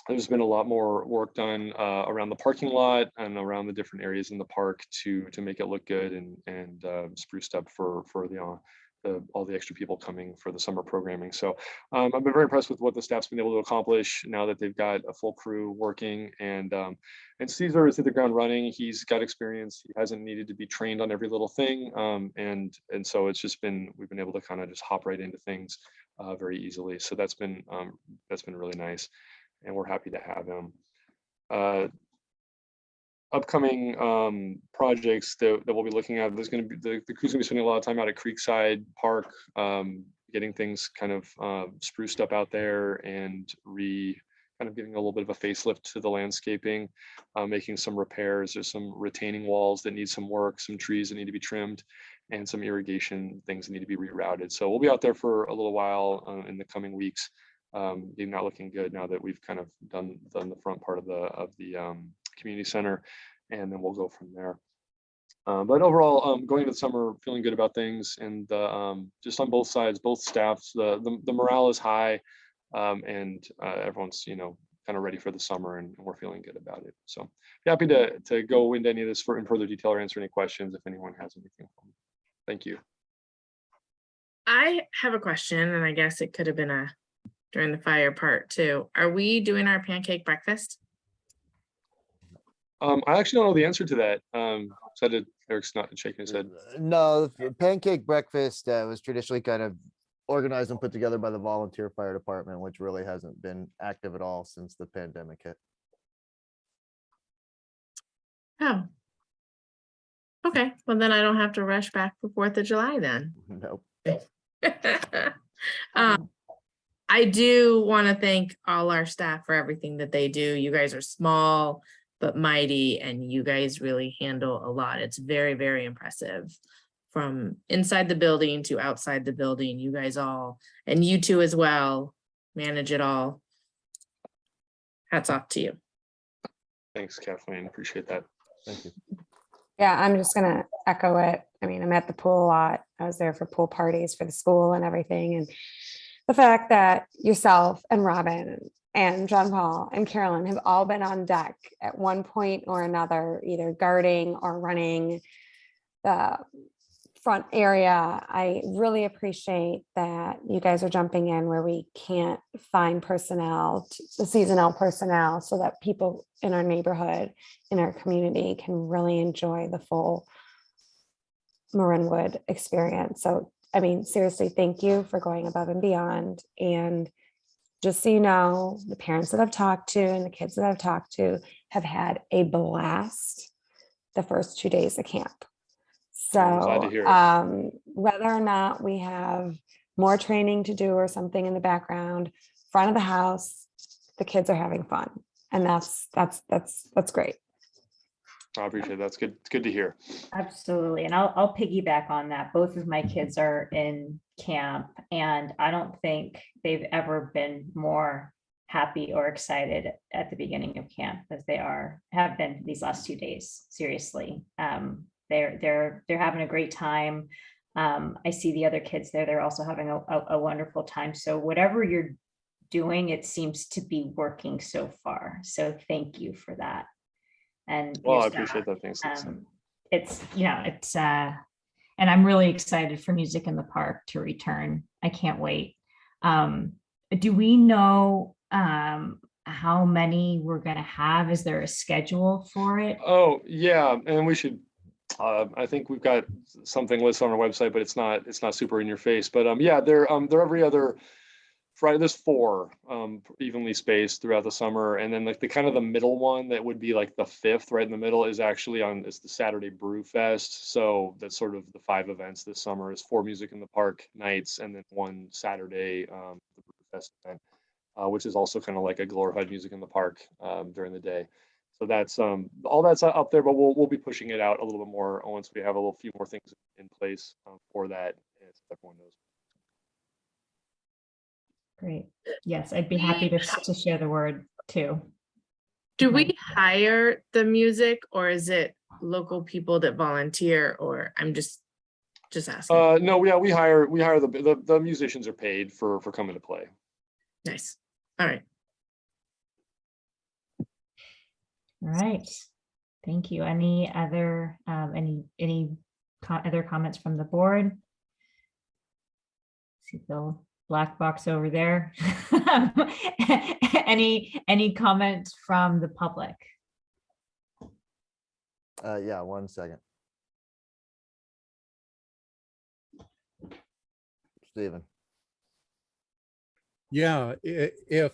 there's been a lot more work done around the parking lot and around the different areas in the park to make it look good and spruced up for all the extra people coming for the summer programming. So I've been very impressed with what the staff's been able to accomplish now that they've got a full crew working, and Caesar is hit the ground running. He's got experience. He hasn't needed to be trained on every little thing. And so it's just we've been able to kind of just hop right into things very easily. So that's been really nice, and we're happy to have him. Upcoming projects that we'll be looking at, there's going to be the crew's going to be spending a lot of time out at Creekside Park, getting things kind of spruced up out there and kind of giving a little bit of a facelift to the landscaping, making some repairs. There's some retaining walls that need some work, some trees that need to be trimmed, and some irrigation things that need to be rerouted. So we'll be out there for a little while in the coming weeks. Not looking good now that we've kind of done the front part of the community center, and then we'll go from there. But overall, going into the summer, feeling good about things, and just on both sides, both staffs, the morale is high, and everyone's, you know, kind of ready for the summer, and we're feeling good about it. So happy to go into any of this in further detail or answer any questions if anyone has anything for me. Thank you. I have a question, and I guess it could have been during the fire part too. Are we doing our pancake breakfast? I actually don't know the answer to that. Eric's not shaking his head. No, the pancake breakfast was traditionally kind of organized and put together by the volunteer fire department, which really hasn't been active at all since the pandemic hit. Oh. Okay, well then I don't have to rush back for 4th of July then. Nope. I do want to thank all our staff for everything that they do. You guys are small but mighty, and you guys really handle a lot. It's very, very impressive. From inside the building to outside the building, you guys all, and you two as well, manage it all. Hats off to you. Thanks, Kathleen. Appreciate that. Thank you. Yeah, I'm just gonna echo it. I mean, I'm at the pool a lot. I was there for pool parties for the school and everything. And the fact that yourself and Robin and John Paul and Carolyn have all been on deck at one point or another, either guarding or running the front area. I really appreciate that you guys are jumping in where we can't find personnel, the seasonal personnel, so that people in our neighborhood, in our community can really enjoy the full Marinwood experience. So, I mean, seriously, thank you for going above and beyond. And just so you know, the parents that I've talked to and the kids that I've talked to have had a blast the first 2 days of camp. I'm glad to hear So it. whether or not we have more training to do or something in the background, front of the house, the kids are having fun. And that's great. I appreciate it. That's good. It's good to hear. Absolutely. And I'll piggyback on that. Both of my kids are in camp, and I don't think they've ever been more happy or excited at the beginning of camp as they have been these last 2 days. Seriously. They're having a great time. I see the other kids there. They're also having a wonderful time. So whatever you're doing, it seems to be working so far. So thank you for that. And Well, your I staff. appreciate that. Thanks. It's and I'm really excited for Music in the Park to return. I can't wait. Do we know how many we're going to have? Is there a schedule for it? Oh, yeah. And we should, I think we've got something listed on our website, but it's not super in your face. But yeah, they're every other Friday. There's 4 evenly spaced throughout the summer, and then like the kind of the middle one that would be like the 5th right in the middle is actually it's the Saturday Brew Fest. So that's sort of the 5 events this summer is 4 Music in the Park nights, and then 1 Saturday the Brew Fest event, which is also kind of like a glorified Music in the Park during the day. So that's all that's up there, but we'll be pushing it out a little bit more once we have a few more things in place for that, as everyone knows. Great. Yes, I'd be happy to share the word too. Do we hire the music, or is it local people that volunteer? Or I'm just asking. No, we hire the musicians are paid for coming to play. Nice. All right. All right. Thank you. Any other other comments from the board? See the black box over there. Any comments from the public? Yeah, 1 second. Stephen. Yeah, if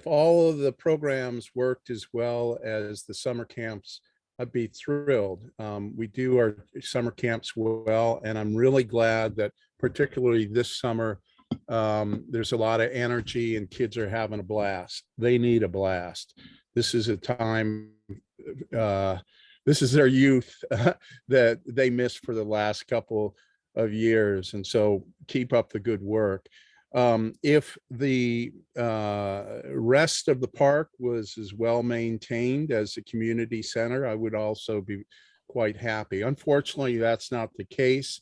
all of the programs worked as well as the summer camps, I'd be thrilled. We do our summer camps well, and I'm really glad that particularly this summer, there's a lot of energy and kids are having a blast. They need a blast. This is a time, this is their youth that they missed for the last couple of years. And so keep up the good work. If the rest of the park was as well maintained as a community center, I would also be quite happy. Unfortunately, that's not the case.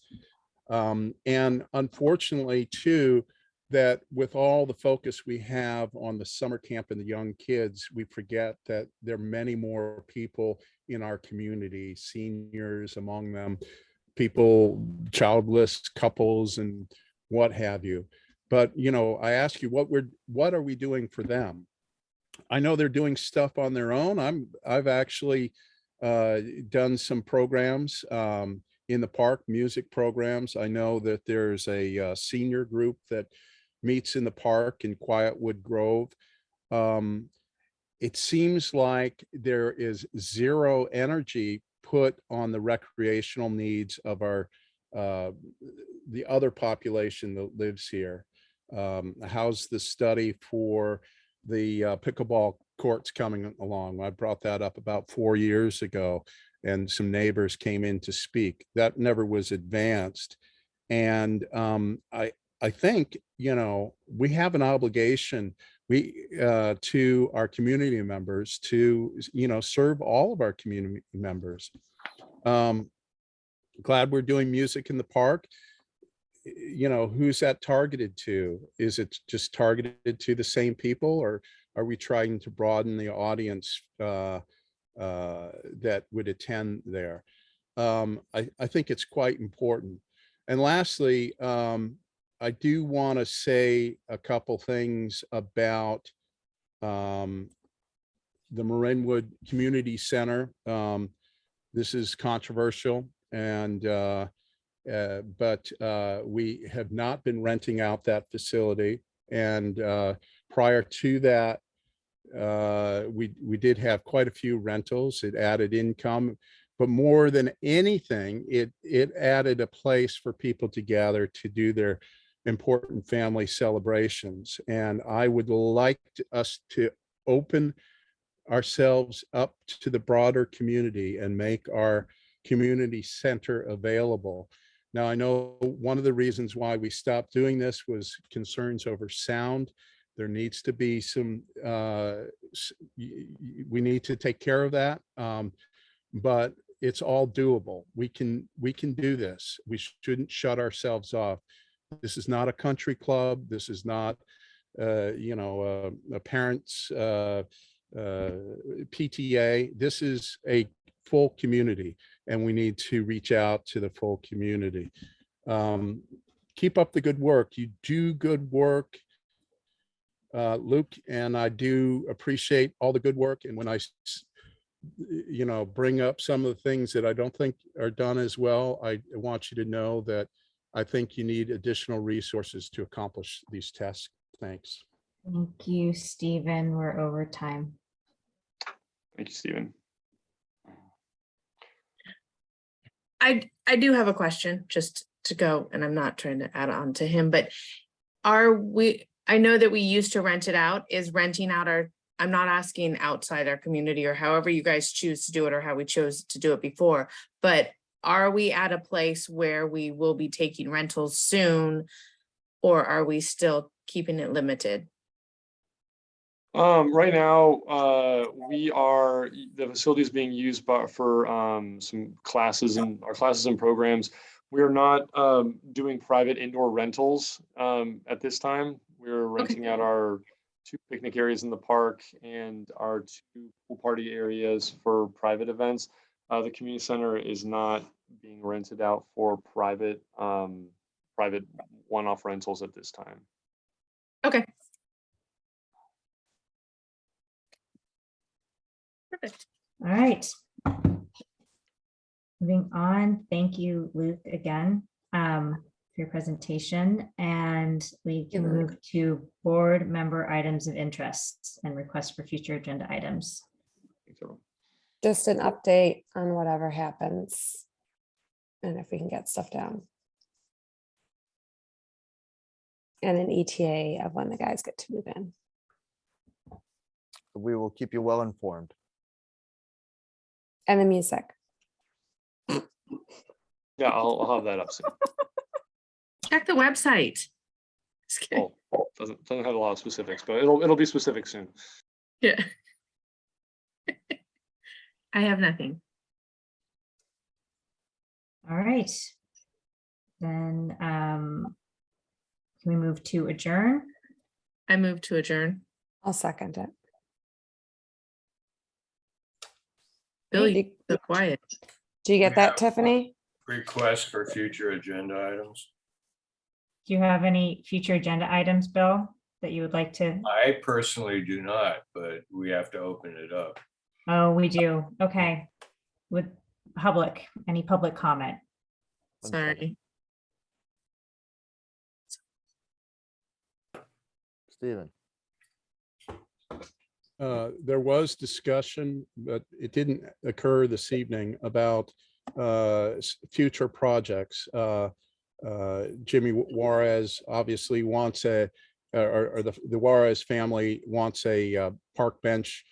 And unfortunately, too, that with all the focus we have on the summer camp and the young kids, we forget that there are many more people in our community, seniors among them, people, childless couples, and what have you. But, you know, I ask you, what are we doing for them? I know they're doing stuff on their own. I've actually done some programs in the park, music programs. I know that there's a senior group that meets in the park in Quietwood Grove. It seems like there is zero energy put on the recreational needs of our the other population that lives here. How's the study for the pickleball courts coming along? I brought that up about 4 years ago, and some neighbors came in to speak. That never was advanced. And I think, you know, we have an obligation to our community members to, you know, serve all of our community members. Glad we're doing music in the park. You know, who's that targeted to? Is it just targeted to the same people, or are we trying to broaden the audience that would attend there? I think it's quite important. And lastly, I do want to say a couple things about the Marinwood Community Center. This is controversial, and but we have not been renting out that facility. And prior to that, we did have quite a few rentals. It added income, but more than anything, it added a place for people to gather to do their important family celebrations. And I would like us to open ourselves up to the broader community and make our community center available. Now, I know one of the reasons why we stopped doing this was concerns over sound. There needs to be some, we need to take care of that, but it's all doable. We can do this. We shouldn't shut ourselves off. This is not a country club. This is not, you know, a parent's PTA. This is a full community, and we need to reach out to the full community. Keep up the good work. You do good work, Luke, and I do appreciate all the good work. And when I, you know, bring up some of the things that I don't think are done as well, I want you to know that I think you need additional resources to accomplish these tasks. Thanks. Thank you, Stephen. We're over time. Thank you, Stephen. I do have a question just to go, and I'm not trying to add on to him, but I know that we used to rent it out. Is renting out I'm not asking outside our community or however you guys choose to do it or how we chose to do it before, but are we at a place where we will be taking rentals soon, or are we still keeping it limited? Right now, the facility is being used for some classes and our classes and programs. We are not doing private indoor rentals at this time. We're renting out our 2 picnic areas in the park and our 2 pool party areas for private events. The community center is not being rented out for private one-off rentals at this time. Okay. Perfect. All right. Moving on. Thank you, Luke, again, for your presentation. And we can move to board member items of interest and requests for future agenda items. Just an update on whatever happens and if we can get stuff down. And an ETA of when the guys get to move in. We will keep you well informed. And the music. Yeah, I'll have that up soon. Check the website. Just kidding. Oh, doesn't have a lot of specifics, but it'll be specific soon. Yeah. I have nothing. All right. Then can we move to adjourn? I move to adjourn. I'll second it. Billy, so quiet. Do you get that, Tiffany? Request for future agenda items. Do you have any future agenda items, Bill? that you would like to? I personally do not, but we have to open it up. Oh, we do. Okay. With public, any public comment? One second. Sorry. Stephen. There was discussion, but it didn't occur this evening about future projects. Jimmy Juarez obviously wants or the Juarez family wants a park bench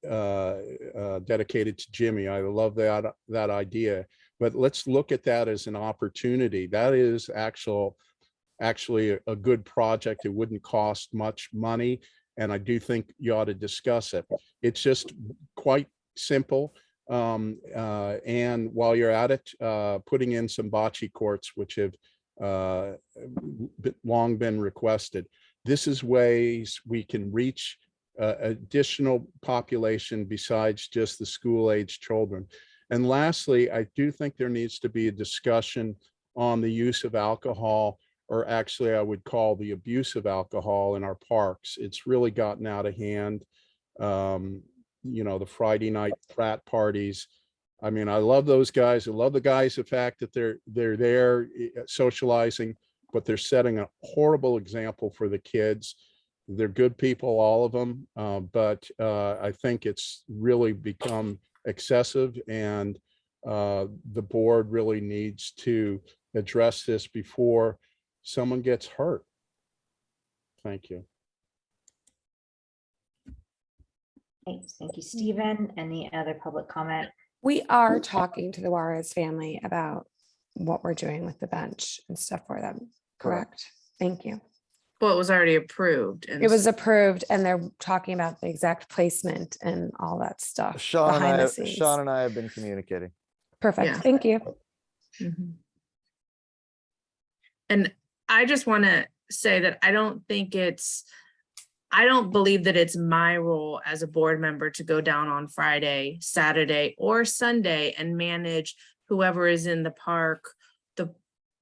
dedicated to Jimmy. I love that idea, but let's look at that as an opportunity. That is actually a good project. It wouldn't cost much money, and I do think you ought to discuss it. It's just quite simple. And while you're at it, putting in some bocce courts, which have long been requested. This is ways we can reach additional population besides just the school-age children. And lastly, I do think there needs to be a discussion on the use of alcohol, or actually I would call the abuse of alcohol in our parks. It's really gotten out of hand. You know, the Friday night frat parties. I mean, I love those guys. I love the guys, the fact that they're there socializing, but they're setting a horrible example for the kids. They're good people, all of them, but I think it's really become excessive, and the board really needs to address this before someone gets hurt. Thank you. Thanks. Thank you, Stephen. Any other public comment? We are talking to the Juarez family about what we're doing with the bench and stuff for them, correct? Thank you. Well, it was already approved. And It was approved and they're talking about the exact placement and all that stuff behind the scenes. Sean and I have been communicating. Perfect, Yeah. thank you. Mhm. And I just want to say that I don't believe that it's my role as a board member to go down on Friday, Saturday, or Sunday and manage whoever is in the park,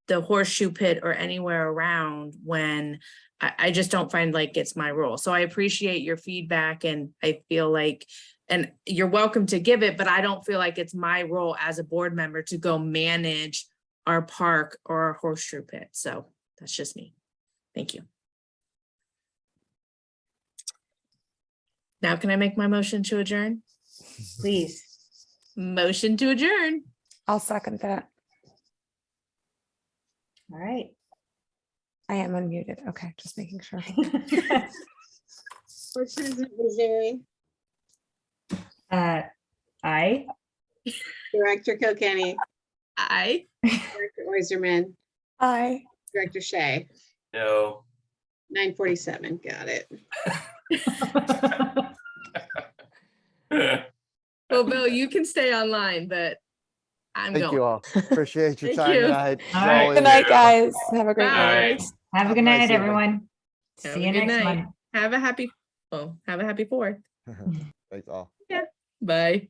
the horseshoe pit, or anywhere around, when I just don't find like it's my role. So I appreciate your feedback, and I feel like, and you're welcome to give it, but I don't feel like it's my role as a board member to go manage our park or our horseshoe pit. So that's just me. Thank you. Now, can I make my motion to adjourn? Please. Motion to adjourn. I'll second that. All right. I am unmuted. Okay, just making sure. Board President Missouri, Aye. Director Kilkenny, Aye. Director Oyserman, Aye. Director Shea. No. 9:47, got it. Well, Bill, you can stay online, but I'm Thank going. you all. Appreciate your Thank time you. tonight. All right. Always. Good night, guys. Have a great night. Bye. Have a Have good a nice night, evening. everyone. Have See a you good next night. month. Have a happy 4th. Thanks all. Bye.